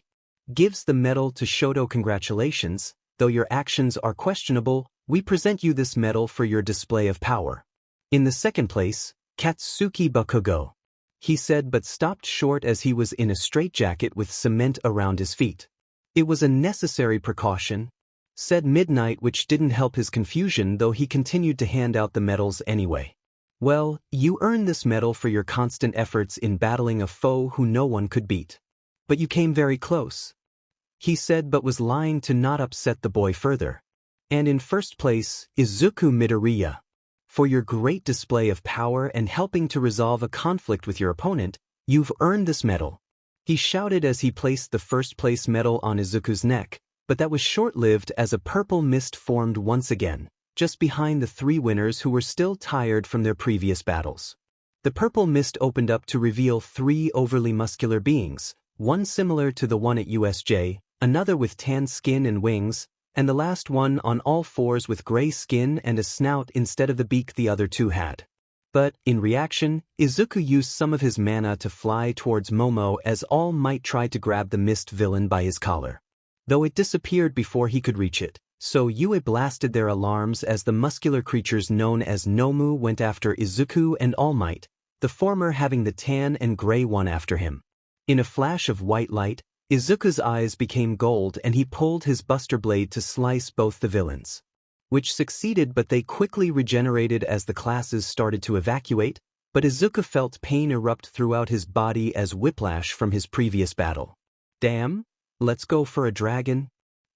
Gives the medal to Shoto. Congratulations, though your actions are questionable, we present you this medal for your display of power. In the second place, Katsuki Bakugo. He said but stopped short as he was in a straitjacket with cement around his feet. It was a necessary precaution, said Midnight, which didn't help his confusion, though he continued to hand out the medals anyway. Well, you earned this medal for your constant efforts in battling a foe who no one could beat. But you came very close, he said, but was lying to not upset the boy further. And in first place, Izuku Midoriya. For your great display of power and helping to resolve a conflict with your opponent, you've earned this medal, he shouted as he placed the first place medal on Izuku's neck, but that was short-lived as a purple mist formed once again, just behind the three winners who were still tired from their previous battles. The purple mist opened up to reveal three overly muscular beings, one similar to the one at USJ, another with tan skin and wings, and the last one on all fours with gray skin and a snout instead of the beak the other two had. But, in reaction, Izuku used some of his mana to fly towards Momo as All Might tried to grab the mist villain by his collar. Though it disappeared before he could reach it, so Yue blasted their alarms as the muscular creatures known as Nomu went after Izuku and All Might, the former having the tan and gray one after him. In a flash of white light, Izuku's eyes became gold and he pulled his buster blade to slice both the villains, which succeeded, but they quickly regenerated as the classes started to evacuate, but Izuku felt pain erupt throughout his body as whiplash from his previous battle. Damn, let's go for a dragon,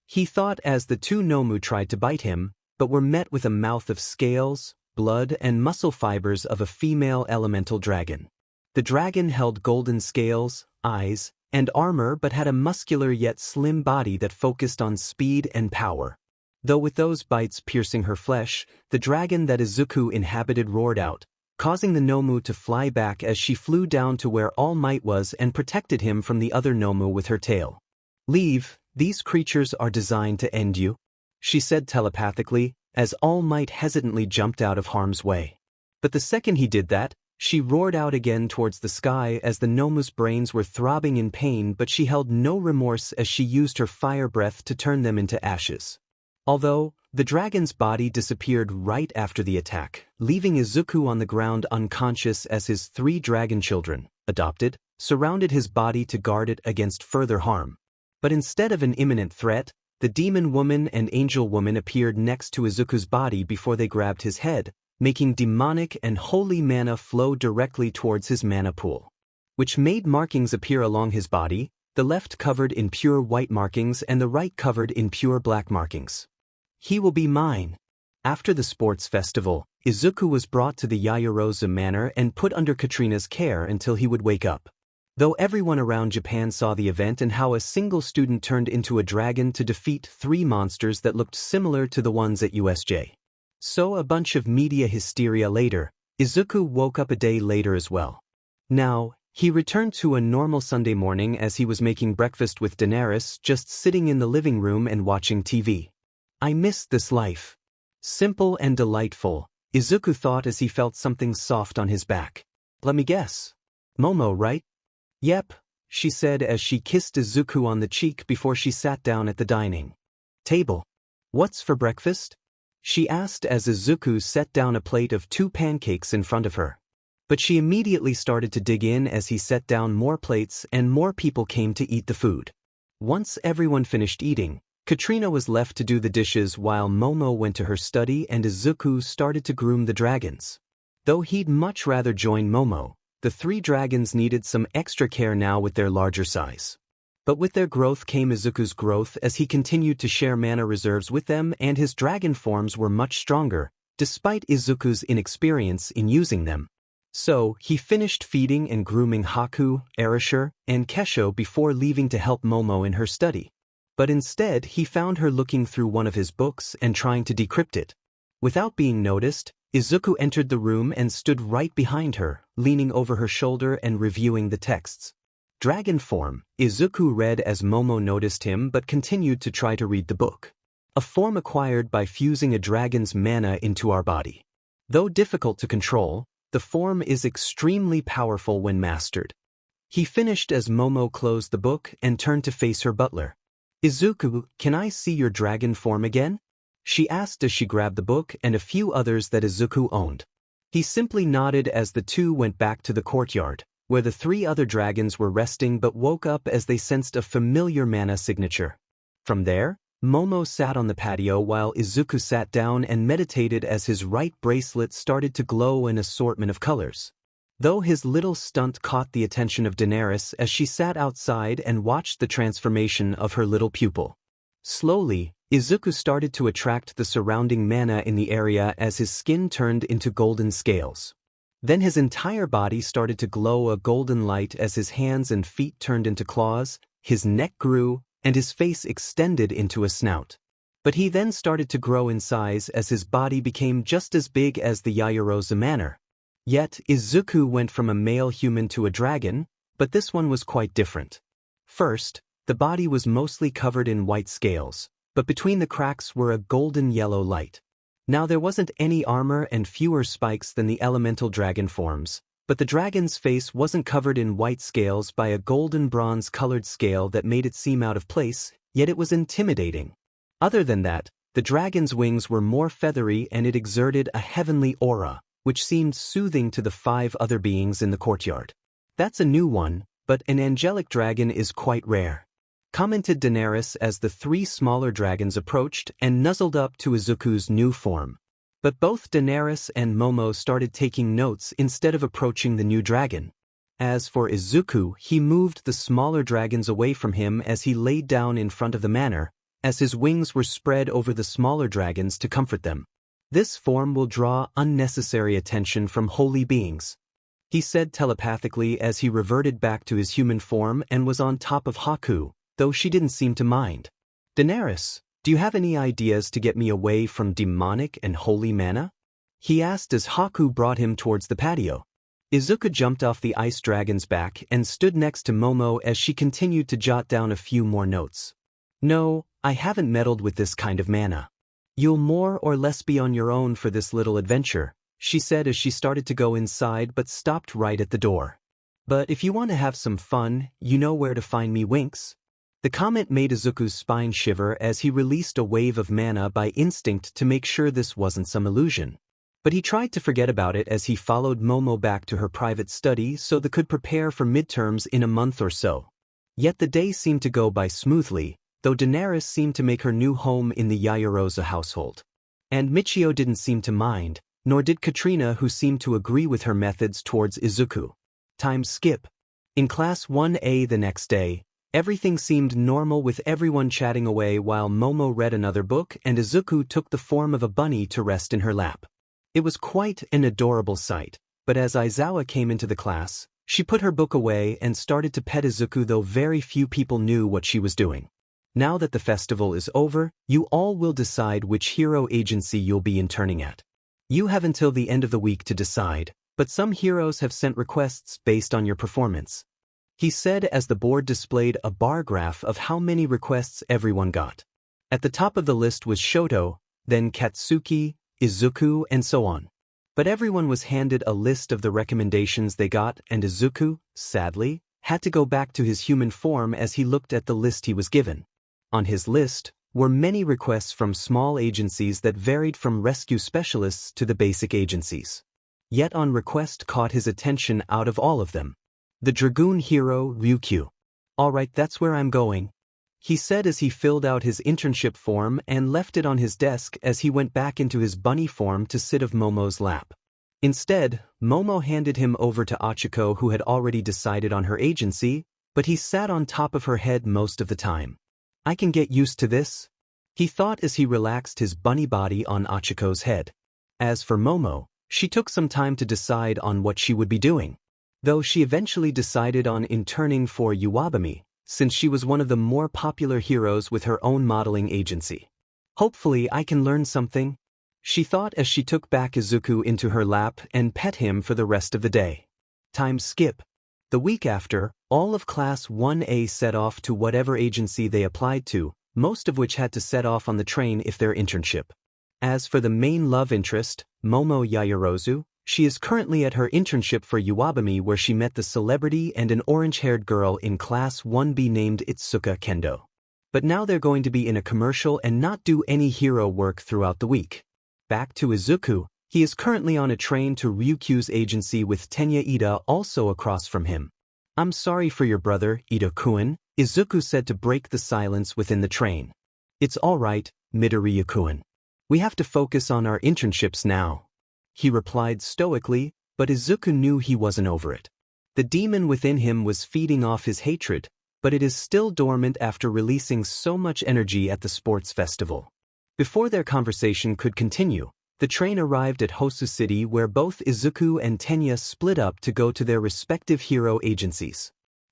he thought as the two Nomu tried to bite him, but were met with a mouth of scales, blood and muscle fibers of a female elemental dragon. The dragon held golden scales, eyes, and armor but had a muscular yet slim body that focused on speed and power. Though with those bites piercing her flesh, the dragon that Izuku inhabited roared out, causing the Nomu to fly back as she flew down to where All Might was and protected him from the other Nomu with her tail. Leave, these creatures are designed to end you, she said telepathically, as All Might hesitantly jumped out of harm's way. But the second he did that, she roared out again towards the sky as the Nomu's brains were throbbing in pain, but she held no remorse as she used her fire breath to turn them into ashes. Although, the dragon's body disappeared right after the attack, leaving Izuku on the ground unconscious as his three dragon children, adopted, surrounded his body to guard it against further harm. But instead of an imminent threat, the demon woman and angel woman appeared next to Izuku's body before they grabbed his head, making demonic and holy mana flow directly towards his mana pool, which made markings appear along his body, the left covered in pure white markings and the right covered in pure black markings. He will be mine. After the sports festival, Izuku was brought to the Yaoyorozu manor and put under Katrina's care until he would wake up. Though everyone around Japan saw the event and how a single student turned into a dragon to defeat three monsters that looked similar to the ones at USJ. So a bunch of media hysteria later, Izuku woke up a day later as well. Now, he returned to a normal Sunday morning as he was making breakfast with Daenerys, just sitting in the living room and watching TV. I missed this life. Simple and delightful, Izuku thought as he felt something soft on his back. Let me guess. Momo, right? Yep, she said as she kissed Izuku on the cheek before she sat down at the dining table. What's for breakfast? She asked as Izuku set down a plate of 2 pancakes in front of her. But she immediately started to dig in as he set down more plates and more people came to eat the food. Once everyone finished eating, Katrina was left to do the dishes while Momo went to her study and Izuku started to groom the dragons. Though he'd much rather join Momo, the 3 dragons needed some extra care now with their larger size. But with their growth came Izuku's growth as he continued to share mana reserves with them and his dragon forms were much stronger, despite Izuku's inexperience in using them. So, he finished feeding and grooming Haku, Erasure, and Kesho before leaving to help Momo in her study. But instead he found her looking through one of his books and trying to decrypt it. Without being noticed, Izuku entered the room and stood right behind her, leaning over her shoulder and reviewing the texts. Dragon form, Izuku read as Momo noticed him but continued to try to read the book. A form acquired by fusing a dragon's mana into our body. Though difficult to control, the form is extremely powerful when mastered. He finished as Momo closed the book and turned to face her butler. Izuku, can I see your dragon form again? She asked as she grabbed the book and a few others that Izuku owned. He simply nodded as the two went back to the courtyard, where the 3 other dragons were resting but woke up as they sensed a familiar mana signature. From there, Momo sat on the patio while Izuku sat down and meditated as his right bracelet started to glow an assortment of colors. Though his little stunt caught the attention of Daenerys as she sat outside and watched the transformation of her little pupil. Slowly, Izuku started to attract the surrounding mana in the area as his skin turned into golden scales. Then his entire body started to glow a golden light as his hands and feet turned into claws, his neck grew, and his face extended into a snout. But he then started to grow in size as his body became just as big as the Yaoyorozu manor. Yet, Izuku went from a male human to a dragon, but this one was quite different. First, the body was mostly covered in white scales, but between the cracks were a golden yellow light. Now there wasn't any armor and fewer spikes than the elemental dragon forms, but the dragon's face wasn't covered in white scales by a golden bronze-colored scale that made it seem out of place, yet it was intimidating. Other than that, the dragon's wings were more feathery and it exerted a heavenly aura, which seemed soothing to the 5 other beings in the courtyard. That's a new one, but an angelic dragon is quite rare, commented Daenerys as the 3 smaller dragons approached and nuzzled up to Izuku's new form. But both Daenerys and Momo started taking notes instead of approaching the new dragon. As for Izuku, he moved the smaller dragons away from him as he laid down in front of the manor, as his wings were spread over the smaller dragons to comfort them. This form will draw unnecessary attention from holy beings, he said telepathically as he reverted back to his human form and was on top of Haku, though she didn't seem to mind. Daenerys, do you have any ideas to get me away from demonic and holy mana? He asked as Haku brought him towards the patio. Izuku jumped off the ice dragon's back and stood next to Momo as she continued to jot down a few more notes. No, I haven't meddled with this kind of mana. You'll more or less be on your own for this little adventure, she said as she started to go inside but stopped right at the door. But if you want to have some fun, you know where to find me, winks. The comment made Izuku's spine shiver as he released a wave of mana by instinct to make sure this wasn't some illusion. But he tried to forget about it as he followed Momo back to her private study so they could prepare for midterms in a month or so. Yet the day seemed to go by smoothly, though Daenerys seemed to make her new home in the Yaoyorozu household. And Michio didn't seem to mind, nor did Katrina, who seemed to agree with her methods towards Izuku. Time skip. In Class 1A the next day, everything seemed normal with everyone chatting away while Momo read another book and Izuku took the form of a bunny to rest in her lap. It was quite an adorable sight, but as Aizawa came into the class, she put her book away and started to pet Izuku, though very few people knew what she was doing. Now that the festival is over, you all will decide which hero agency you'll be interning at. You have until the end of the week to decide, but some heroes have sent requests based on your performance, he said as the board displayed a bar graph of how many requests everyone got. At the top of the list was Shoto, then Katsuki, Izuku, and so on. But everyone was handed a list of the recommendations they got, and Izuku, sadly, had to go back to his human form as he looked at the list he was given. On his list were many requests from small agencies that varied from rescue specialists to the basic agencies. Yet on request caught his attention out of all of them. The Dragoon hero Ryukyu. Alright, that's where I'm going, he said as he filled out his internship form and left it on his desk as he went back into his bunny form to sit of Momo's lap. Instead, Momo handed him over to Achiko, who had already decided on her agency, but he sat on top of her head most of the time. I can get used to this, he thought as he relaxed his bunny body on Achiko's head. As for Momo, she took some time to decide on what she would be doing, though she eventually decided on interning for Iwabami, since she was one of the more popular heroes with her own modeling agency. Hopefully I can learn something, she thought as she took back Izuku into her lap and pet him for the rest of the day. Time skip. The week after, all of Class 1A set off to whatever agency they applied to, most of which had to set off on the train if their internship. As for the main love interest, Momo Yaoyorozu, she is currently at her internship for Iwabami where she met the celebrity and an orange-haired girl in Class 1B named Itsuka Kendo. But now they're going to be in a commercial and not do any hero work throughout the week. Back to Izuku, he is currently on a train to Ryukyu's agency with Tenya Ida also across from him. I'm sorry for your brother, Ida-kun, Izuku said to break the silence within the train. It's alright, Midoriya-kun. We have to focus on our internships now. He replied stoically, but Izuku knew he wasn't over it. The demon within him was feeding off his hatred, but it is still dormant after releasing so much energy at the sports festival. Before their conversation could continue, the train arrived at Hosu City where both Izuku and Tenya split up to go to their respective hero agencies.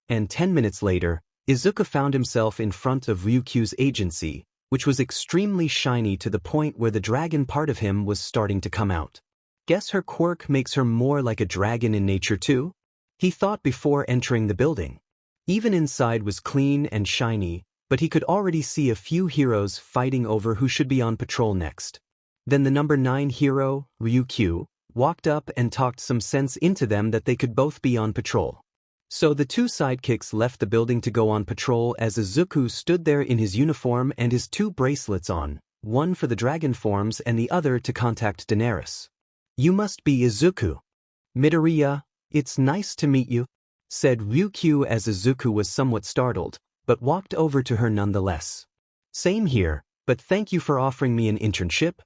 And 10 minutes later, Izuku found himself in front of Ryukyu's agency, which was extremely shiny to the point where the dragon part of him was starting to come out. Guess her quirk makes her more like a dragon in nature too? He thought before entering the building. Even inside was clean and shiny, but he could already see a few heroes fighting over who should be on patrol next. Then the number 9 hero, Ryukyu, walked up and talked some sense into them that they could both be on patrol. So the two sidekicks left the building to go on patrol as Izuku stood there in his uniform and his 2 bracelets on, one for the dragon forms and the other to contact Daenerys. You must be Izuku. Midoriya, it's nice to meet you, said Ryukyu as Izuku was somewhat startled, but walked over to her nonetheless. Same here, but thank you for offering me an internship,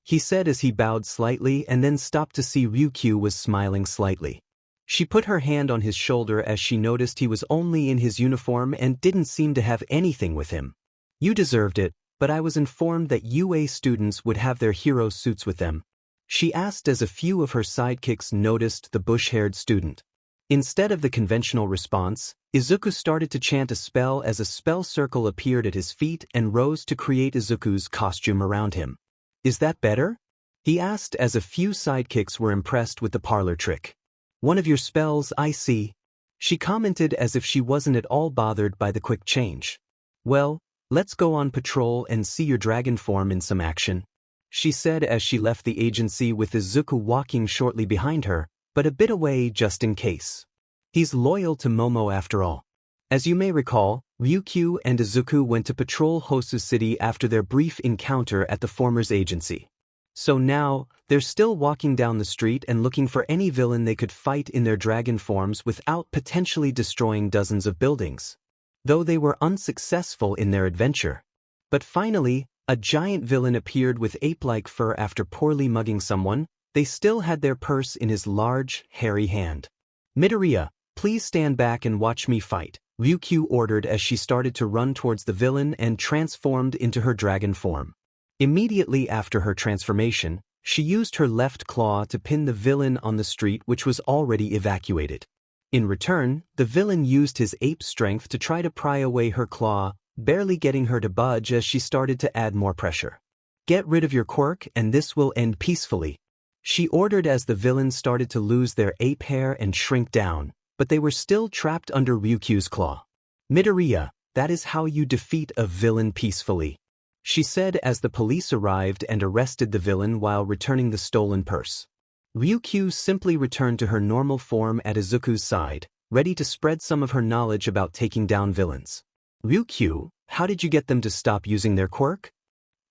he said as he bowed slightly and then stopped to see Ryukyu was smiling slightly. She put her hand on his shoulder as she noticed he was only in his uniform and didn't seem to have anything with him. You deserved it, but I was informed that UA students would have their hero suits with them, she asked as a few of her sidekicks noticed the bush-haired student. Instead of the conventional response, Izuku started to chant a spell as a spell circle appeared at his feet and rose to create Izuku's costume around him. Is that better? He asked as a few sidekicks were impressed with the parlor trick. One of your spells, I see, she commented as if she wasn't at all bothered by the quick change. Well, let's go on patrol and see your dragon form in some action, she said as she left the agency with Izuku walking shortly behind her, but a bit away just in case. He's loyal to Momo after all. As you may recall, Ryukyu and Izuku went to patrol Hosu City after their brief encounter at the former's agency. So now, they're still walking down the street and looking for any villain they could fight in their dragon forms without potentially destroying dozens of buildings. Though they were unsuccessful in their adventure. But finally, a giant villain appeared with ape-like fur after poorly mugging someone. They still had their purse in his large, hairy hand. Midoriya, please stand back and watch me fight, Ryukyu ordered as she started to run towards the villain and transformed into her dragon form. Immediately after her transformation, she used her left claw to pin the villain on the street which was already evacuated. In return, the villain used his ape strength to try to pry away her claw, barely getting her to budge as she started to add more pressure. Get rid of your quirk and this will end peacefully, she ordered as the villains started to lose their ape hair and shrink down, but they were still trapped under Ryukyu's claw. Midoriya, that is how you defeat a villain peacefully, she said as the police arrived and arrested the villain while returning the stolen purse. Ryukyu simply returned to her normal form at Izuku's side, ready to spread some of her knowledge about taking down villains. Ryukyu, how did you get them to stop using their quirk?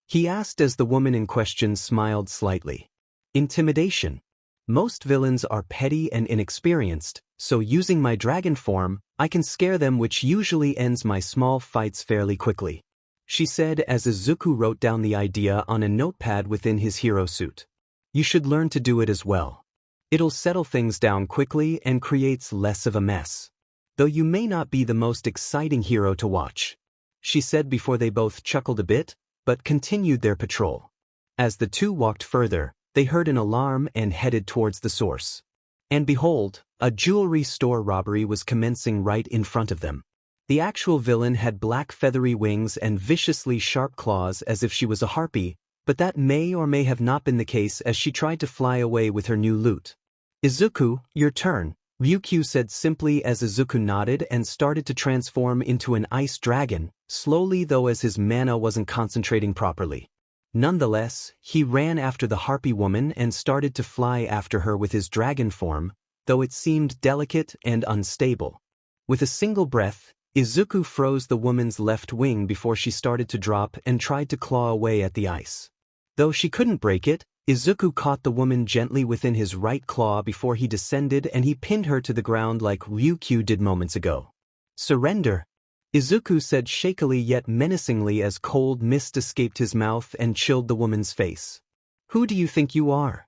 He asked as the woman in question smiled slightly. Intimidation. Most villains are petty and inexperienced, so using my dragon form, I can scare them which usually ends my small fights fairly quickly, she said as Izuku wrote down the idea on a notepad within his hero suit. You should learn to do it as well. It'll settle things down quickly and creates less of a mess. Though you may not be the most exciting hero to watch, she said before they both chuckled a bit, but continued their patrol. As the two walked further, they heard an alarm and headed towards the source. And behold, a jewelry store robbery was commencing right in front of them. The actual villain had black feathery wings and viciously sharp claws as if she was a harpy, But that may or may have not been the case as she tried to fly away with her new loot. Izuku, your turn, Ryukyu said simply as Izuku nodded and started to transform into an ice dragon, slowly though as his mana wasn't concentrating properly. Nonetheless, he ran after the harpy woman and started to fly after her with his dragon form, though it seemed delicate and unstable. With a single breath, Izuku froze the woman's left wing before she started to drop and tried to claw away at the ice. Though she couldn't break it, Izuku caught the woman gently within his right claw before he descended and he pinned her to the ground like Ryukyu did moments ago. Surrender, Izuku said shakily yet menacingly as cold mist escaped his mouth and chilled the woman's face. Who do you think you are?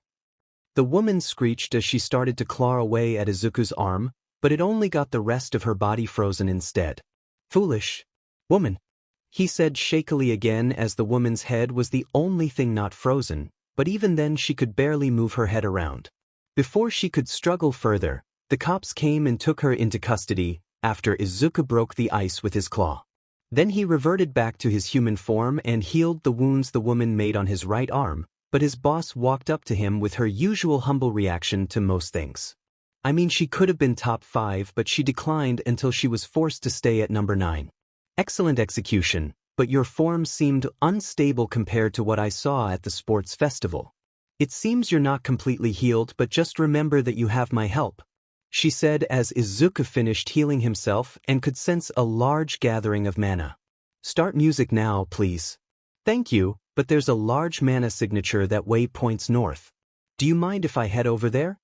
The woman screeched as she started to claw away at Izuku's arm, but it only got the rest of her body frozen instead. Foolish woman, he said shakily again as the woman's head was the only thing not frozen, but even then she could barely move her head around. Before she could struggle further, the cops came and took her into custody after Izuku broke the ice with his claw. Then he reverted back to his human form and healed the wounds the woman made on his right arm, but his boss walked up to him with her usual humble reaction to most things. I mean, she could have been top 5, but she declined until she was forced to stay at number 9. Excellent execution, but your form seemed unstable compared to what I saw at the sports festival. It seems you're not completely healed, but just remember that you have my help, she said as Izuku finished healing himself and could sense a large gathering of mana. Start music now, please. Thank you, but there's a large mana signature that way points north. Do you mind if I head over there?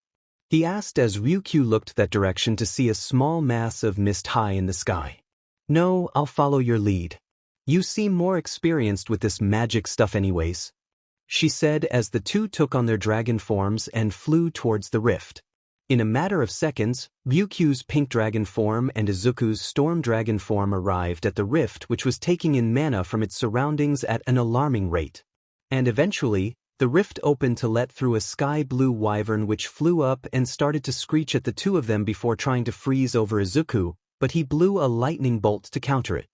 He asked as Ryukyu looked that direction to see a small mass of mist high in the sky. No, I'll follow your lead. You seem more experienced with this magic stuff anyways, she said as the two took on their dragon forms and flew towards the rift. In a matter of seconds, Ryukyu's pink dragon form and Izuku's storm dragon form arrived at the rift, which was taking in mana from its surroundings at an alarming rate. And eventually, the rift opened to let through a sky-blue wyvern which flew up and started to screech at the two of them before trying to freeze over Izuku, but he blew a lightning bolt to counter it.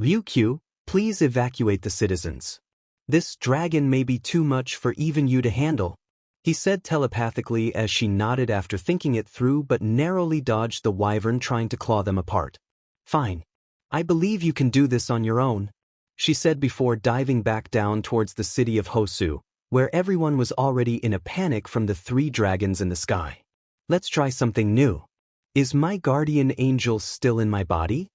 Ryukyu, please evacuate the citizens. This dragon may be too much for even you to handle, he said telepathically as she nodded after thinking it through but narrowly dodged the wyvern trying to claw them apart. Fine. I believe you can do this on your own, she said before diving back down towards the city of Hosu, where everyone was already in a panic from the 3 dragons in the sky. Let's try something new. Is my guardian angel still in my body?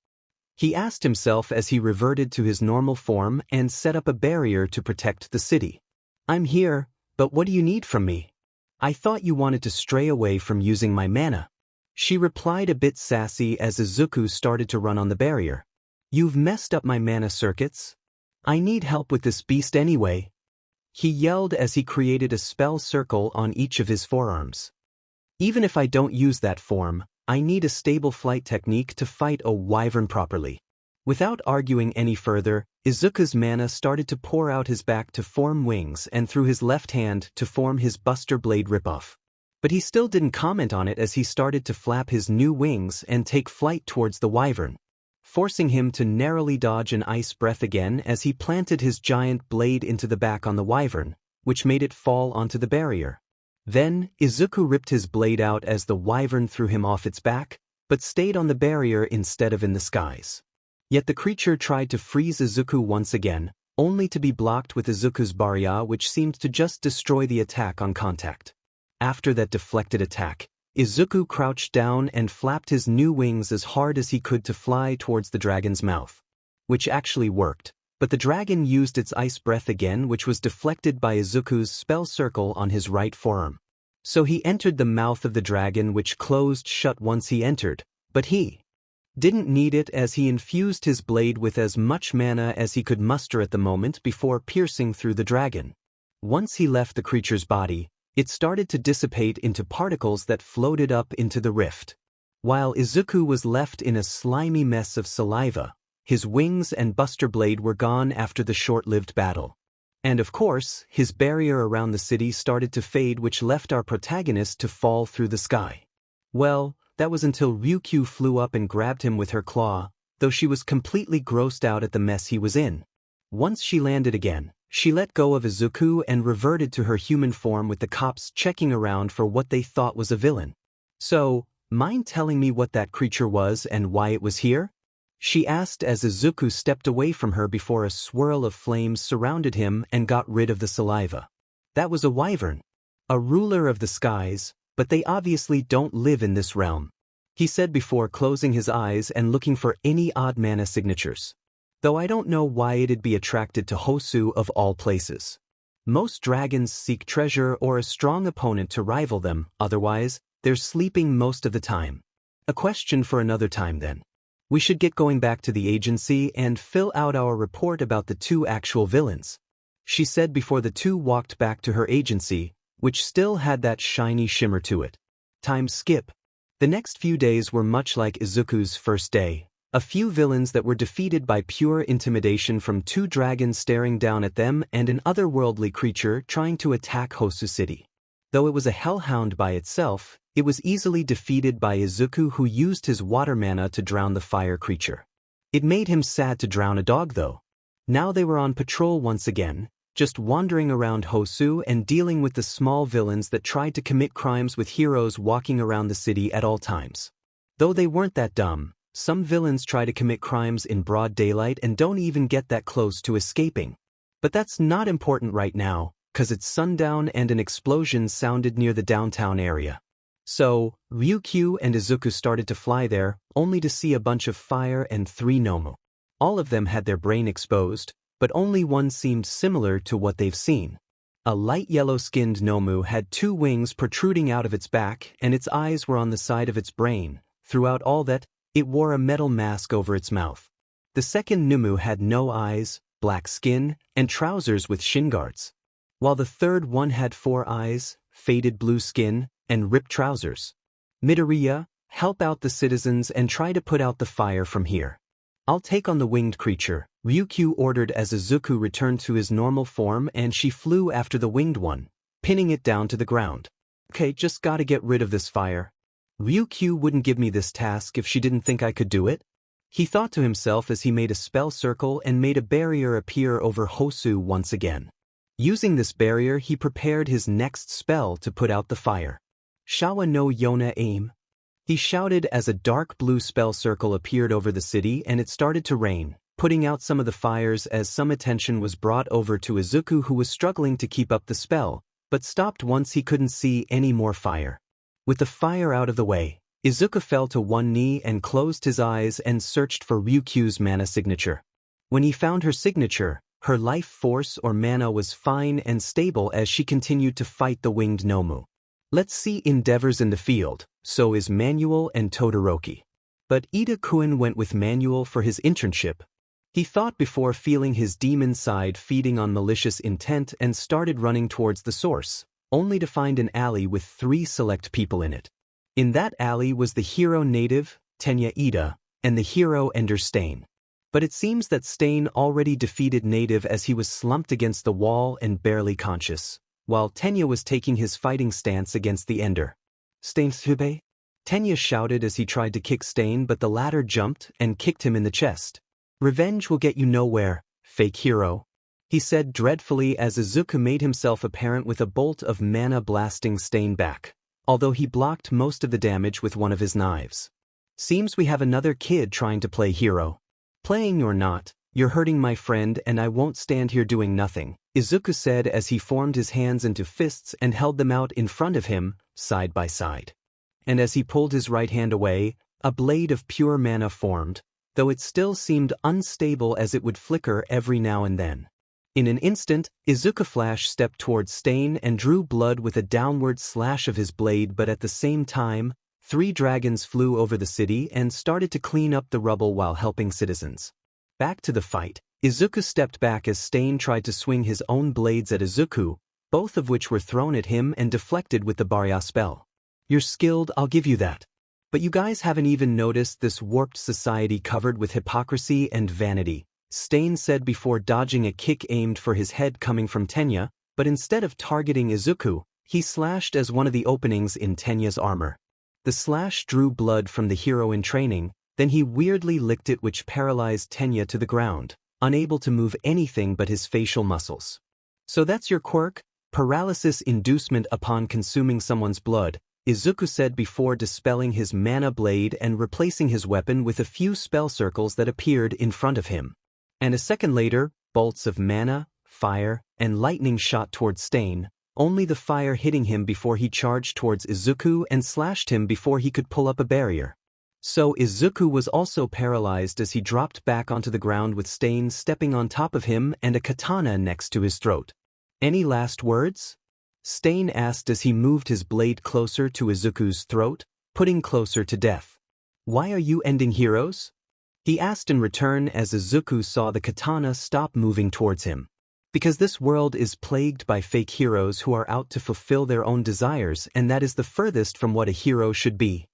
He asked himself as he reverted to his normal form and set up a barrier to protect the city. I'm here, but what do you need from me? I thought you wanted to stray away from using my mana, she replied a bit sassy as Izuku started to run on the barrier. You've messed up my mana circuits. I need help with this beast anyway, he yelled as he created a spell circle on each of his forearms. Even if I don't use that form, I need a stable flight technique to fight a wyvern properly. Without arguing any further, Izuku's mana started to pour out his back to form wings and through his left hand to form his Buster Blade ripoff. But he still didn't comment on it as he started to flap his new wings and take flight towards the wyvern, forcing him to narrowly dodge an ice breath again as he planted his giant blade into the back on the wyvern, which made it fall onto the barrier. Then, Izuku ripped his blade out as the wyvern threw him off its back, but stayed on the barrier instead of in the skies. Yet the creature tried to freeze Izuku once again, only to be blocked with Izuku's barrier, which seemed to just destroy the attack on contact. After that deflected attack, Izuku crouched down and flapped his new wings as hard as he could to fly towards the dragon's mouth. Which actually worked, but the dragon used its ice breath again, which was deflected by Izuku's spell circle on his right forearm. So he entered the mouth of the dragon, which closed shut once he entered, but he didn't need it as he infused his blade with as much mana as he could muster at the moment before piercing through the dragon. Once he left the creature's body, it started to dissipate into particles that floated up into the rift. While Izuku was left in a slimy mess of saliva, his wings and Buster Blade were gone after the short-lived battle. And of course, his barrier around the city started to fade, which left our protagonist to fall through the sky. Well, that was until Ryukyu flew up and grabbed him with her claw, though she was completely grossed out at the mess he was in. Once she landed again, She let go of Izuku and reverted to her human form with the cops checking around for what they thought was a villain. So, mind telling me what that creature was and why it was here? She asked as Izuku stepped away from her before a swirl of flames surrounded him and got rid of the saliva. That was a wyvern. A ruler of the skies, but they obviously don't live in this realm, he said before closing his eyes and looking for any odd mana signatures. Though I don't know why it'd be attracted to Hosu of all places. Most dragons seek treasure or a strong opponent to rival them, otherwise, they're sleeping most of the time. A question for another time then. We should get going back to the agency and fill out our report about the two actual villains, she said before the two walked back to her agency, which still had that shiny shimmer to it. Time skip. The next few days were much like Izuku's first day. A few villains that were defeated by pure intimidation from two dragons staring down at them and an otherworldly creature trying to attack Hosu City. Though it was a hellhound by itself, it was easily defeated by Izuku, who used his water mana to drown the fire creature. It made him sad to drown a dog though. Now they were on patrol once again, just wandering around Hosu and dealing with the small villains that tried to commit crimes with heroes walking around the city at all times. Though they weren't that dumb, some villains try to commit crimes in broad daylight and don't even get that close to escaping. But that's not important right now, 'cause it's sundown and an explosion sounded near the downtown area. So, Ryukyu and Izuku started to fly there, only to see a bunch of fire and 3 Nomu. All of them had their brain exposed, but only one seemed similar to what they've seen. A light yellow-skinned Nomu had 2 wings protruding out of its back and its eyes were on the side of its brain. Throughout all that, it wore a metal mask over its mouth. The second Nomu had no eyes, black skin, and trousers with shin guards. While the third one had 4 eyes, faded blue skin, and ripped trousers. Midoriya, help out the citizens and try to put out the fire from here. I'll take on the winged creature, Ryukyu ordered as Izuku returned to his normal form and she flew after the winged one, pinning it down to the ground. Okay, just gotta get rid of this fire. Ryukyu wouldn't give me this task if she didn't think I could do it, he thought to himself as he made a spell circle and made a barrier appear over Hosu once again. Using this barrier, he prepared his next spell to put out the fire. Shawa no Yona aim. He shouted as a dark blue spell circle appeared over the city and it started to rain, putting out some of the fires as some attention was brought over to Izuku, who was struggling to keep up the spell, but stopped once he couldn't see any more fire. With the fire out of the way, Izuku fell to one knee and closed his eyes and searched for Ryukyu's mana signature. When he found her signature, her life force or mana was fine and stable as she continued to fight the winged Nomu. Let's see endeavors in the field, so is Manuel and Todoroki. But Ida-kun went with Manuel for his internship. He thought before feeling his demon side feeding on malicious intent and started running towards the source, only to find an alley with 3 select people in it. In that alley was the hero native, Tenya Ida, and the hero Ender Stain. But it seems that Stain already defeated native as he was slumped against the wall and barely conscious, while Tenya was taking his fighting stance against the Ender. Stain Tsube? Tenya shouted as he tried to kick Stain, but the latter jumped and kicked him in the chest. Revenge will get you nowhere, fake hero, he said dreadfully as Izuku made himself apparent with a bolt of mana blasting Stain back, although he blocked most of the damage with one of his knives. Seems we have another kid trying to play hero. Playing or not, you're hurting my friend and I won't stand here doing nothing, Izuku said as he formed his hands into fists and held them out in front of him, side by side. And as he pulled his right hand away, a blade of pure mana formed, though it still seemed unstable as it would flicker every now and then. In an instant, Izuku Flash stepped towards Stain and drew blood with a downward slash of his blade, but at the same time, 3 dragons flew over the city and started to clean up the rubble while helping citizens. Back to the fight, Izuku stepped back as Stain tried to swing his own blades at Izuku, both of which were thrown at him and deflected with the Barya spell. You're skilled, I'll give you that. But you guys haven't even noticed this warped society covered with hypocrisy and vanity, Stain said before dodging a kick aimed for his head coming from Tenya, but instead of targeting Izuku, he slashed as one of the openings in Tenya's armor. The slash drew blood from the hero in training, then he weirdly licked it, which paralyzed Tenya to the ground, unable to move anything but his facial muscles. So that's your quirk? Paralysis inducement upon consuming someone's blood, Izuku said before dispelling his mana blade and replacing his weapon with a few spell circles that appeared in front of him. And a second later, bolts of mana, fire, and lightning shot towards Stain, only the fire hitting him before he charged towards Izuku and slashed him before he could pull up a barrier. So Izuku was also paralyzed as he dropped back onto the ground with Stain stepping on top of him and a katana next to his throat. Any last words? Stain asked as he moved his blade closer to Izuku's throat, putting closer to death. Why are you ending heroes? He asked in return as Izuku saw the katana stop moving towards him. Because this world is plagued by fake heroes who are out to fulfill their own desires, and that is the furthest from what a hero should be.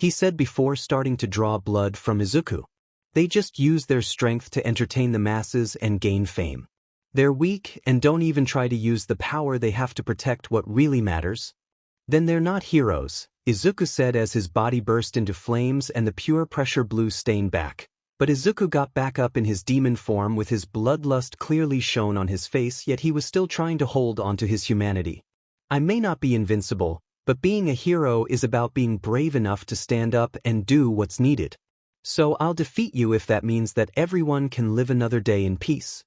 He said before starting to draw blood from Izuku. They just use their strength to entertain the masses and gain fame. They're weak and don't even try to use the power they have to protect what really matters. Then they're not heroes, Izuku said as his body burst into flames and the pure pressure blew Stain back. But Izuku got back up in his demon form with his bloodlust clearly shown on his face, yet he was still trying to hold onto his humanity. I may not be invincible, but being a hero is about being brave enough to stand up and do what's needed. So I'll defeat you if that means that everyone can live another day in peace.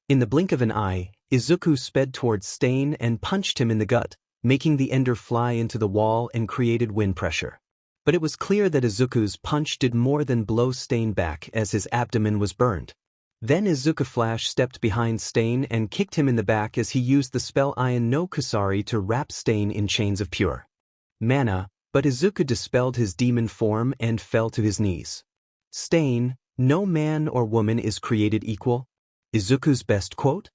In the blink of an eye, Izuku sped towards Stain and punched him in the gut, making the ender fly into the wall and created wind pressure. But it was clear that Izuku's punch did more than blow Stain back as his abdomen was burned. Then Izuku Flash stepped behind Stain and kicked him in the back as he used the spell Ion no Kusari to wrap Stain in chains of pure mana, but Izuku dispelled his demon form and fell to his knees. Stain, no man or woman is created equal. Izuku's best quote?